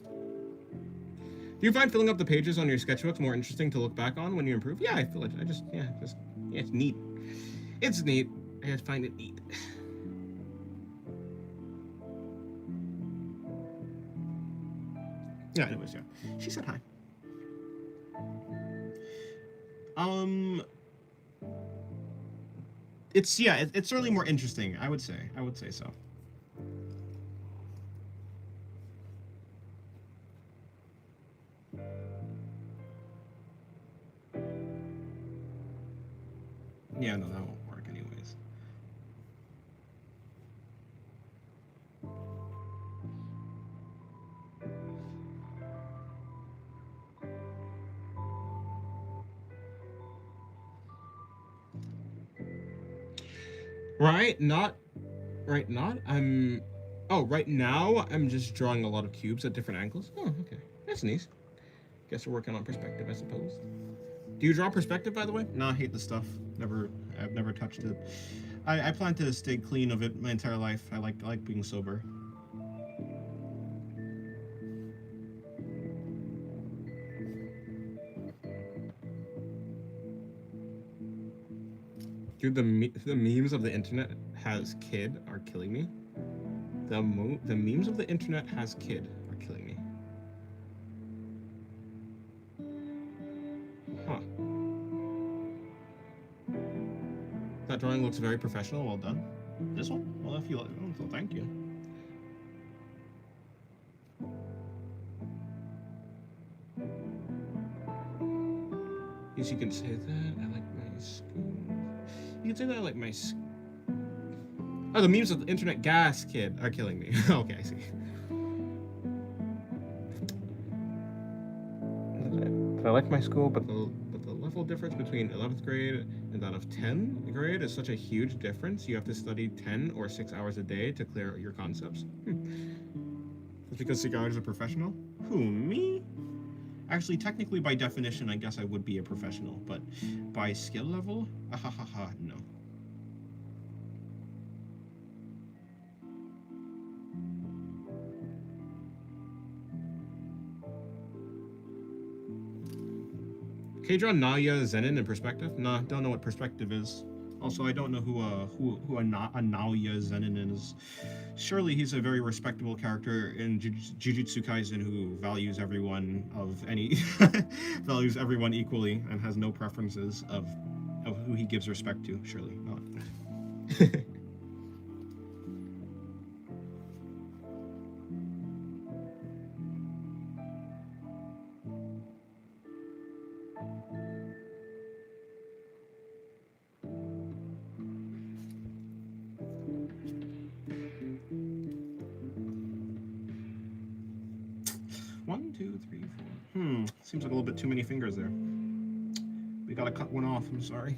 A: Do you find filling up the pages on your sketchbooks more interesting to look back on when you improve? Yeah, I feel it. Yeah, it's neat. It's neat. I just find it neat. Yeah, anyways, yeah. She said hi. It's certainly more interesting, I would say. I would say so. Yeah, no, that won't work anyways. Right, not right now I'm just drawing a lot of cubes at different angles. Oh, okay. That's nice. Guess we're working on perspective, I suppose. Do you draw perspective, by the way? No, I hate the stuff. I've never touched it. I plan to stay clean of it my entire life. I like being sober. Dude, the memes of the internet has kid are killing me. The memes of the internet has kid are killing me. Huh. That drawing looks very professional. Well done. This one? Well, if you like, so thank you. Yes, you can say that. I like my school. You can say that I like my. Oh, the memes of the internet gas kid are killing me. Okay, I see. I like my school, but the level difference between 11th grade and that of 10th grade is such a huge difference. You have to study 10 or 6 hours a day to clear your concepts. That's because Cigar is a professional? Who, me? Actually, technically, by definition, I guess I would be a professional, but by skill level, no. Can you draw Naya Zenin in perspective? Nah, don't know what perspective is. Also, I don't know who Anaya Zenin is. Surely he's a very respectable character in Jujutsu Kaisen who values everyone values everyone equally and has no preferences of who he gives respect to. Surely not. One, two, three, four. Seems like a little bit too many fingers there. We gotta cut one off, I'm sorry.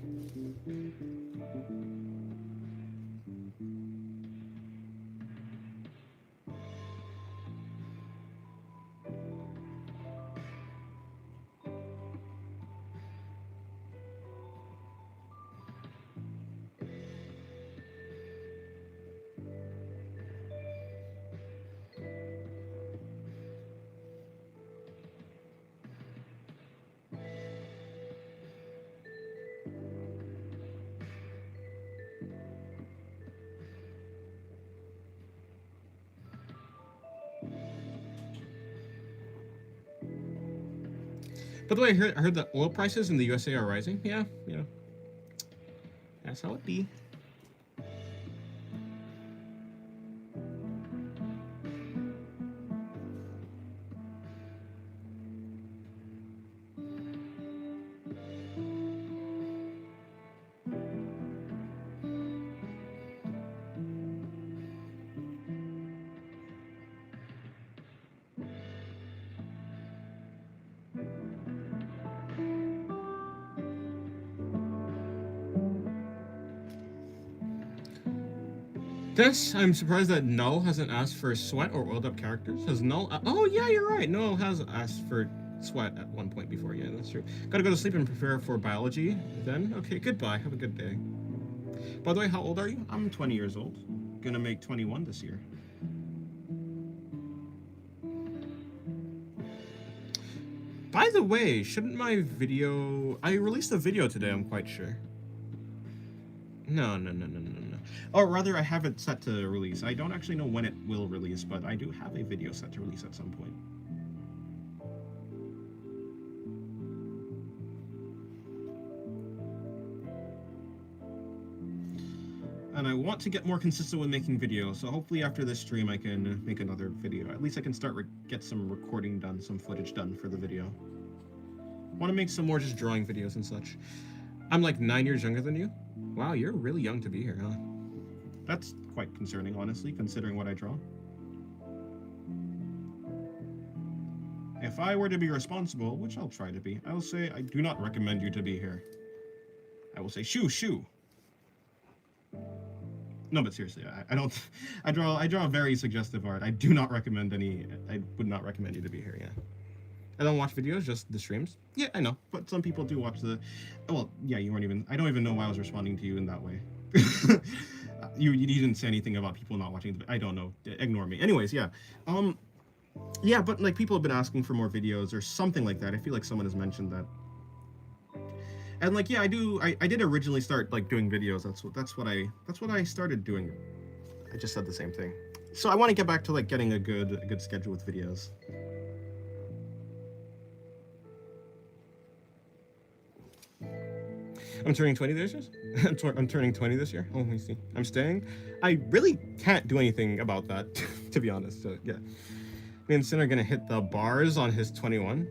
A: By the way, I heard that oil prices in the USA are rising. Yeah, yeah. That's how it be. This, I'm surprised that Null hasn't asked for sweat or oiled up characters. Has Null? Oh yeah, you're right. Null has asked for sweat at one point before. Yeah, that's true. Gotta go to sleep and prepare for biology. Then, okay, goodbye. Have a good day. By the way, how old are you?
B: I'm 20 years old. Gonna make 21 this year.
A: By the way, shouldn't my video... I released a video today, I'm quite sure. No.
B: Or rather, I have it set to release. I don't actually know when it will release, but I do have a video set to release at some point. And I want to get more consistent with making videos, so hopefully after this stream I can make another video. At least I can start get some recording done, some footage done for the video.
A: I want to make some more just drawing videos and such. I'm like 9 years younger than you. Wow, you're really young to be here, huh?
B: That's quite concerning, honestly, considering what I draw. If I were to be responsible, which I'll try to be, I will say I do not recommend you to be here. I will say shoo. No, but seriously, I don't. I draw very suggestive art. I do not recommend any. I would not recommend you to be here. Yeah.
A: I don't watch videos, just the streams.
B: Yeah, I know, but some people do watch the. Well, yeah, you weren't even. I don't even know why I was responding to you in that way. you didn't say anything about people not watching. I don't know. Ignore me. Anyways, yeah. Yeah, but like people have been asking for more videos or something like that. I feel like someone has mentioned that. And like, yeah, I did originally start like doing videos. That's what I started doing. I just said the same thing. So I want to get back to like getting a good schedule with videos.
A: I'm turning 20 this year. I'm turning 20 this year. Oh, let me see. I'm staying. I really can't do anything about that, to be honest. So yeah, me and Sin are gonna hit the bars on his 21.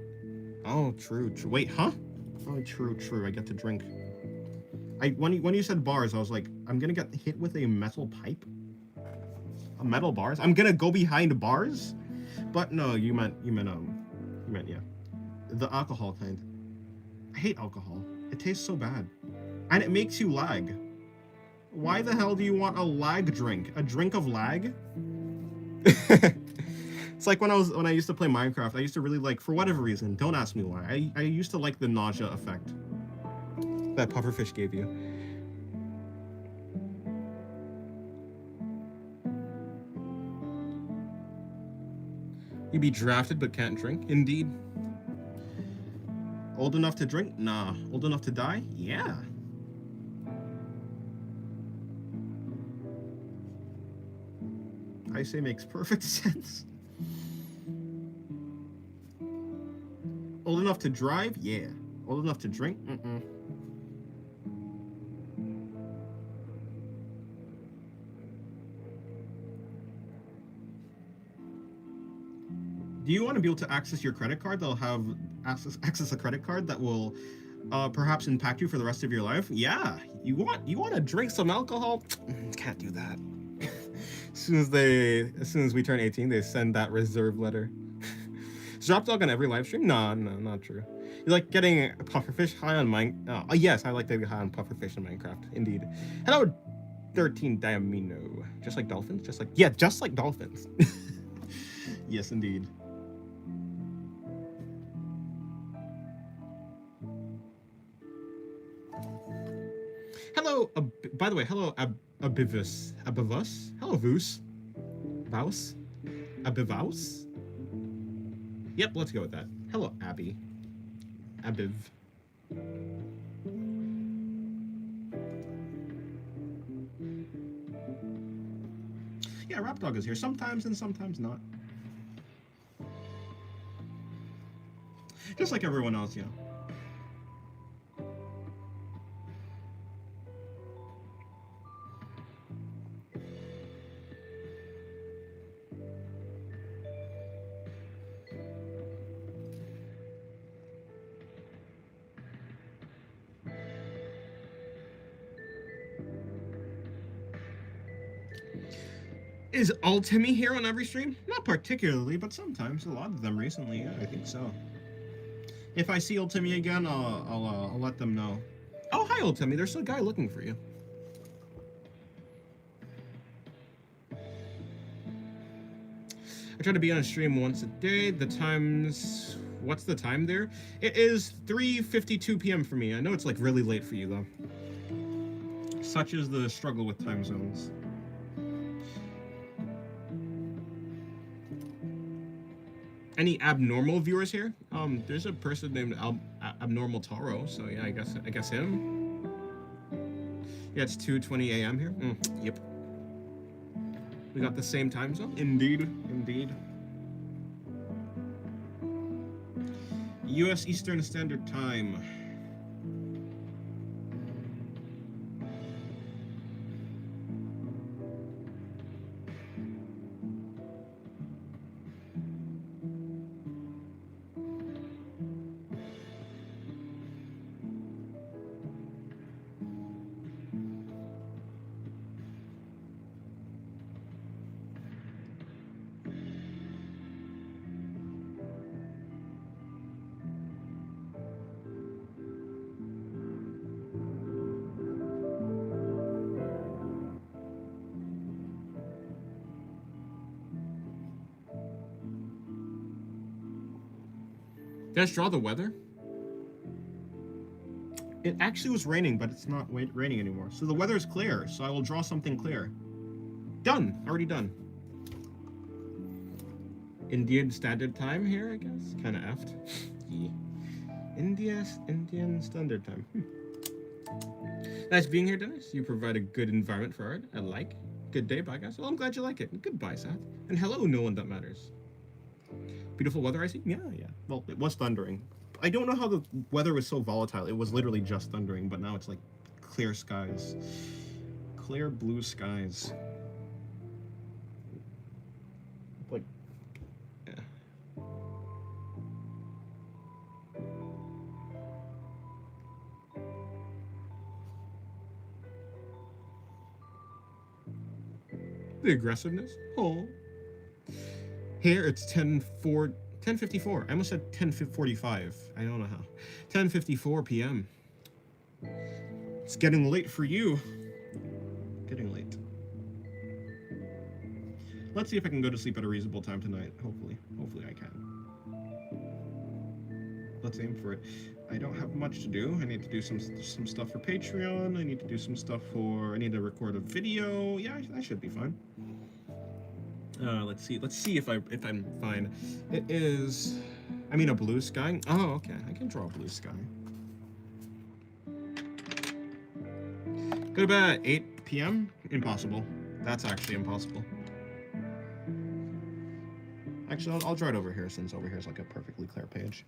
B: Oh, true. Wait, huh? Oh, true. I get to drink. When you said bars, I was like, I'm gonna get hit with a metal pipe. A metal bars? I'm gonna go behind bars? But no, you meant yeah, the alcohol kind. I hate alcohol. It tastes so bad, and it makes you lag. Why the hell do you want a lag drink? A drink of lag? It's like when I used to play Minecraft, I used to really like, for whatever reason, don't ask me why, I used to like the nausea effect
A: that pufferfish gave you. You'd be drafted but can't drink? Indeed.
B: Old enough to drink? Nah. Old enough to die? Yeah. I say makes perfect sense. Old enough to drive? Yeah. Old enough to drink? Mm-mm. Do you want to be able to access your credit card that'll have access a credit card that will perhaps impact you for the rest of your life? Yeah. You want to drink some alcohol? Can't do that.
A: As soon as we turn 18, they send that reserve letter. Is Drop Dog on every live stream? No, not true. You like getting pufferfish high on mine? Oh, yes, I like to get high on pufferfish in Minecraft. Indeed. Hello, 13 Diamino. Just like dolphins? Just like dolphins.
B: Yes, indeed.
A: Hello, by the way, hello, Abivus. Hello, Voos. Vaus? Abivaus? Yep, let's go with that. Hello, Abby. Abiv.
B: Yeah, Rap Dog is here sometimes and sometimes not. Just like everyone else, yeah. Is Ultimi here on every stream? Not particularly, but sometimes. A lot of them recently, yeah, I think so. If I see Ultimi again, I'll let them know. Oh, hi, Ultimi. There's a guy looking for you. I try to be on a stream once a day. The time's... What's the time there? It is 3:52 p.m. for me. I know it's like really late for you, though. Such is the struggle with time zones. Any abnormal viewers here? There's a person named Abnormal Taro, so yeah, I guess him. Yeah, it's 2:20 a.m. here. Yep. We got the same time zone. Indeed, indeed. U.S. Eastern Standard Time. Did I just draw the weather? It actually was raining, but it's not raining anymore. So the weather is clear, so I will draw something clear. Done. Already done. Indian Standard Time here, I guess. Kind of effed. Yeah. Indian Standard Time. Nice being here, Dennis. You provide a good environment for art. I like. Good day, bye, guys. Well, I'm glad you like it. Goodbye, Seth. And hello, no one that matters. Beautiful weather, I see? Yeah. Well, it was thundering. I don't know how the weather was so volatile. It was literally just thundering, but now it's like clear skies. Clear blue skies. Like, yeah. The aggressiveness? Oh. Here it's 10:54. I almost said 10:45. I don't know how. 10:54 p.m. It's getting late for you. Getting late. Let's see if I can go to sleep at a reasonable time tonight. Hopefully I can. Let's aim for it. I don't have much to do. I need to do some stuff for Patreon. I need to do some stuff for... I need to record a video. Yeah, I should be fine. Let's see if I'm fine. It is... I mean a blue sky. Oh, okay. I can draw a blue sky. Go to bed at 8 p.m.? Impossible. That's actually impossible. Actually, I'll draw it over here, since over here is like a perfectly clear page.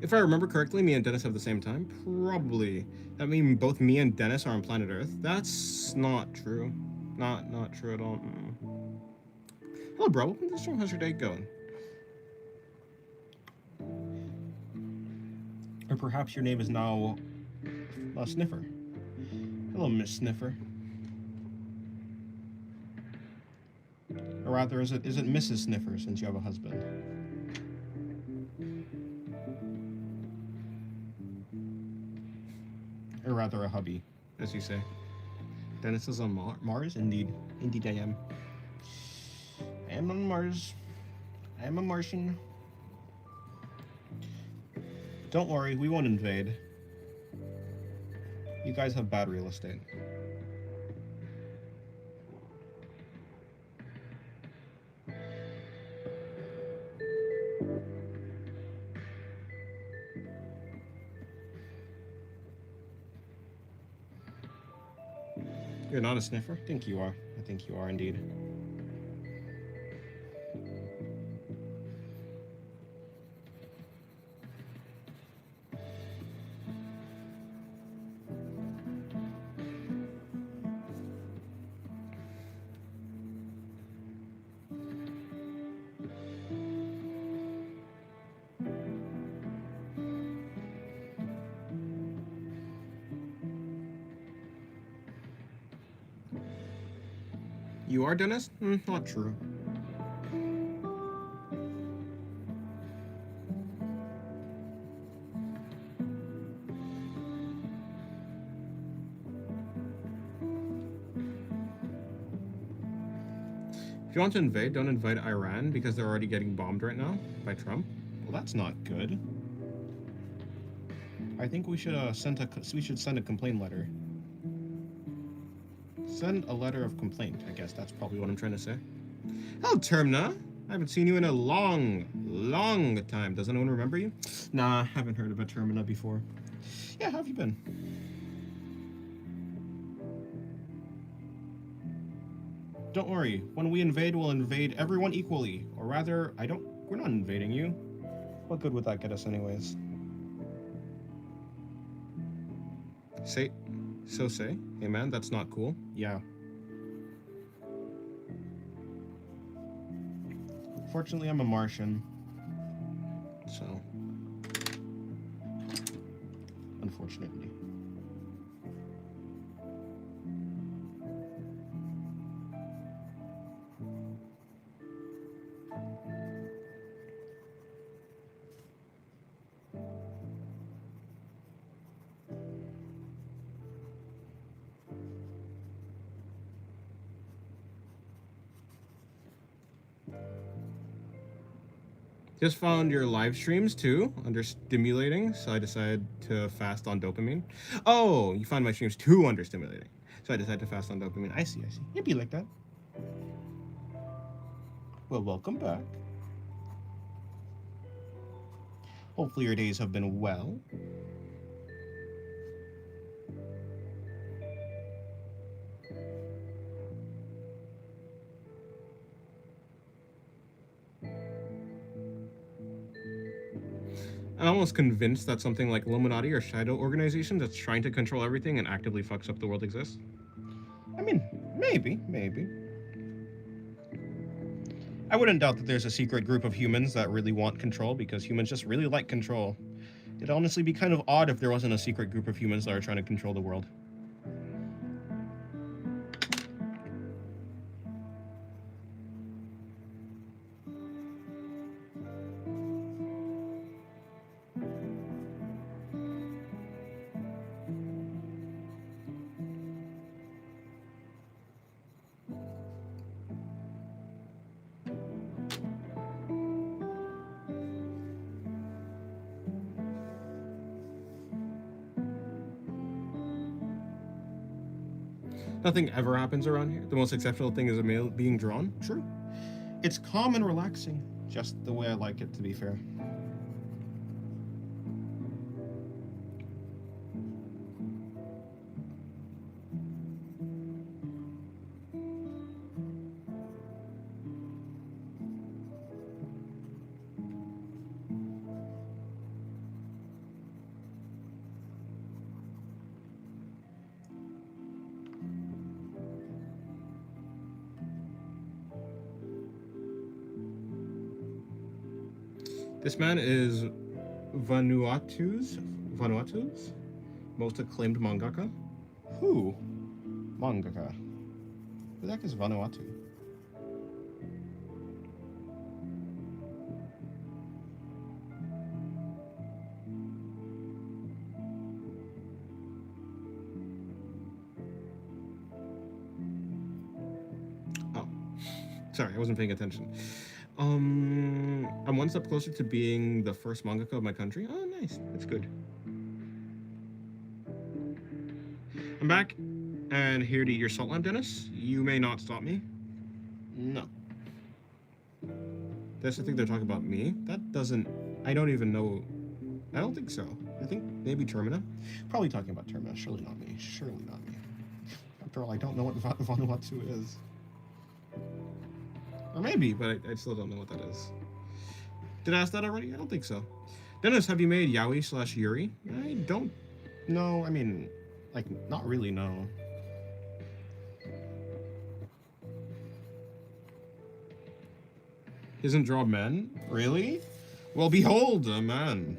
A: If I remember correctly, me and Dennis have the same time. Probably. That means both me and Dennis are on planet Earth. That's not true. Not true at all. Hello, bro. Welcome to the stream. How's your day going?
B: Or perhaps your name is now Sniffer. Hello, Miss Sniffer. Or rather, is it Mrs. Sniffer since you have a husband? Or rather, a hubby,
A: As you say.
B: Dennis is on Mars? Indeed. Indeed I am. I am on Mars. I am a Martian. Don't worry, we won't invade. You guys have bad real estate.
A: You're not a sniffer?
B: I think you are. I think you are indeed.
A: You are, Dennis? Not true. If you want to invade, don't invite Iran because they're already getting bombed right now by Trump.
B: Well, that's not good. I think we should send a complaint letter. Send a letter of complaint. I guess that's probably what I'm trying to say.
A: Hello, Termina. I haven't seen you in a long time. Does anyone remember you?
B: Nah, haven't heard of a Termina before. Yeah, how have you been? Don't worry. When we invade, we'll invade everyone equally. Or rather, we're not invading you. What good would that get us anyways?
A: Say. Hey man, that's not cool.
B: Yeah. Fortunately, I'm a Martian.
A: So.
B: Unfortunately.
A: Just found your live streams too, under stimulating, so I decided to fast on dopamine. Oh, you found my streams too under stimulating, so I decided to fast on dopamine. I see.
B: It'd be like that. Well, welcome back. Hopefully your days have been well.
A: I'm almost convinced that something like Illuminati or Shadow organization that's trying to control everything and actively fucks up the world exists.
B: I mean, maybe. I wouldn't doubt that there's a secret group of humans that really want control because humans just really like control. It'd honestly be kind of odd if there wasn't a secret group of humans that are trying to control the world.
A: Nothing ever happens around here. The most exceptional thing is a male being drawn.
B: True. It's calm and relaxing, just the way I like it, to be fair.
A: This man is Vanuatu's most acclaimed mangaka. Who? Mangaka. Who the heck is Vanuatu? Oh, sorry, I wasn't paying attention. I'm one step closer to being the first mangaka of my country. Oh, nice. That's good. I'm back, and here to eat your salt lamb, Dennis. You may not stop me. No. Dennis, I think they're talking about me. That doesn't... I don't even know... I don't think so. I think maybe Termina. Probably talking about Termina. Surely not me. Surely not me. After all, I don't know what Vanuatu is. Or maybe, but I still don't know what that is. Did I ask that already? I don't think so. Dennis, have you made yaoi/yuri? I don't know. I mean, like, not really, no. He doesn't draw men? Really? Well, behold, a man.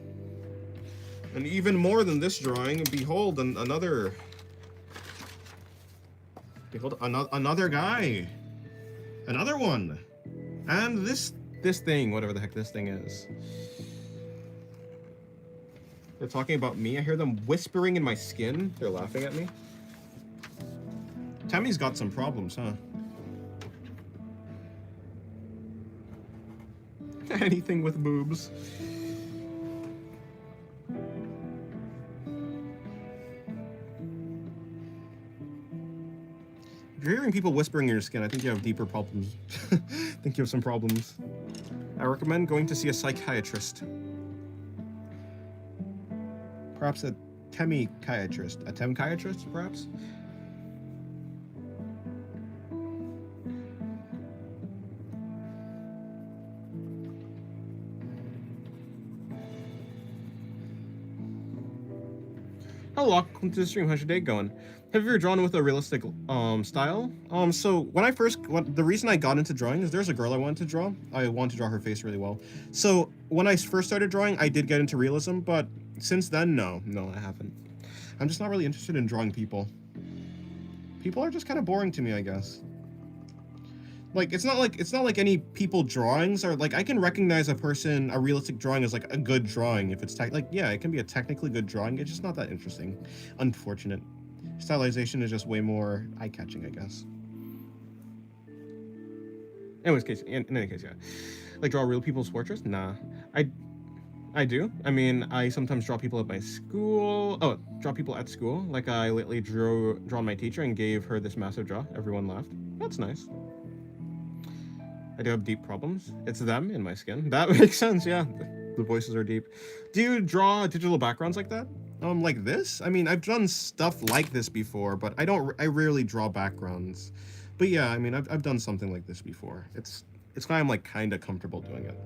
A: And even more than this drawing, behold, another... Behold, another guy. Another one. And this thing, whatever the heck this thing is. They're talking about me. I hear them whispering in my skin. They're laughing at me. Tammy's got some problems, huh? Anything with boobs. If you're hearing people whispering in your skin, I think you have deeper problems. I think you have some problems. I recommend going to see a psychiatrist. Perhaps a temichiatrist. A temchiatrist, perhaps? Hello, welcome to the stream. How's your day going? Have you ever drawn with a realistic style? So the reason I got into drawing is there's a girl I wanted to draw. I wanted to draw her face really well. So when I first started drawing, I did get into realism, but since then, no, I haven't. I'm just not really interested in drawing people. People are just kind of boring to me, I guess. Like, it's not like any people drawings are like, I can recognize a realistic drawing as like a good drawing if it's yeah, it can be a technically good drawing. It's just not that interesting. Unfortunate. Stylization is just way more eye-catching, I guess. In any case, yeah. Like, draw real people's portraits? Nah. I do. I mean, I sometimes draw people at my school. Oh, draw people at school. Like, I lately drawn my teacher and gave her this massive draw. Everyone laughed. That's nice. I do have deep problems. It's them in my skin. That makes sense, yeah. The voices are deep. Do you draw digital backgrounds like that? Like this? I mean, I've done stuff like this before, but I rarely draw backgrounds. But yeah, I mean, I've done something like this before. It's why I'm like kind of comfortable doing it.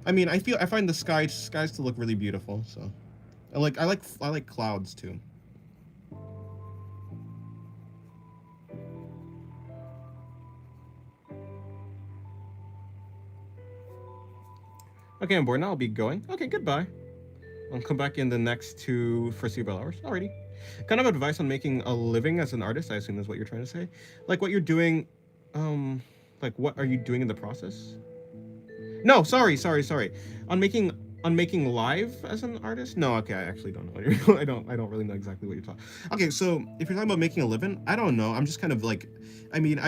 A: I mean, I find the skies to look really beautiful, so I like clouds too. Okay, I'm bored now. I'll be going. Okay, goodbye. I'll come back in the next 2 foreseeable hours. Alrighty. Kind of advice on making a living as an artist, I assume is what you're trying to say. Like what you're doing, like what are you doing in the process? No, sorry. On making live as an artist? No, okay, I actually don't know. I don't really know exactly what you're talking. Okay, so if you're talking about making a living, I don't know. I'm just kind of like, I mean,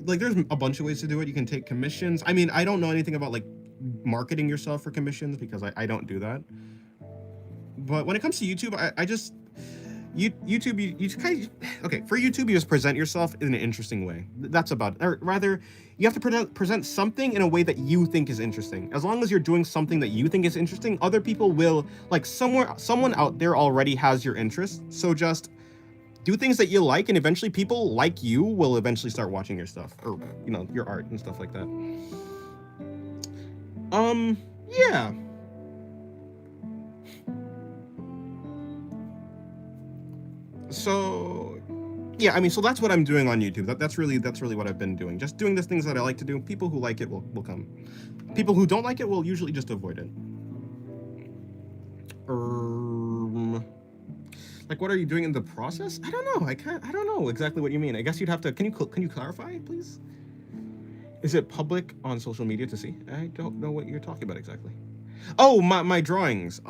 A: like there's a bunch of ways to do it. You can take commissions. I mean, I don't know anything about like marketing yourself for commissions because I don't do that. But when it comes to YouTube, I just YouTube you kind of, okay, for YouTube you just present yourself in an interesting way. That's about it. Or rather, you have to present something in a way that you think is interesting. As long as you're doing something that you think is interesting, other people will, like, someone out there already has your interest. So just do things that you like, and eventually people like you will eventually start watching your stuff, or you know, your art and stuff like that. Yeah. So yeah, I mean, so that's what I'm doing on YouTube. That's really what I've been doing. Just doing the things that I like to do. People who like it will come. People who don't like it will usually just avoid it. Like, what are you doing in the process? I don't know. I don't know exactly what you mean. I guess you'd have to. Can you clarify, please? Is it public on social media to see? I don't know what you're talking about exactly. Oh, my drawings.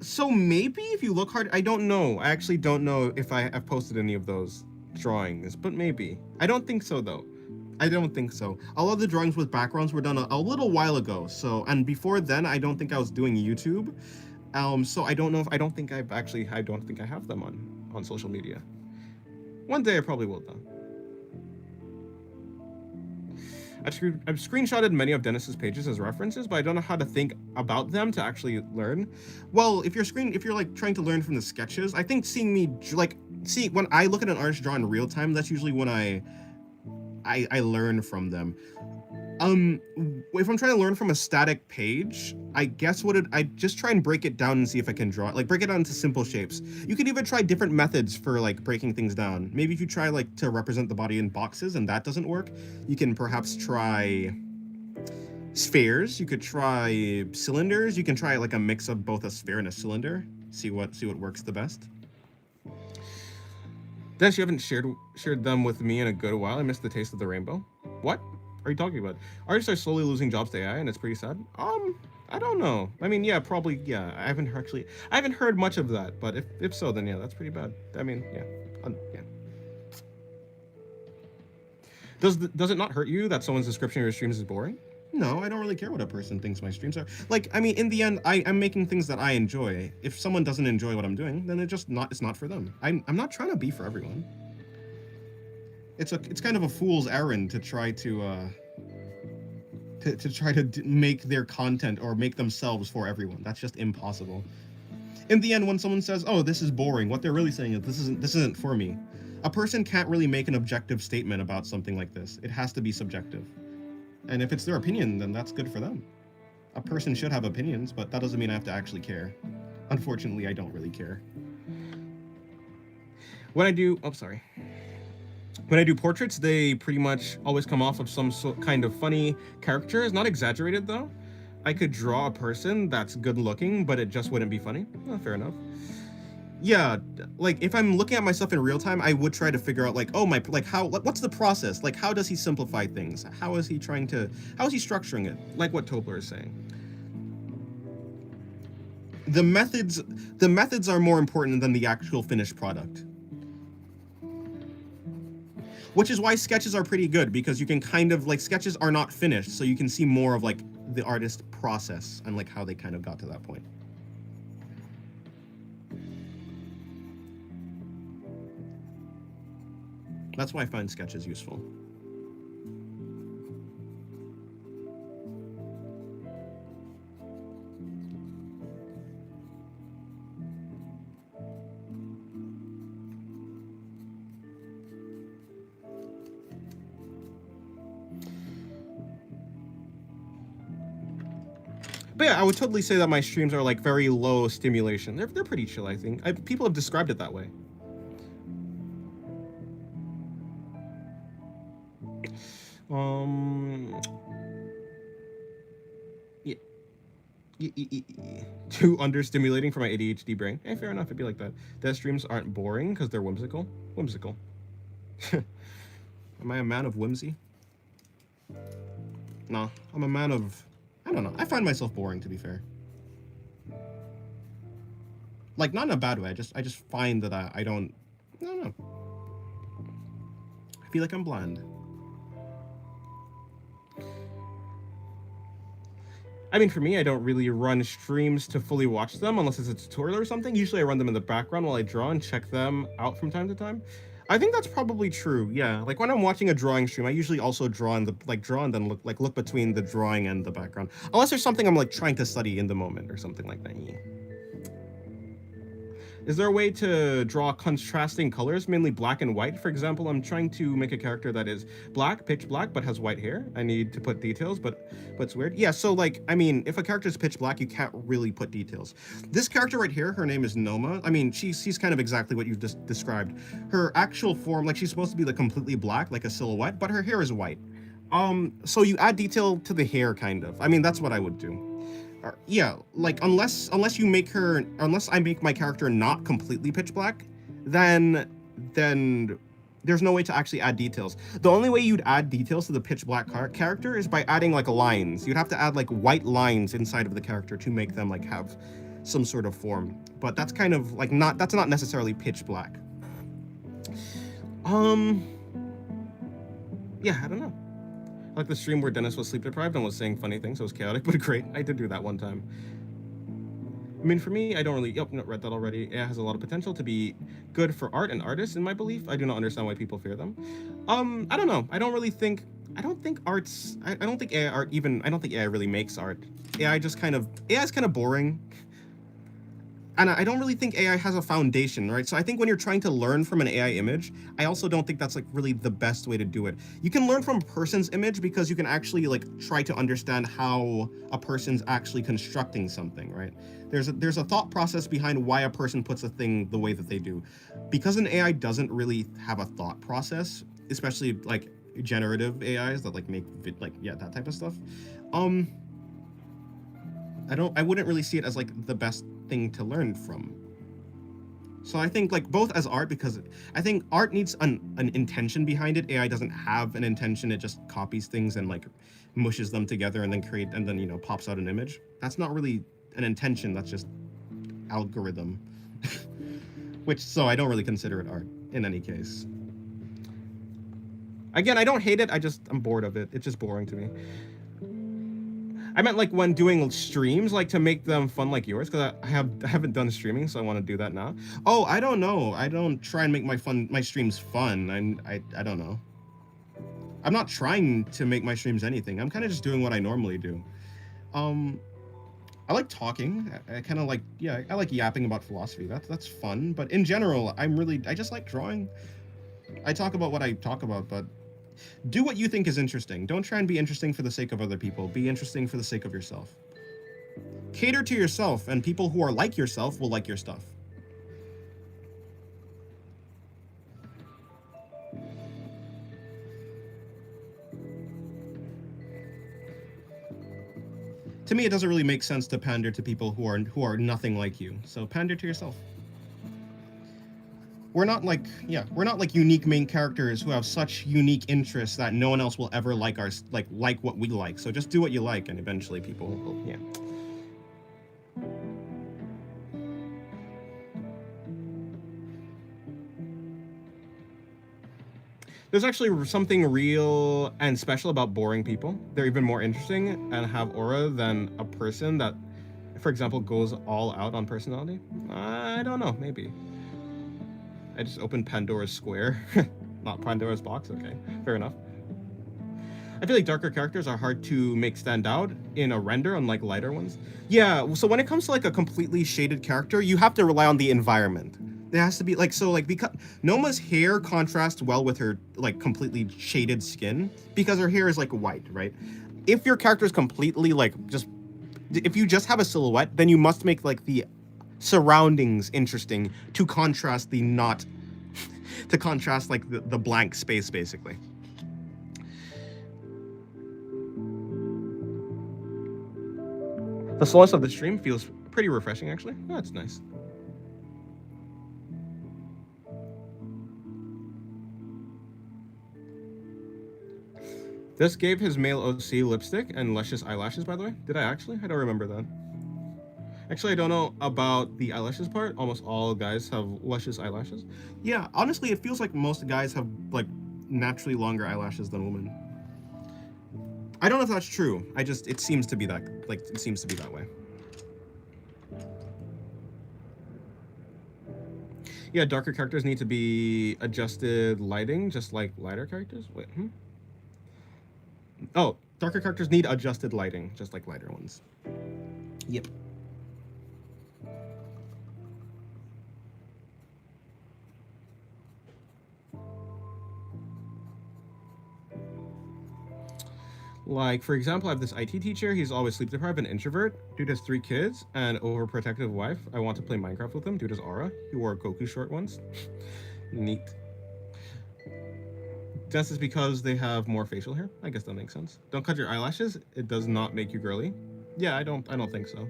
A: So maybe if you look hard, I don't know. I actually don't know if I've posted any of those drawings, but maybe. I don't think so though. I don't think so. A lot of the drawings with backgrounds were done a little while ago. So, and before then, I don't think I was doing YouTube. So I don't know if I don't think I have them on social media. One day I probably will though. I've screenshotted many of Dennis's pages as references, but I don't know how to think about them to actually learn. Well, if you're like trying to learn from the sketches, I think seeing me when I look at an artist draw in real time, that's usually when I learn from them. If I'm trying to learn from a static page, I guess I just try and break it down and see if I can draw it. Like break it down into simple shapes. You could even try different methods for like breaking things down. Maybe if you try like to represent the body in boxes and that doesn't work, you can perhaps try spheres. You could try cylinders. You can try like a mix of both a sphere and a cylinder. See what works the best. Dennis, you haven't shared them with me in a good while. I missed the taste of the rainbow. What are you talking about? Artists are slowly losing jobs to AI, and it's pretty sad. I don't know. I mean, yeah, probably, yeah. I haven't heard much of that, but if so, then yeah, that's pretty bad. I mean, yeah, yeah. Does it not hurt you that someone's description of your streams is boring? No, I don't really care what a person thinks my streams are. Like, I mean, in the end, I'm making things that I enjoy. If someone doesn't enjoy what I'm doing, then it's not for them. I'm not trying to be for everyone. It's kind of a fool's errand to try to make their content or make themselves for everyone. That's just impossible. In the end, when someone says, "Oh, this is boring," what they're really saying is, "This isn't for me." A person can't really make an objective statement about something like this. It has to be subjective. And if it's their opinion, then that's good for them. A person should have opinions, but that doesn't mean I have to actually care. Unfortunately, I don't really care. When I do portraits, they pretty much always come off of some kind of funny characters. Not exaggerated though. I could draw a person that's good looking, but it just wouldn't be funny. Oh, fair enough. Yeah, like if I'm looking at myself in real time, I would try to figure out like, oh my, like what's the process? Like how does he simplify things? How is he structuring it? Like what Tobler is saying. The methods are more important than the actual finished product. Which is why sketches are pretty good, because you can kind of like, sketches are not finished, so you can see more of like the artist process and like how they kind of got to that point. That's why I find sketches useful. But yeah, I would totally say that my streams are like very low stimulation. They're pretty chill, I think. People have described it that way. Too understimulating for my ADHD brain. Hey, fair enough, it'd be like that. Death streams aren't boring because they're whimsical. Whimsical. Am I a man of whimsy? No, I'm a man of, I don't know. I find myself boring, to be fair. Like, not in a bad way. I just find that I don't know. I feel like I'm bland. I mean, for me, I don't really run streams to fully watch them unless it's a tutorial or something. Usually I run them in the background while I draw and check them out from time to time. I think that's probably true, yeah. Like when I'm watching a drawing stream, I usually also draw and then look between the drawing and the background. Unless there's something I'm like trying to study in the moment or something like that. Yeah. Is there a way to draw contrasting colors, mainly black and white? For example, I'm trying to make a character that is black, pitch black, but has white hair. I need to put details, but it's weird. Yeah, so like, I mean, if a character is pitch black, you can't really put details. This character right here, her name is Noma. I mean, she's kind of exactly what you've just described. Her actual form, like she's supposed to be like completely black, like a silhouette, but her hair is white. So you add detail to the hair, kind of. I mean, that's what I would do. Yeah, like unless I make my character not completely pitch black, then there's no way to actually add details. The only way you'd add details to the pitch black character is by adding like lines. You'd have to add like white lines inside of the character to make them like have some sort of form. But that's kind of like that's not necessarily pitch black. Yeah, I don't know. Like the stream where Dennis was sleep deprived and was saying funny things. It was chaotic, but great. I did do that one time. I mean, for me, I don't really... Yep, no, read that already. AI has a lot of potential to be good for art and artists, in my belief. I do not understand why people fear them. I don't know. I don't think AI art even... I don't think AI really makes art. AI is kind of boring. And I don't really think AI has a foundation, right? So I think when you're trying to learn from an AI image, I also don't think that's like really the best way to do it. You can learn from a person's image because you can actually like try to understand how a person's actually constructing something, right? There's a thought process behind why a person puts a thing the way that they do. Because an AI doesn't really have a thought process, especially like generative AIs that like make that type of stuff. I wouldn't really see it as like the best thing to learn from. So I think like both as art, because I think art needs an intention behind it. AI doesn't have an intention. It just copies things and like mushes them together and then pops out an image. That's not really an intention. That's just algorithm. So I don't really consider it art in any case. Again, I don't hate it. I'm bored of it. It's just boring to me. I meant like when doing streams, like to make them fun like yours, because I haven't done streaming, so I want to do that now. Oh, I don't know. I don't try and make my streams fun. I don't know. I'm not trying to make my streams anything. I'm kind of just doing what I normally do. I like talking. I kind of like, yeah, I like yapping about philosophy. That's fun. But in general, I just like drawing. I talk about what I talk about, but do what you think is interesting. Don't try and be interesting for the sake of other people. Be interesting for the sake of yourself. Cater to yourself, and people who are like yourself will like your stuff. To me, it doesn't really make sense to pander to people who are nothing like you. So pander to yourself. We're not like unique main characters who have such unique interests that no one else will ever like what we like. So just do what you like, and eventually people will, yeah. There's actually something real and special about boring people. They're even more interesting and have aura than a person that, for example, goes all out on personality. I don't know, maybe. I just opened Pandora's Square, not Pandora's box. Okay, fair enough. I feel like darker characters are hard to make stand out in a render, unlike lighter ones. Yeah, so when it comes to like a completely shaded character, you have to rely on the environment. There has to be because Noma's hair contrasts well with her like completely shaded skin because her hair is like white, right? If your character is completely if you just have a silhouette, then you must make like the surroundings interesting to contrast like the blank space, basically. The slowness of the stream feels pretty refreshing, actually. Oh, that's nice. This gave his male OC lipstick and luscious eyelashes, by the way. Did I actually? I don't remember that. Actually, I don't know about the eyelashes part. Almost all guys have luscious eyelashes. Yeah, honestly, it feels like most guys have like naturally longer eyelashes than women. I don't know if that's true. It seems to be that way. Yeah, darker characters need to be adjusted lighting, just like lighter characters. Wait, Oh, darker characters need adjusted lighting, just like lighter ones. Yep. Like, for example, I have this IT teacher. He's always sleep deprived and introvert. Dude has 3 kids and overprotective wife. I want to play Minecraft with him. Dude has aura. He wore a Goku short once. Neat. Guess it's because they have more facial hair. I guess that makes sense. Don't cut your eyelashes. It does not make you girly. Yeah, I don't think so.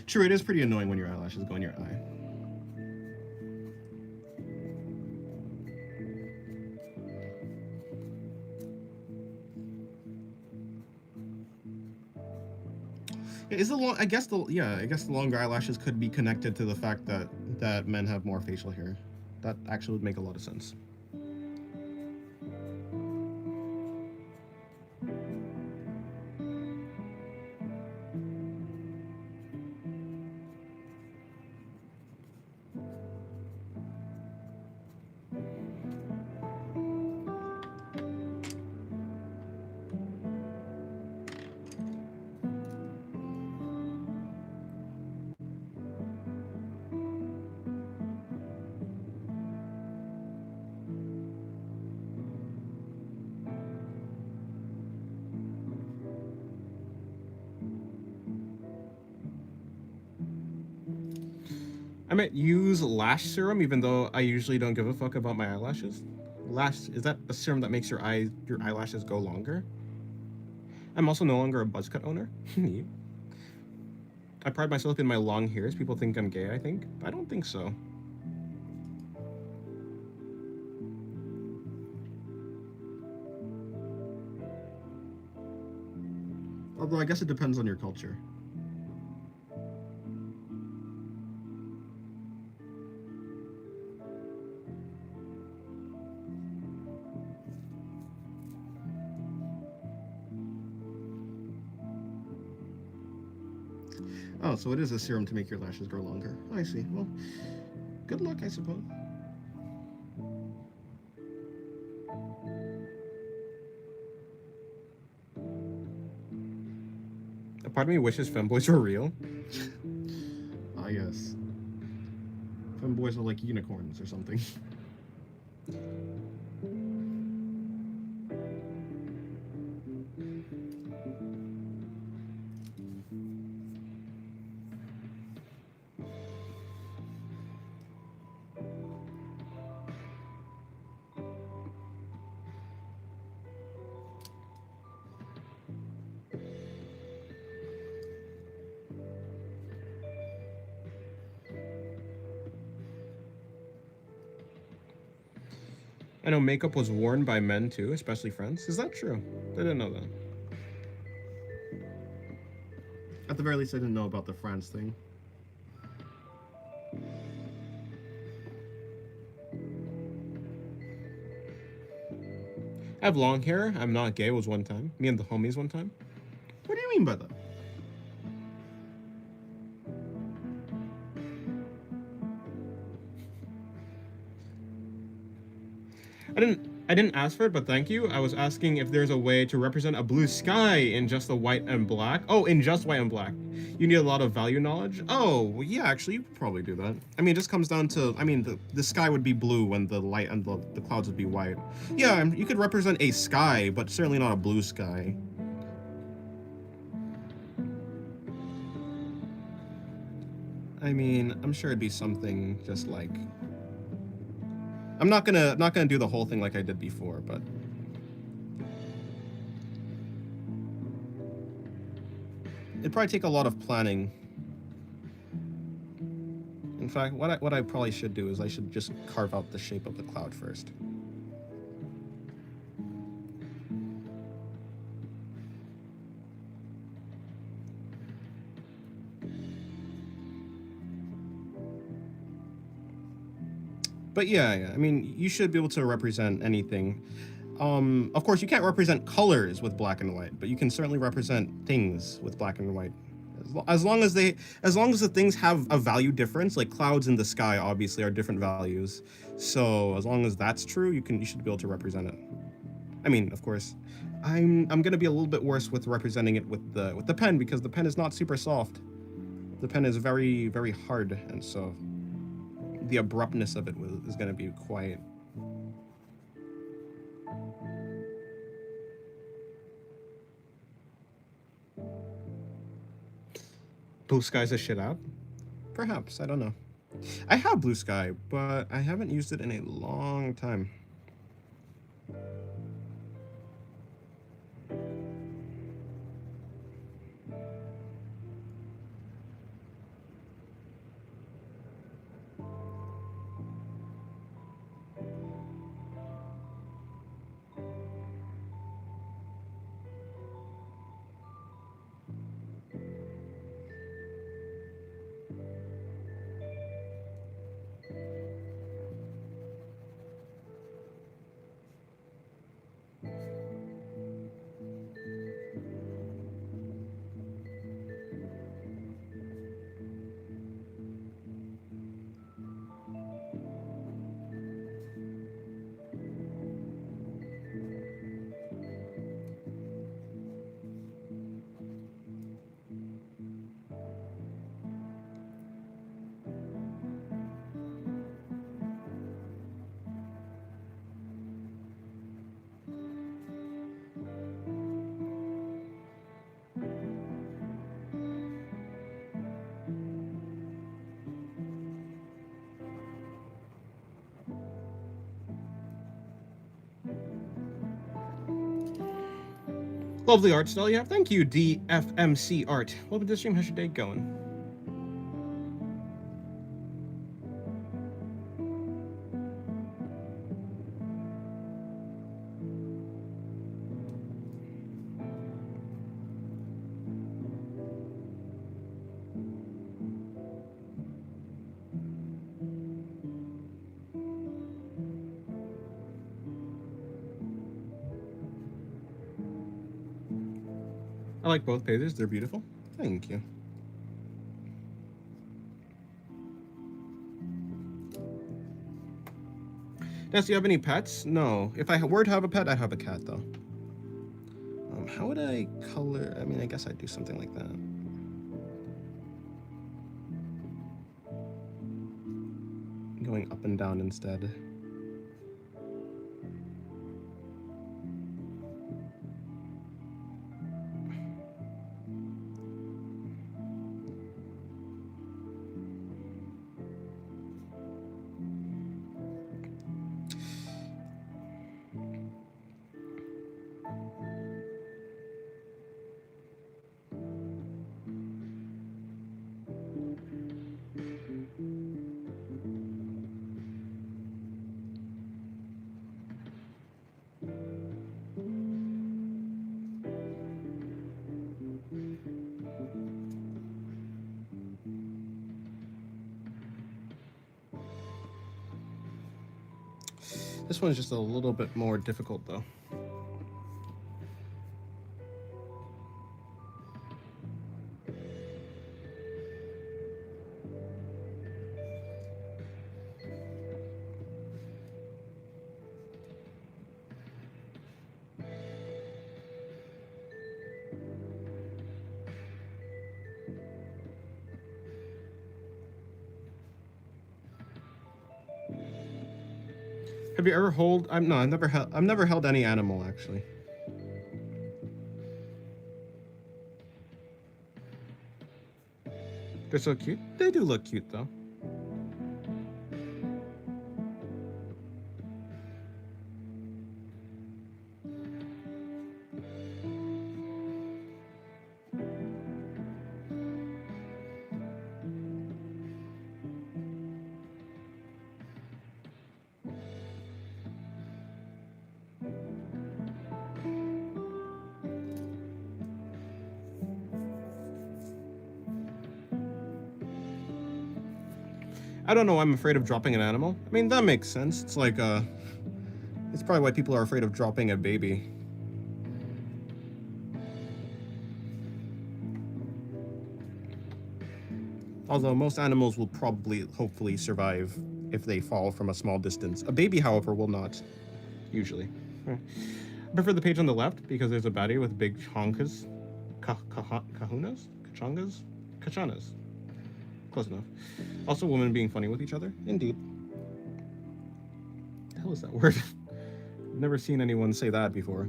B: True, it is pretty annoying when your eyelashes go in your eye. Is the long? I guess the longer eyelashes could be connected to the fact that men have more facial hair. That actually would make a lot of sense.
A: I might use lash serum, even though I usually don't give a fuck about my eyelashes. Lash, is that a serum that makes your eyelashes go longer? I'm also no longer a buzz cut owner. Neat. I pride myself in my long hairs. People think I'm gay, I think. But I don't think so.
B: Although I guess it depends on your culture. Oh, so it is a serum to make your lashes grow longer. Oh, I see. Well, good luck, I suppose.
A: A part of me wishes femboys were real.
B: Ah, yes. Femboys are like unicorns or something.
A: I know makeup was worn by men too, especially friends. Is that true? I didn't know that.
B: At the very least, I didn't know about the France thing.
A: I have long hair. I'm not gay was one time. Me and the homies one time.
B: What do you mean by that?
A: I didn't ask for it, but thank you. I was asking if there's a way to represent a blue sky in just the white and black. Oh, in just white and black. You need a lot of value knowledge. Oh, well, yeah, actually, you could probably do that. I mean, it just comes down to, I mean, the sky would be blue and the light and the clouds would be white. Yeah, you could represent a sky, but certainly not a blue sky. I mean, I'm sure it'd be something just like, I'm not gonna do the whole thing like I did before, but it'd probably take a lot of planning. In fact, what I probably should do is I should just carve out the shape of the cloud first. But yeah, I mean, you should be able to represent anything. Of course, you can't represent colors with black and white, but you can certainly represent things with black and white. As long as the things have a value difference, like clouds in the sky obviously are different values. So as long as that's true, you should be able to represent it. I mean, of course, I'm gonna be a little bit worse with representing it with the pen, because the pen is not super soft. The pen is very, very hard, and so the abruptness of it is going to be quite Blue Sky's a shit app? Perhaps, I don't know. I have Blue Sky, but I haven't used it in a long time. Lovely art style you have. Thank you, DFMC Art. Welcome to the stream. How's your day going? I like both pages. They're beautiful. Thank you. Ness, do you have any pets? No. If I were to have a pet, I'd have a cat, though. How would I color? I mean, I guess I'd do something like that. Going up and down instead. This one's just a little bit more difficult, though. Have you ever held? No, I've never held any animal actually. They're so cute. They do look cute though. I don't know. I'm afraid of dropping an animal. I mean, that makes sense. It's like, it's probably why people are afraid of dropping a baby. Although most animals will probably, hopefully, survive if they fall from a small distance. A baby, however, will not, usually. I prefer the page on the left because there's a baddie with big honkas. Kahunas? Kachangas? Kachanas. Close enough. Also, women being funny with each other. Indeed. What the hell is that word? I've never seen anyone say that before.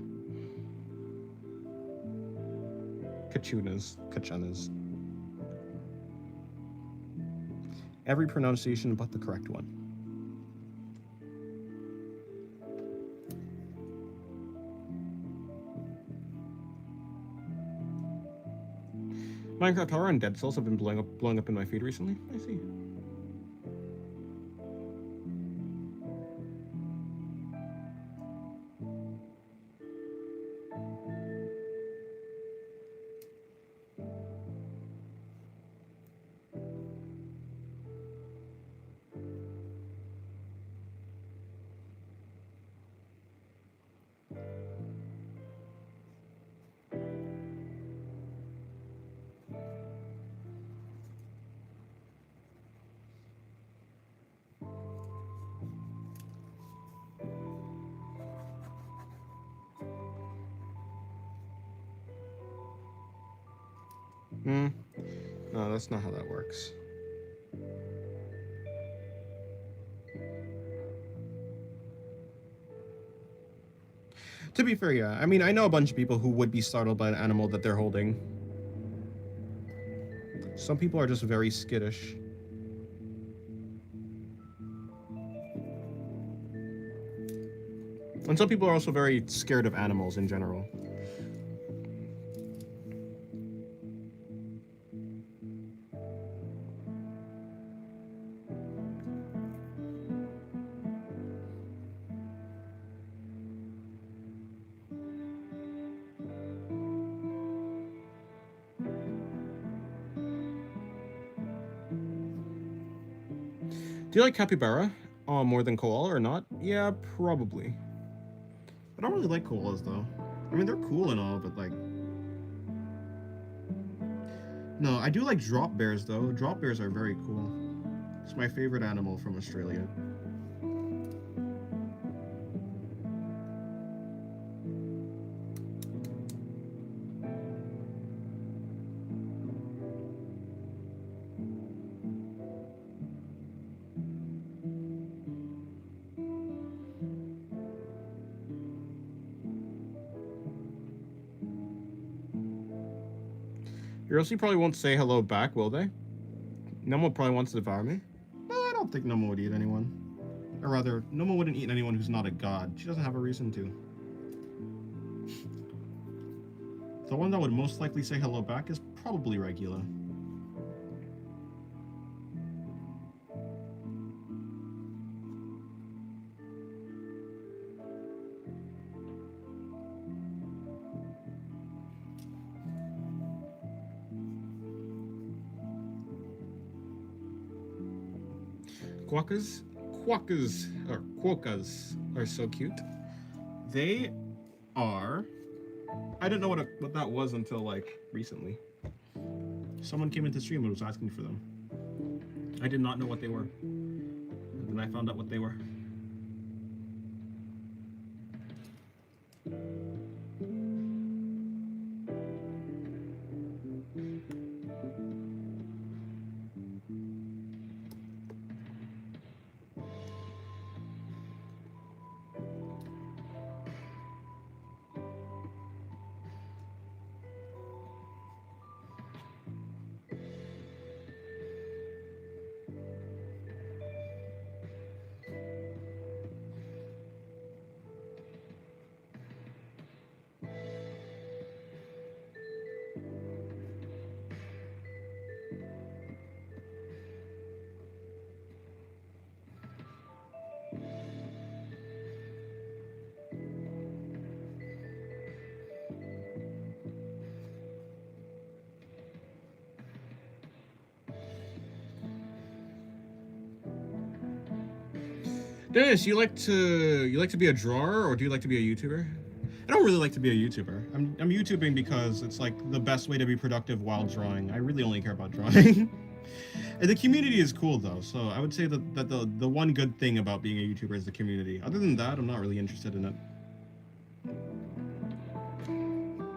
A: Kachunas. Kachanas. Every pronunciation but the correct one. Minecraft Horror and Dead Cells have been blowing up in my feed recently. I see. No, that's not how that works. To be fair, yeah. I mean, I know a bunch of people who would be startled by an animal that they're holding. Some people are just very skittish. And some people are also very scared of animals in general. Do you like capybara more than koala or not? Yeah, probably.
B: I don't really like koalas though. I mean, they're cool and all, but like, no, I do like drop bears though. Drop bears are very cool. It's my favorite animal from Australia.
A: Yurosy probably won't say hello back, will they? Nomo probably wants to devour me.
B: No, I don't think Nomo would eat anyone. Or rather, Nomo wouldn't eat anyone who's not a god. She doesn't have a reason to. The one that would most likely say hello back is probably Regula.
A: Quokkas are so cute.
B: They are. I didn't know what that was until like recently. Someone came into stream and was asking for them. I did not know what they were. And then I found out what they were.
A: Dennis, you like to be a drawer or do you like to be a YouTuber?
B: I don't really like to be a YouTuber. I'm YouTubing because it's like the best way to be productive while drawing. I really only care about drawing. And the community is cool though, so I would say that the one good thing about being a YouTuber is the community. Other than that, I'm not really interested in it.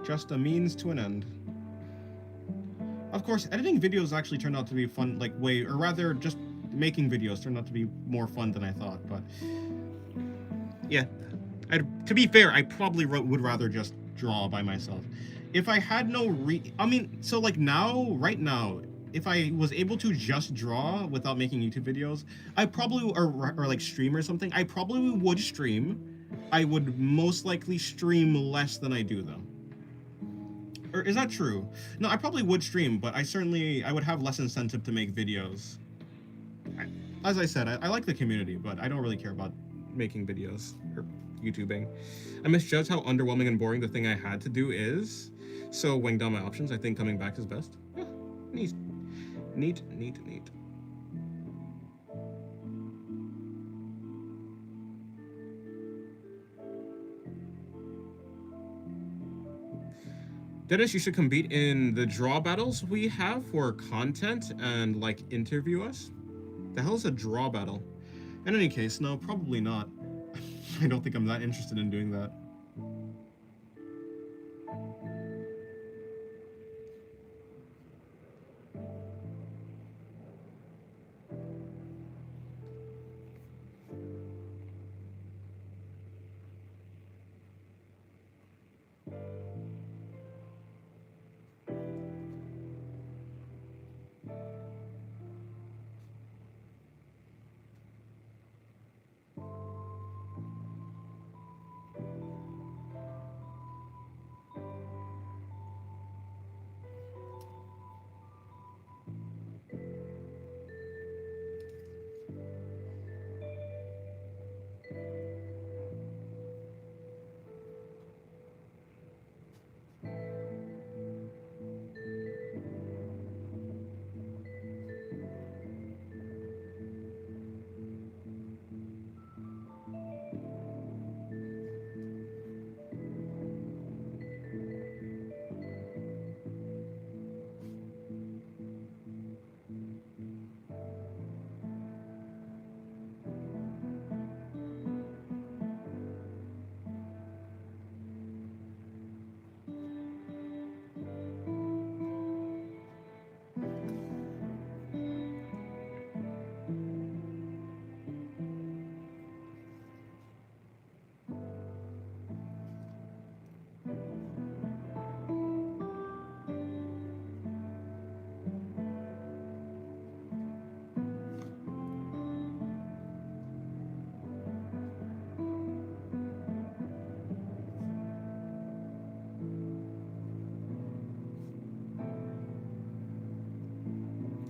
B: Just a means to an end. Of course, editing videos actually turned out to be fun, like or rather just making videos turned out to be more fun than I thought, but yeah. To be fair, I probably would rather just draw by myself. If I had no I mean, so like right now, if I was able to just draw without making YouTube videos, I probably or like stream or something. I probably would stream. I would most likely stream less than I do though. Or is that true? No, I probably would stream, but I would have less incentive to make videos. As I said, I like the community, but I don't really care about making videos or YouTubing. I misjudged how underwhelming and boring the thing I had to do is. So weighing down my options, I think coming back is best. Yeah, neat. Neat. Dennis, you should compete in the draw battles we have for content and like interview us. The hell is a draw battle? In any case, no, probably not. I don't think I'm that interested in doing that.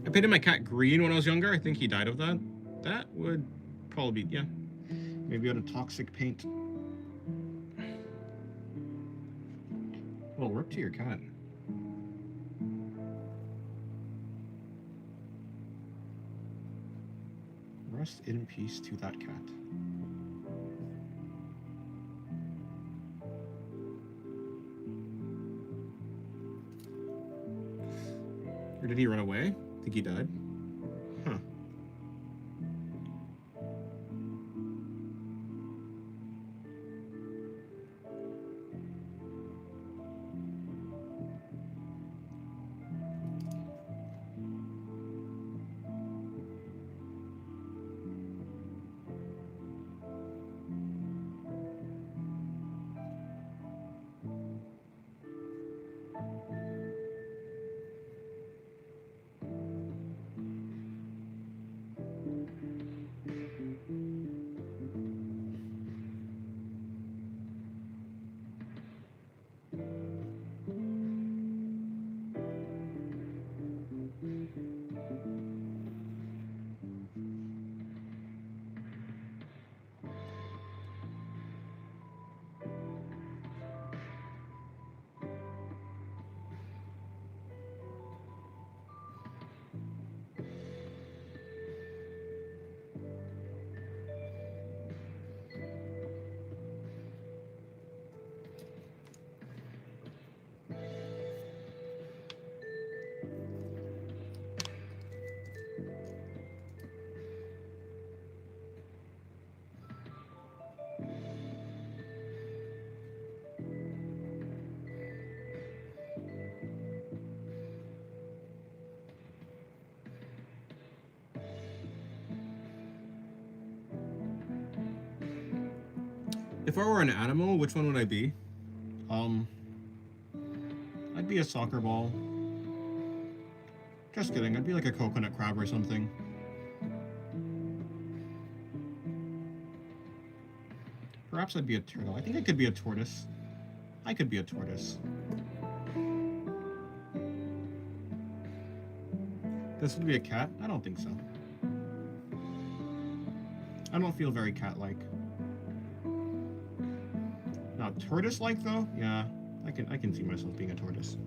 B: I painted my cat green when I was younger. I think he died of that. That would probably be, yeah. Maybe out of toxic paint. Well, rip to your cat. Rest in peace to that cat. Or did he run away? I think he died. Huh. If I were an animal, which one would I be? I'd be a soccer ball. Just kidding. I'd be like a coconut crab or something. Perhaps I'd be a turtle. I think I could be a tortoise. I could be a tortoise. This would be a cat? I don't think so. I don't feel very cat-like. Now, tortoise-like though? Yeah, I can see myself being a tortoise.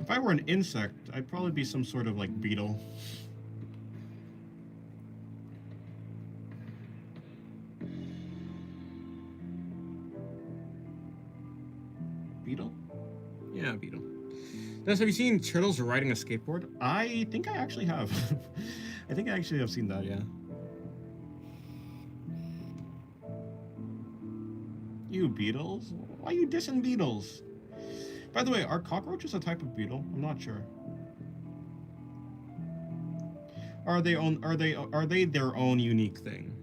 B: If I were an insect, I'd probably be some sort of like beetle. Beetle? Yeah, beetle.
A: Dennis, have you seen turtles riding a skateboard?
B: I think I actually have. I think I actually have seen that, yeah. You beetles? Why are you dissing beetles? By the way, are cockroaches a type of beetle? I'm not sure. Are they their own unique thing?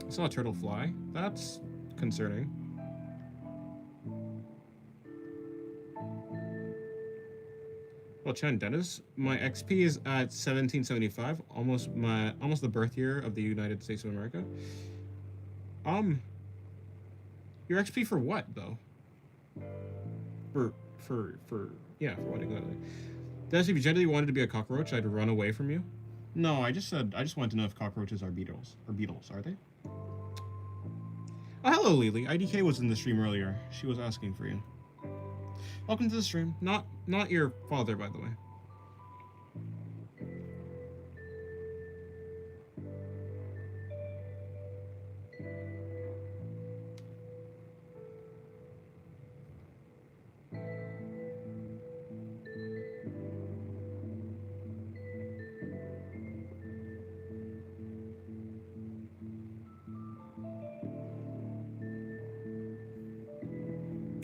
A: I saw a turtle fly. That's concerning. Well, Chen Dennis, my XP is at 1775, almost the birth year of the United States of America. Your XP for what though? For what exactly? Dennis, if you genuinely wanted to be a cockroach, I'd run away from you.
B: No, I just wanted to know if cockroaches are beetles. Or beetles, are they? Oh, hello, Lily. IDK was in the stream earlier. She was asking for you.
A: Welcome to the stream. Not your father, by the way.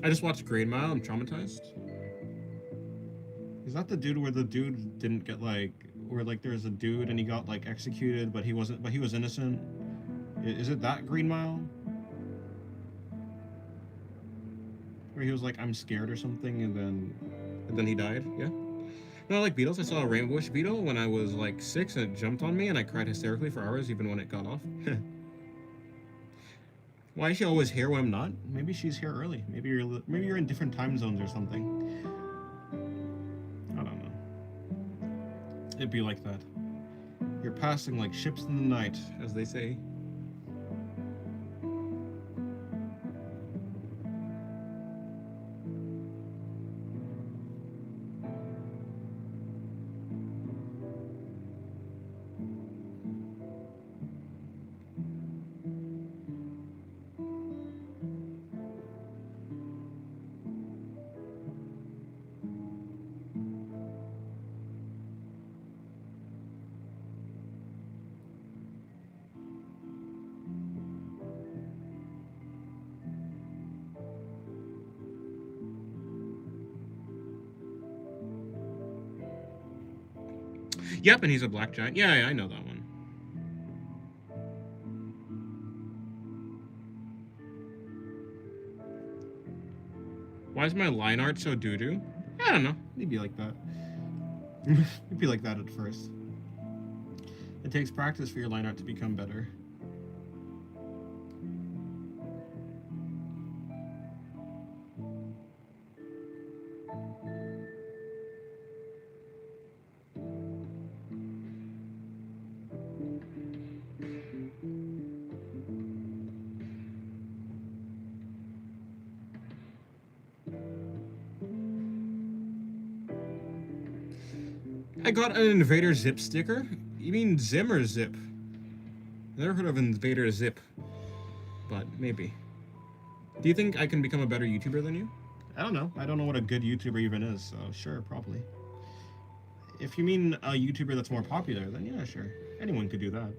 A: I just watched Green Mile. I'm traumatized.
B: Is that the dude where the dude didn't get like, where like there's a dude and he got like executed, but he was innocent? Is it that Green Mile? Where he was like, I'm scared or something, and then
A: he died. Yeah. No, I like beetles. I saw a rainbow bush beetle when I was like 6, and it jumped on me, and I cried hysterically for hours, even when it got off.
B: Why is she always here when I'm not? Maybe she's here early. Maybe you're in different time zones or something. I don't know. It'd be like that. You're passing like ships in the night,
A: as they say. Yep, and he's a black giant. Yeah, I know that one. Why is my line art so doo-doo? I don't know.
B: It'd be like that. It'd be like that at first. It takes practice for your line art to become better.
A: I got an Invader Zip sticker. You mean Zim or Zip? Never heard of Invader Zip, but maybe. Do you think I can become a better YouTuber than you?
B: I don't know. I don't know what a good YouTuber even is, so sure, probably. If you mean a YouTuber that's more popular, then yeah, sure. Anyone could do that.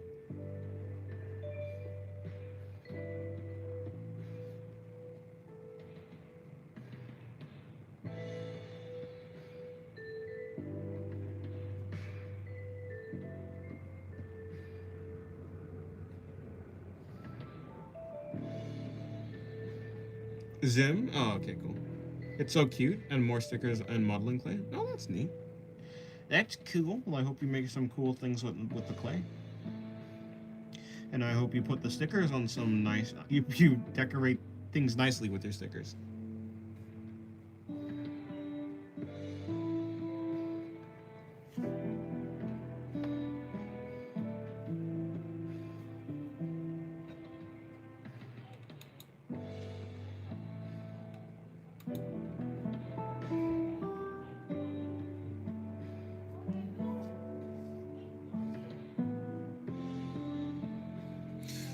A: Zim? Oh, okay, cool. It's so cute, and more stickers and modeling clay. Oh, that's neat.
B: That's cool. Well, I hope you make some cool things with the clay. And I hope you put the stickers on some nice... You decorate things nicely with your stickers.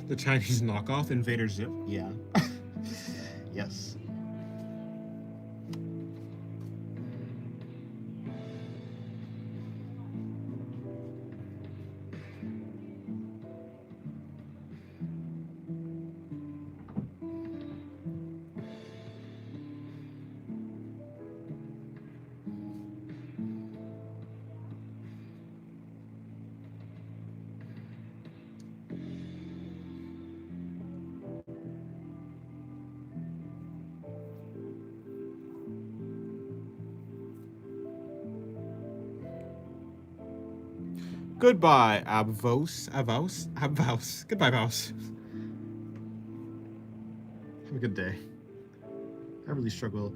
A: The Chinese knockoff
B: Invader Zip? Yeah. Yes.
A: Goodbye, Avos. Goodbye, Vos.
B: Have a good day. I really struggle.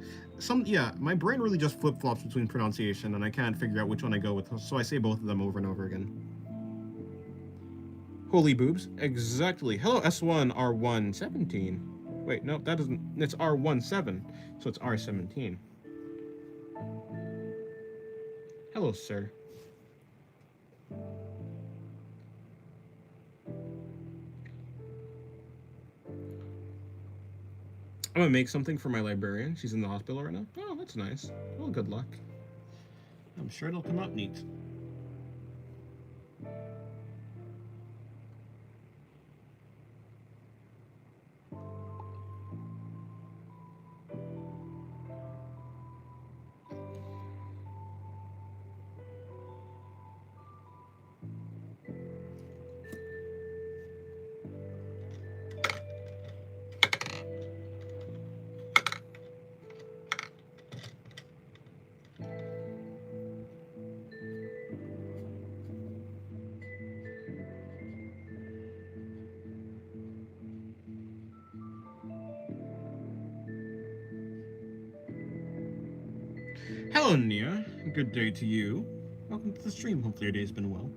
B: My brain really just flip-flops between pronunciation, and I can't figure out which one I go with, so I say both of them over and over again.
A: Holy boobs. Exactly. Hello, S1R117. Wait, no, that doesn't... It's R17, so it's R17. Hello, sir. I'm gonna make something for my librarian. She's in the hospital right now. Oh, that's nice. Well, good luck.
B: I'm sure it'll come out neat. Hello, Nia. Good day to you. Welcome to the stream. Hopefully your day's been well.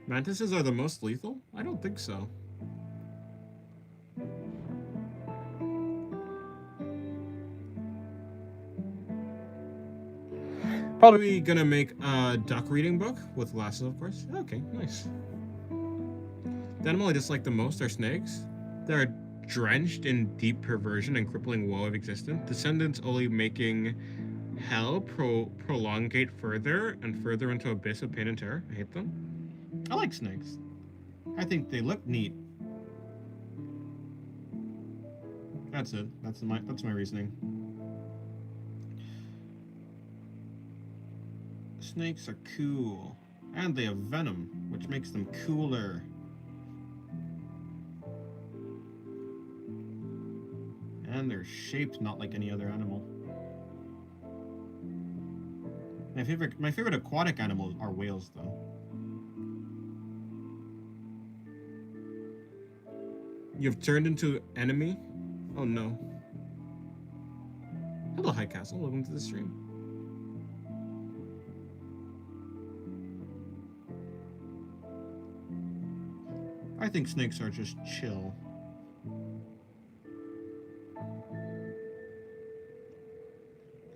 A: Mantises are the most lethal? I don't think so. Probably gonna make a duck reading book with glasses, of course. Okay, nice. The animal I dislike the most are snakes. They are drenched in deep perversion and crippling woe of existence. Descendants only making hell prolongate further and further into abyss of pain and terror. I hate them.
B: I like snakes. I think they look neat. That's it. That's my reasoning. Snakes are cool. And they have venom, which makes them cooler. And they're shaped not like any other animal. My favorite aquatic animals are whales, though.
A: You've turned into enemy? Oh no. Hello, High Castle. Welcome to the stream.
B: I think snakes are just chill.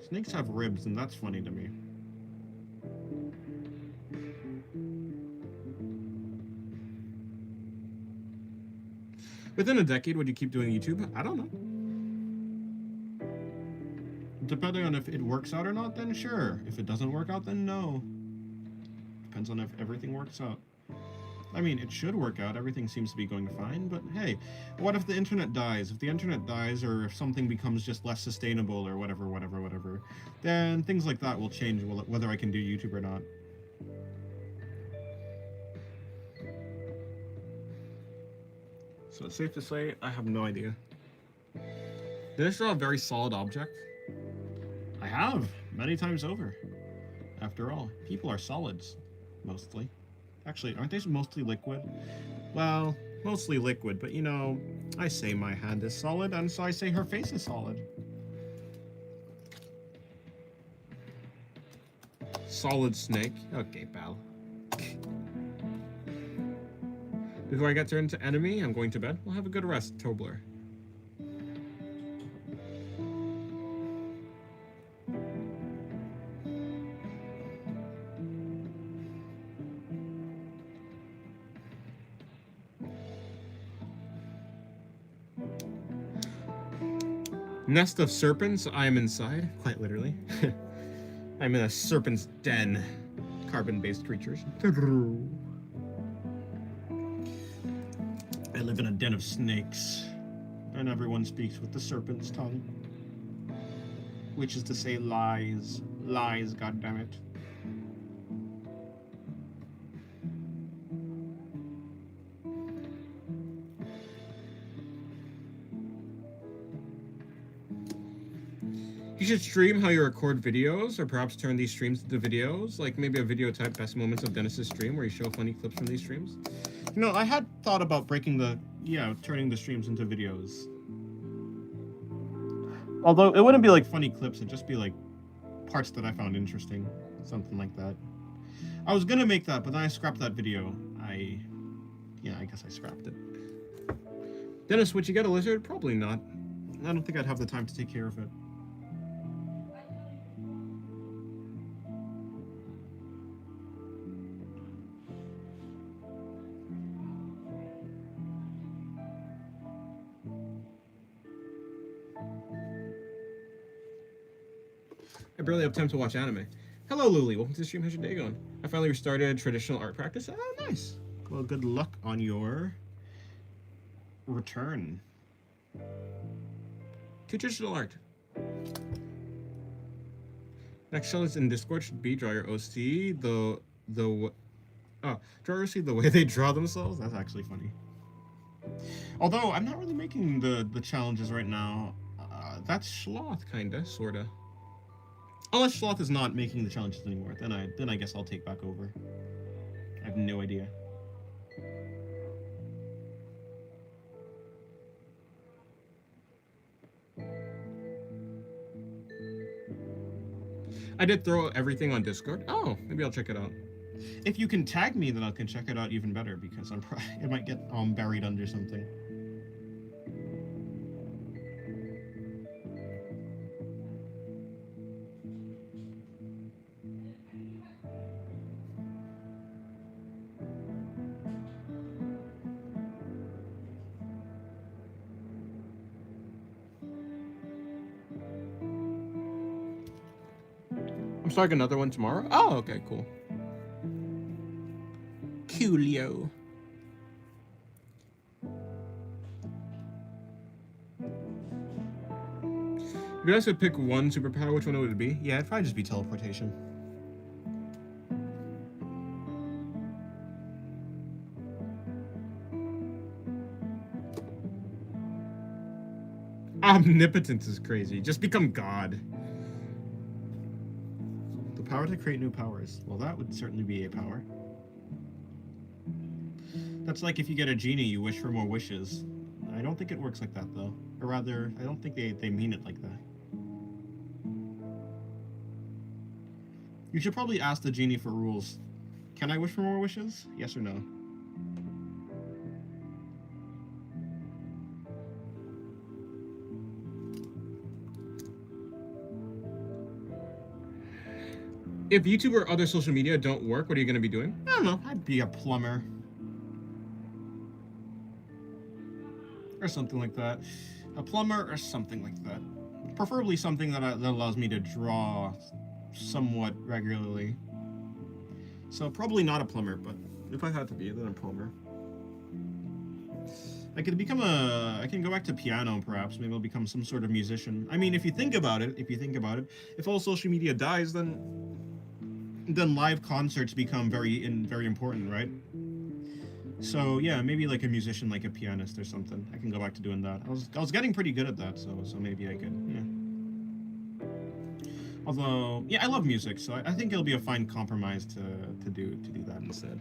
B: Snakes have ribs, and that's funny to me.
A: Within a decade, would you keep doing YouTube? I don't know.
B: Depending on if it works out or not, then sure. If it doesn't work out, then no. Depends on if everything works out. I mean, it should work out. Everything seems to be going fine. But hey, what if the internet dies? If the internet dies, or if something becomes just less sustainable, or whatever, then things like that will change whether I can do YouTube or not. So it's safe to say, I have no idea. Did I draw a very solid object? I have, many times over. After all, people are solids, mostly. Actually, aren't they mostly liquid? Well, mostly liquid, but you know, I say my hand is solid, and so I say her face is solid.
A: Solid snake. Okay, pal. Before I get turned to enemy, I'm going to bed. Well, have a good rest, Tobler. Nest of serpents, I am inside, quite literally. I'm in a serpent's den. Carbon-based creatures.
B: I live in a den of snakes, and everyone speaks with the serpent's tongue. Which is to say lies. Lies, goddammit.
A: You should stream how you record videos, or perhaps turn these streams into videos, like maybe a video type best moments of Dennis's stream where you show funny clips from these streams.
B: You know, I had thought about turning the streams into videos. Although it wouldn't be like funny clips, it'd just be like parts that I found interesting, something like that. I was gonna make that, but then I scrapped that video. I guess I scrapped it.
A: Dennis, would you get a lizard? Probably not.
B: I don't think I'd have the time to take care of it.
A: I barely have time to watch anime. Hello, Luli. Welcome to the stream. How's your day going? I finally restarted traditional art practice. Oh, nice.
B: Well, good luck on your return.
A: To traditional art. Next challenge in Discord should be draw your OC draw your OC the way they draw themselves.
B: That's actually funny. Although I'm not really making the challenges right now.
A: That's Sloth, kinda, sorta.
B: Unless Sloth is not making the challenges anymore, then I guess I'll take back over. I have no idea.
A: I did throw everything on Discord. Oh, maybe I'll check it out.
B: If you can tag me, then I can check it out even better, because it might get buried under something.
A: I'm starting another one tomorrow. Oh, okay, cool. Coolio. If you guys could pick one superpower, which one would it be?
B: Yeah, it'd probably just be teleportation.
A: Omnipotence is crazy. Just become God.
B: The power to create new powers. Well, that would certainly be a power. That's like if you get a genie, you wish for more wishes. I don't think it works like that, though. Or rather, I don't think they mean it like that. You should probably ask the genie for rules. Can I wish for more wishes? Yes or no?
A: If YouTube or other social media don't work, what are you going to be doing?
B: I don't know. I'd be a plumber. Or something like that. A plumber or something like that. Preferably something that allows me to draw somewhat regularly. So probably not a plumber, but If I had to be, then a plumber. I can go back to piano perhaps. Maybe I'll become some sort of musician. I mean, if you think about it, if all social media dies, then live concerts become very important, right? So yeah, maybe like a musician, like a pianist or something. I can go back to doing that. I was getting pretty good at that, so maybe I could. Yeah. Although, yeah, I love music, so I think it'll be a fine compromise to do that instead.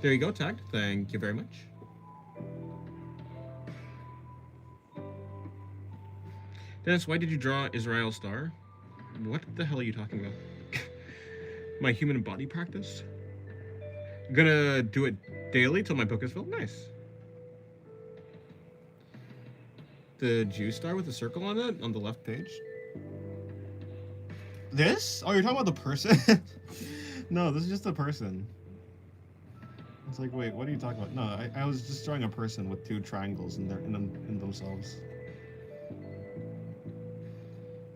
A: There you go, tagged. Thank you very much. Dennis, why did you draw Israel Star? What the hell are you talking about? My human body practice? Gonna do it daily till my book is filled? Nice. The Jew star with a circle on it on the left page?
B: This? Oh, you're talking about the person? No, this is just a person. It's like, wait, what are you talking about? No, I was just drawing a person with two triangles in themselves.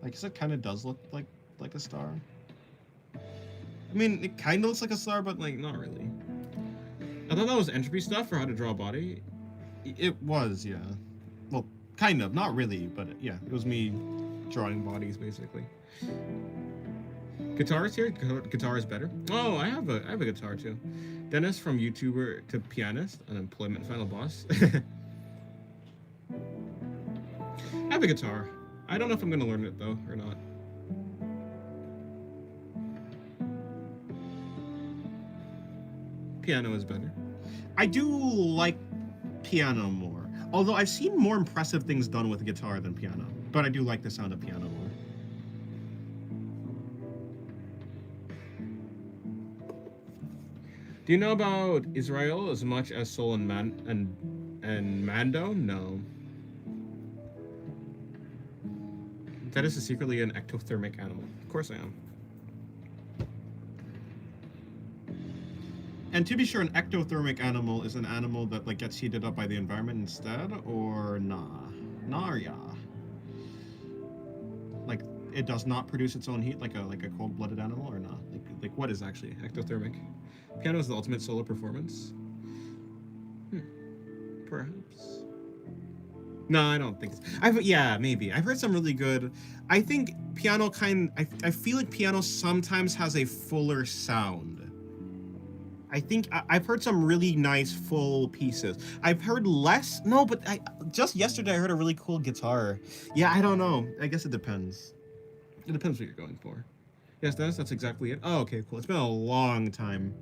B: I guess it kind of does look like a star. I mean, it kind of looks like a star, but like not really. I thought that was entropy stuff for how to draw a body. It was, yeah. Well, kind of, not really, but yeah, it was me drawing bodies basically.
A: Guitar's here. Guitar is better. Oh, I have a guitar too. Dennis from YouTuber to pianist, unemployment final boss. I have a guitar. I don't know if I'm gonna learn it though or not. Piano is better.
B: I do like piano more. Although I've seen more impressive things done with guitar than piano. But I do like the sound of piano more.
A: Do you know about Israel as much as Soul and Mando? No. Dennis is secretly an ectothermic animal. Of course I am.
B: And to be sure, an ectothermic animal is an animal that like gets heated up by the environment instead, or nah? Nah or yeah? Like it does not produce its own heat like a cold-blooded animal, or not?
A: Like what is actually ectothermic? Piano is the ultimate solo performance. Perhaps. No, I don't think it's... yeah, maybe. I've heard some really good... I think piano I feel like piano sometimes has a fuller sound. I think I've heard some really nice full pieces. I've heard less... No, but just yesterday I heard a really cool guitar. Yeah, I don't know. I guess it depends. It depends what you're going for. Yes, Dennis, that's exactly it. Oh, okay, cool. It's been a long time.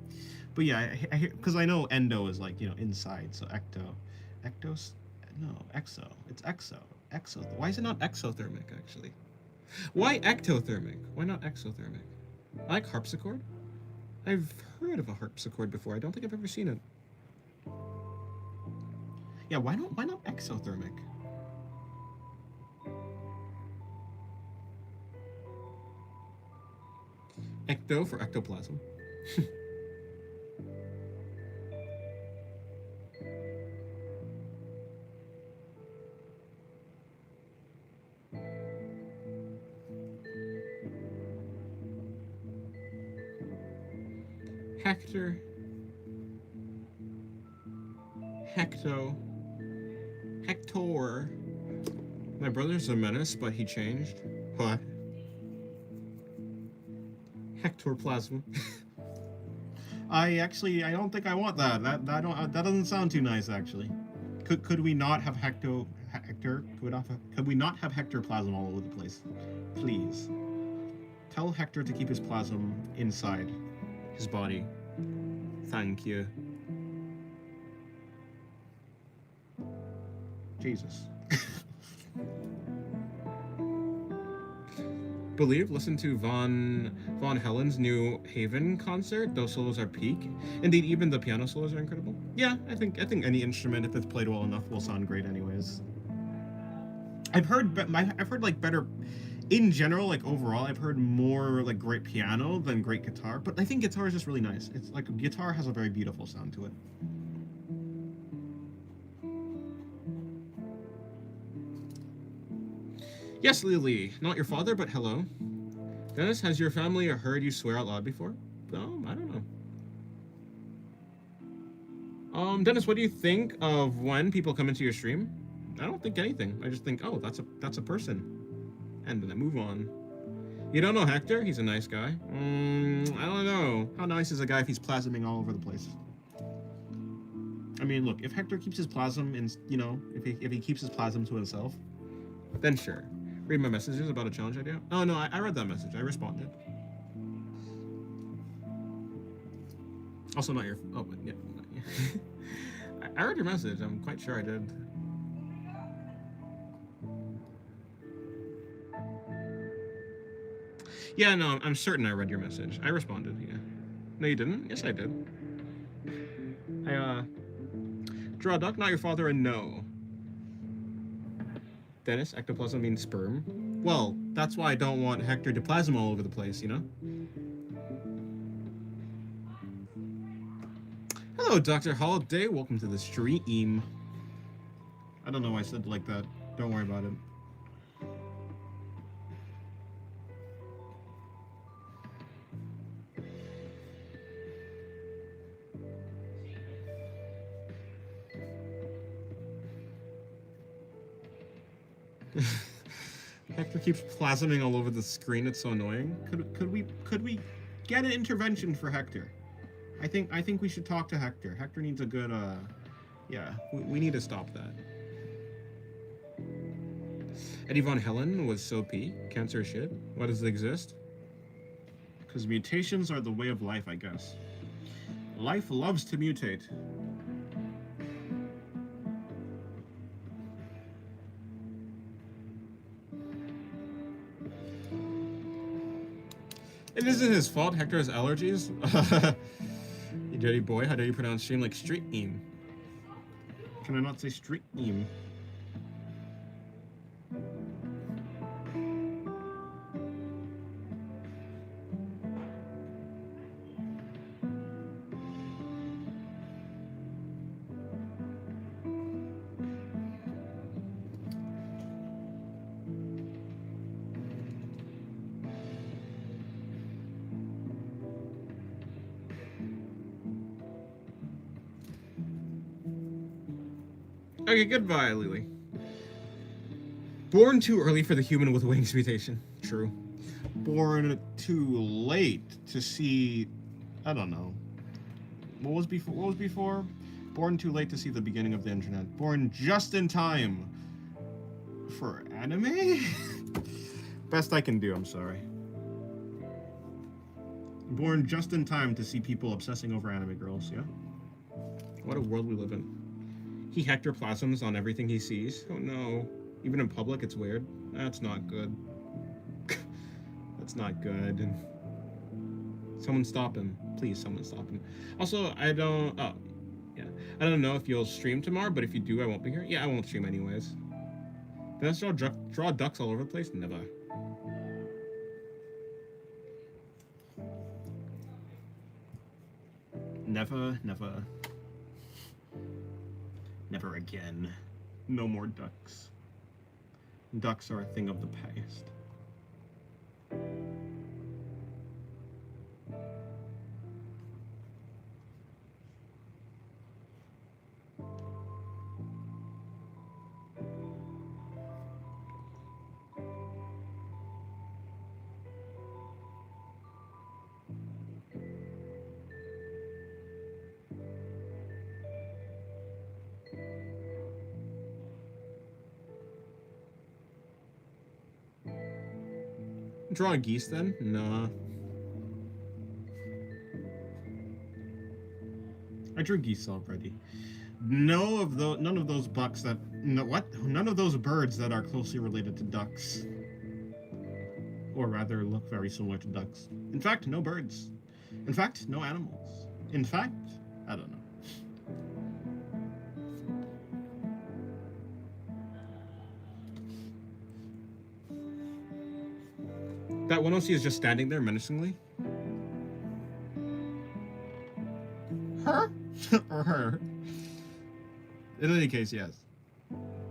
A: But yeah, I hear... Because I know endo is like, you know, inside. So ectos... No, exo. It's exo. Exo. Why is it not exothermic, actually? Why ectothermic? Why not exothermic? I like harpsichord. I've heard of a harpsichord before. I don't think I've ever seen it. Yeah, why not exothermic? Ecto for ectoplasm. Hector. Hector. My brother's a menace, but he changed. What? Hectoplasm. I don't think I want that. That doesn't sound too nice, actually. Could we not have Hector? Could we not have Hectoplasm all over the place? Please. Tell Hector to keep his plasm inside his body. Thank you. Jesus. Believe, listen to Von Helen's new Haven concert. Those solos are peak. Indeed, even the piano solos are incredible. Yeah, I think any instrument, if it's played well enough, will sound great anyways. I've heard like better, in general, like overall, I've heard more like great piano than great guitar. But I think guitar is just really nice. It's like guitar has a very beautiful sound to it. Yes, Lily. Not your father, but hello. Dennis, has your family heard you swear out loud before? No, I don't know. Dennis, what do you think of when people come into your stream? I don't think anything. I just think, oh, that's a person, and then I move on. You don't know Hector? He's a nice guy. I don't know.
B: How nice is a guy if he's plasming all over the place? I mean, look, if Hector keeps his plasm in, you know, if he keeps his plasm to himself,
A: then sure. Read my messages about a challenge idea. Oh no, I read that message. I responded. Also, not your. Oh, but yeah. I read your message. I'm quite sure I did. Yeah, no, I'm certain I read your message. I responded. Yeah. No, you didn't. Yes, I did. Draw a duck, not your father, and no. Dennis, ectoplasm means sperm. Well, that's why I don't want Hector to plasma all over the place, you know? Hello, Dr. Holiday. Welcome to the stream.
B: I don't know why I said it like that. Don't worry about it.
A: Hector keeps plasming all over the screen. It's so annoying.
B: Could we get an intervention for Hector? I think we should talk to Hector. Hector needs a good
A: yeah, we need to stop that. Eddie Von Helen was so P. Cancer shit. Why does it exist?
B: Because mutations are the way of life, I guess. Life loves to mutate.
A: It isn't his fault. Hector has allergies. You dirty boy. How dare you pronounce stream like stream?
B: Can I not say stream?
A: Okay, goodbye, Lily. Born too early for the human with wings mutation. True.
B: Born too late to see, I don't know. What was before? Born too late to see the beginning of the internet. Born just in time for anime? Best I can do, I'm sorry. Born just in time to see people obsessing over anime girls, yeah?
A: What a world we live in. He Hector plasms on everything he sees. Oh no. Even in public, it's weird. That's not good. That's not good. Someone stop him. Please, someone stop him. Also, I don't know if you'll stream tomorrow, but if you do, I won't be here. Yeah, I won't stream anyways. Did I draw ducks all over the place? Never.
B: Never, never. Never again. No more ducks. Ducks are a thing of the past.
A: Drawing geese then? Nah.
B: I drew geese already. None of those bucks that none of those birds that are closely related to ducks. Or rather look very similar to ducks. In fact, no birds. In fact, no animals. In fact, I don't know.
A: That 1OC is just standing there menacingly.
B: Her? Or her?
A: In any case, yes.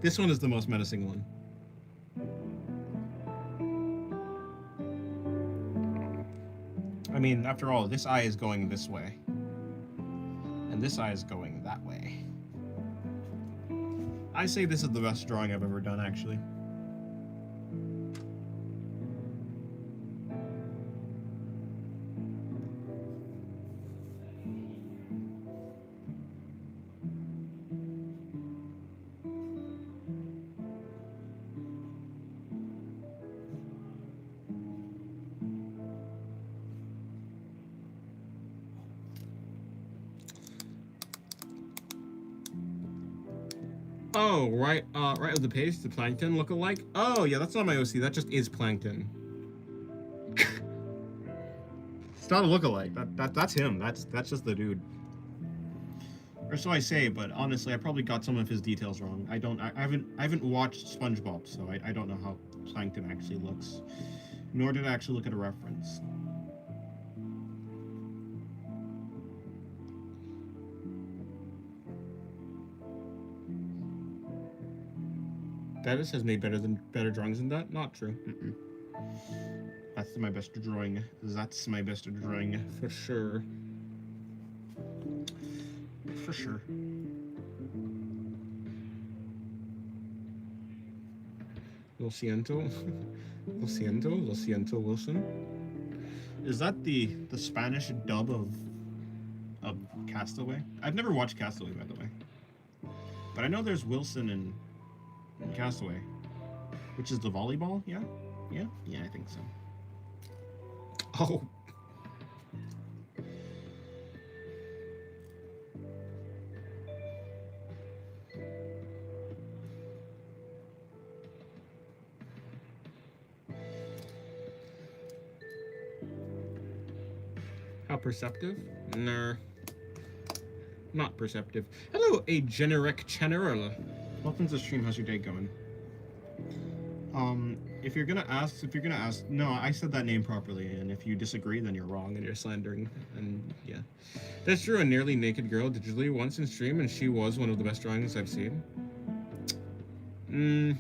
A: This one is the most menacing one.
B: I mean, after all, this eye is going this way. And this eye is going
A: that way.
B: I say this is the best drawing I've ever done, actually.
A: Oh, right of the page, the plankton look alike. Oh, yeah, that's not my OC. That just is plankton. It's not a look-alike. That's him. That's just the dude.
B: Or so I say, but honestly, I probably got some of his details wrong. I haven't watched SpongeBob, so I don't know how Plankton actually looks. Nor did I actually look at a reference.
A: Dennis has made better drawings than that. Not true.
B: Mm-mm. That's my best drawing. That's my best drawing.
A: For sure.
B: For sure.
A: Lo siento. Lo siento. Lo siento, Wilson.
B: Is that the Spanish dub of Castaway? I've never watched Castaway, by the way. But I know there's Wilson in Castaway. Which is the volleyball, yeah? Yeah? Yeah, I think so.
A: Oh. How perceptive? Nah. Not perceptive. Hello, a generic general.
B: Welcome to the stream. How's your day going? If you're gonna ask, no, I said that name properly, and if you disagree, then you're wrong.
A: And you're slandering, and yeah. That's true, a nearly naked girl digitally once in stream, and she was one of the best drawings I've seen.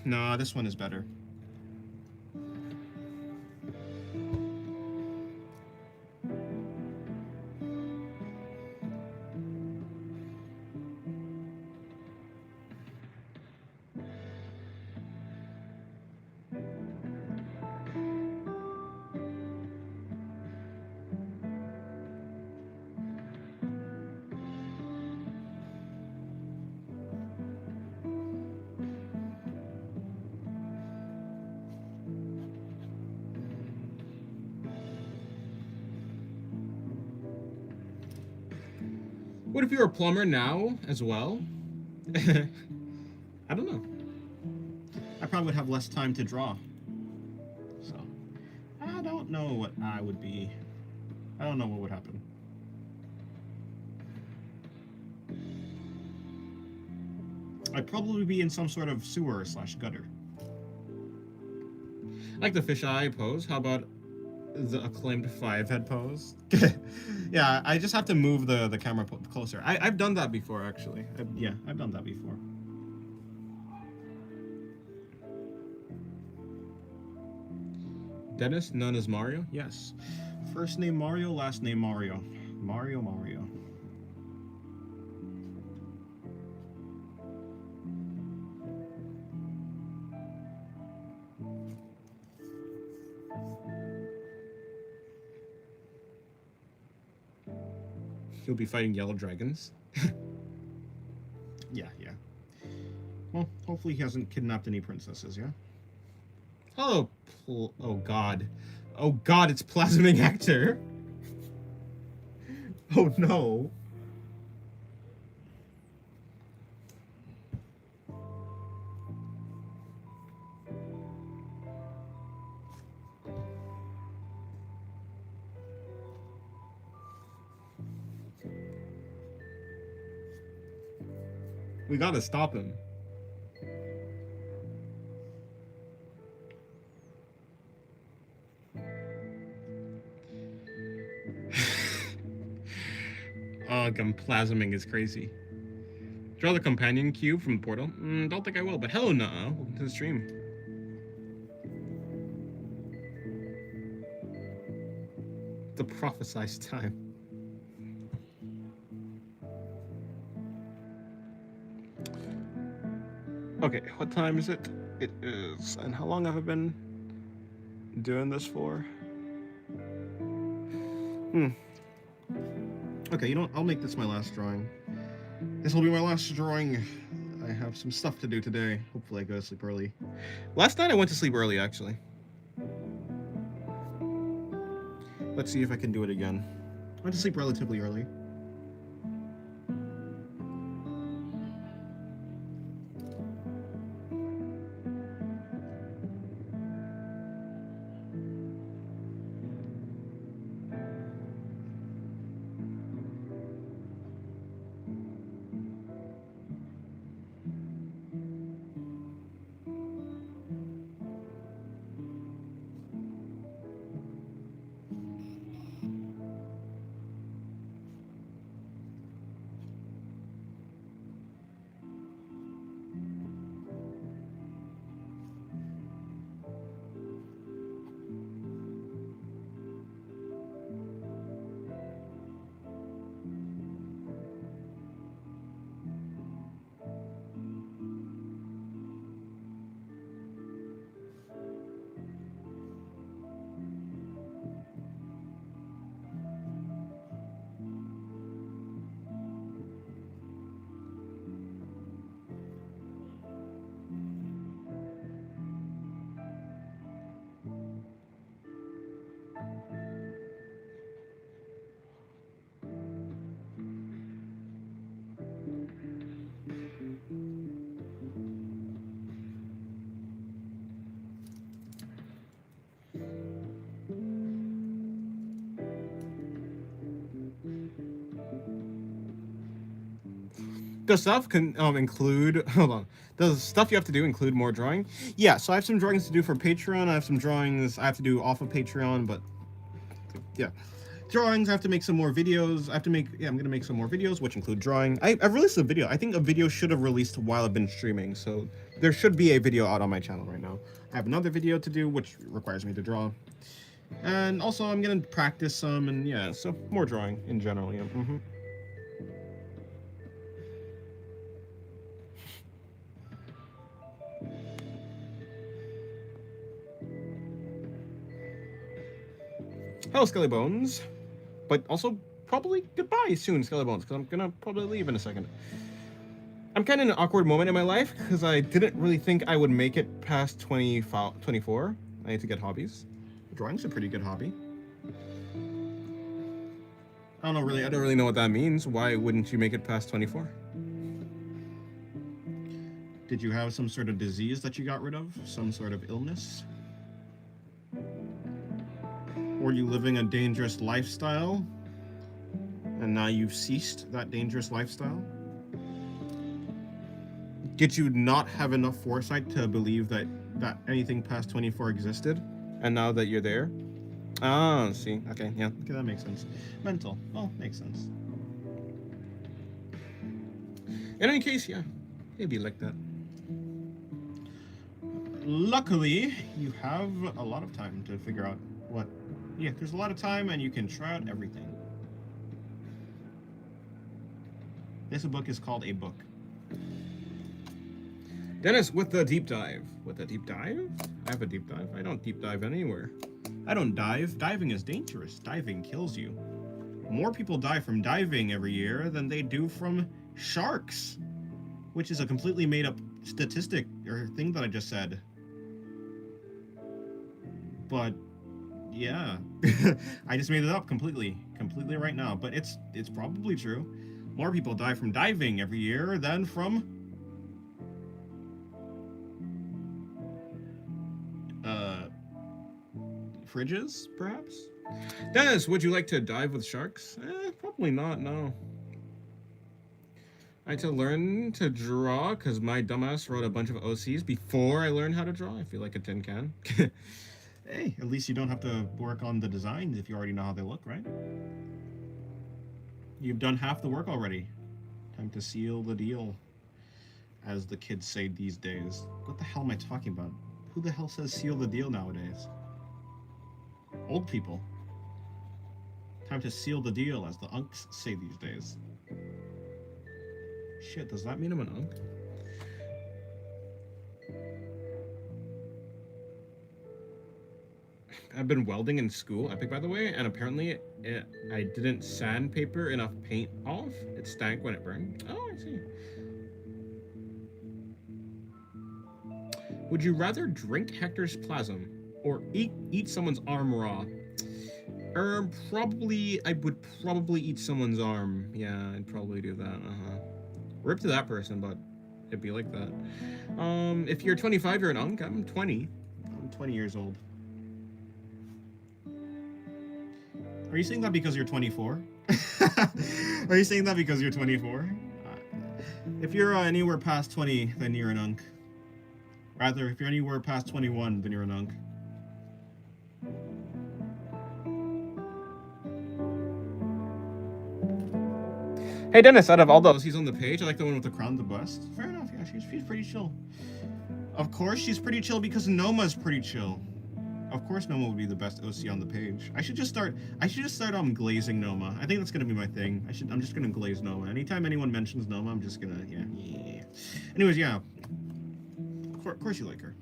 B: Nah, this one is better.
A: What if you're a plumber now as well? I don't know.
B: I probably would have less time to draw. So, I don't know what I would be. I don't know what would happen. I'd probably be in some sort of sewer / gutter.
A: Like the fisheye pose. How about the acclaimed 5-head pose?
B: Yeah, I just have to move the camera closer. I've done that before, actually. I've done that before.
A: Dennis, known as Mario?
B: Yes. First name Mario, last name Mario. Mario.
A: He'll be fighting yellow dragons.
B: Yeah. Well, hopefully he hasn't kidnapped any princesses, yeah?
A: Oh, oh god. Oh god, it's Plasming Hector. Oh no. We gotta stop him. Plasming is crazy. Draw the companion cube from the portal. Don't think I will, but hello, Nuh-uh. Welcome to the stream. The prophesized time. Okay, what time is it? It is. And how long have I been doing this for? Hmm.
B: Okay, you know what? I'll make this my last drawing. This will be my last drawing. I have some stuff to do today. Hopefully I go to sleep early.
A: Last night I went to sleep early, actually.
B: Let's see if I can do it again. I went to sleep relatively early.
A: Does stuff can include? Hold on. Does stuff you have to do include more drawing? Yeah. So I have some drawings to do for Patreon. I have some drawings I have to do off of Patreon, but yeah, drawings. I have to make some more videos. I have to make. Yeah, I'm gonna make some more videos, which include drawing. I've released a video. I think a video should have released while I've been streaming, so there should be a video out on my channel right now. I have another video to do, which requires me to draw, and also I'm gonna practice some, and yeah, so more drawing in general. Yeah. Hello, Skelly Bones. But also, probably goodbye soon, Skelly Bones, because I'm gonna probably leave in a second. I'm kind of in an awkward moment in my life, because I didn't really think I would make it past 24. I need to get hobbies.
B: Drawing's a pretty good hobby.
A: I don't really know what that means. Why wouldn't you make it past 24?
B: Did you have some sort of disease that you got rid of? Some sort of illness? Were you living a dangerous lifestyle, and now you've ceased that dangerous lifestyle? Did you not have enough foresight to believe that anything past 24 existed, and now that you're there?
A: Ah, see. Okay, yeah.
B: Okay, that makes sense. Mental. Well, makes sense.
A: In any case, yeah. It'd be like that.
B: Luckily, you have a lot of time to figure out what... Yeah, there's a lot of time, and you can try out everything. This book is called A Book.
A: Dennis with the deep dive. With a deep dive? I have a deep dive. I don't deep dive anywhere.
B: I don't dive. Diving is dangerous. Diving kills you. More people die from diving every year than they do from sharks, which is a completely made up statistic or thing that I just said. But yeah, I just made it up completely right now, but it's probably true. More people die from diving every year than from fridges, perhaps?
A: Dennis, would you like to dive with sharks? Probably not, no. I had to learn to draw because my dumbass wrote a bunch of OCs before I learned how to draw. I feel like a tin can.
B: Hey, at least you don't have to work on the designs if you already know how they look, right? You've done half the work already. Time to seal the deal, as the kids say these days. What the hell am I talking about? Who the hell says seal the deal nowadays? Old people. Time to seal the deal, as the unks say these days. Shit, does that mean I'm an unk?
A: I've been welding in school, Epic by the way, and apparently I didn't sandpaper enough paint off. It stank when it burned. Oh, I see. Would you rather drink Hector's plasm or eat someone's arm raw? Probably, I would probably eat someone's arm. Yeah, I'd probably do that. Rip to that person, but it'd be like that. If you're 25, you're an unk. I'm 20.
B: I'm 20 years old. Are you saying that because you're 24? Are you saying that because you're 24? If you're anywhere past 20, then you're an unk. Rather, if you're anywhere past 21, then you're an unk.
A: Hey Dennis, out of all those, he's on the page. I like the one with the crown
B: The bust. Fair enough. Yeah, she's pretty chill. Of course, she's pretty chill because Noma's pretty chill. Of course, Noma would be the best OC on the page. I should just start glazing Noma. I think that's gonna be my thing. I'm just gonna glaze Noma. Anytime anyone mentions Noma, I'm just gonna yeah. Anyways, yeah. Of course you like her.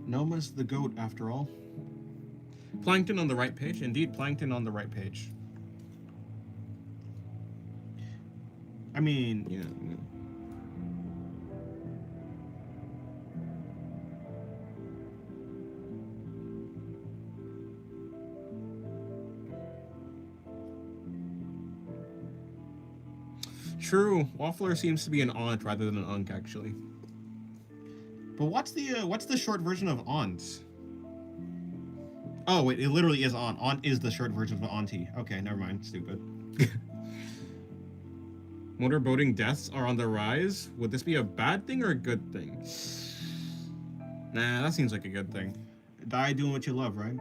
B: Noma's the goat after all.
A: Plankton on the right page. Indeed, Plankton on the right page.
B: I mean,
A: Yeah. True. Waffler seems to be an aunt rather than an unk, actually.
B: but what's the short version of aunt? Oh wait, it literally is aunt. Aunt is the short version of auntie. Okay, never mind. Stupid.
A: Motorboating deaths are on the rise. Would this be a bad thing or a good thing? Nah, that seems like a good thing.
B: Die doing what you love, right?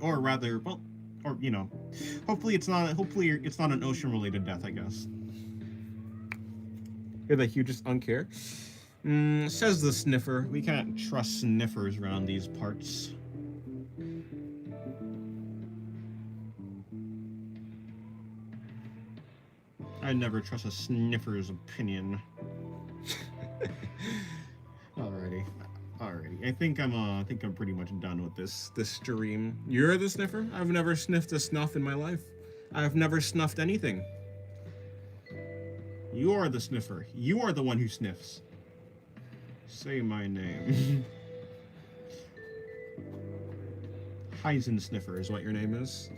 B: Or rather, well, or you know, hopefully it's not an ocean-related death, I guess.
A: You're the hugest unk here. Says the sniffer.
B: We can't trust sniffers around these parts. I never trust a sniffer's opinion. Alrighty. I think I'm pretty much done with this
A: stream. You're the sniffer? I've never sniffed a snuff in my life. I've never snuffed anything.
B: You are the sniffer. You are the one who sniffs. Say my name. Heisen Sniffer is what your name is.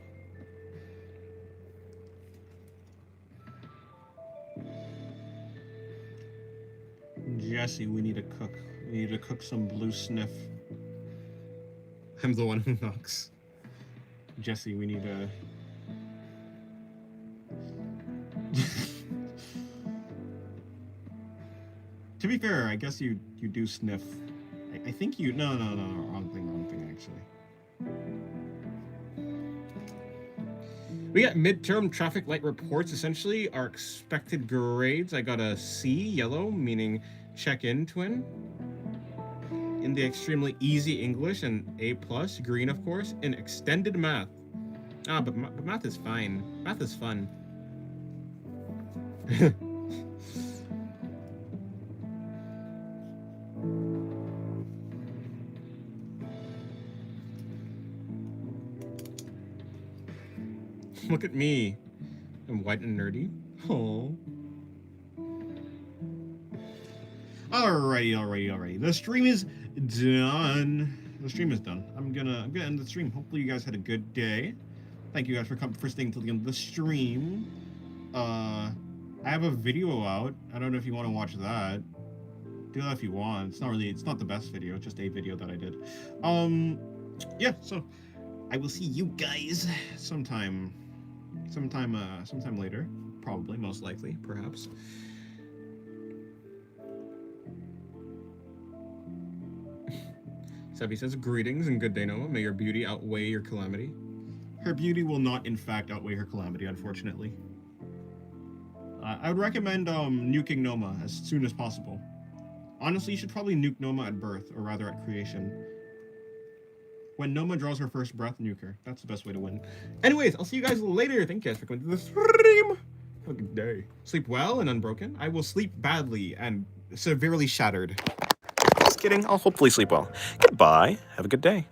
B: Jesse, we need to cook. We need to cook some blue sniff.
A: I'm the one who knocks.
B: Jesse, we need to... To be fair, I guess you do sniff. I think you... No, wrong thing, actually.
A: We got midterm traffic light reports. Essentially, our expected grades. I got a C, yellow, meaning check in, twin. In the extremely easy English, and A+, green, of course. In extended math. But math is fine. Math is fun. Look at me. I'm white and nerdy. Oh.
B: Alrighty. The stream is done. The stream is done. I'm gonna end the stream. Hopefully you guys had a good day. Thank you guys for staying till the end of the stream. I have a video out. I don't know if you want to watch that. Do that if you want. It's not the best video, it's just a video that I did. Yeah, so I will see you guys sometime later. Probably, most likely, perhaps.
A: Sebby says, greetings and good day, Noah. May your beauty outweigh your calamity.
B: Her beauty will not, in fact, outweigh her calamity, unfortunately. I would recommend nuking Noma as soon as possible. Honestly, you should probably nuke Noma at birth, or rather at creation. When Noma draws her first breath, nuke her. That's the best way to win.
A: Anyways, I'll see you guys later. Thank you guys for coming to the stream. Have a good day. Sleep well and unbroken. I will sleep badly and severely shattered.
C: Just kidding. I'll hopefully sleep well. Goodbye. Have a good day.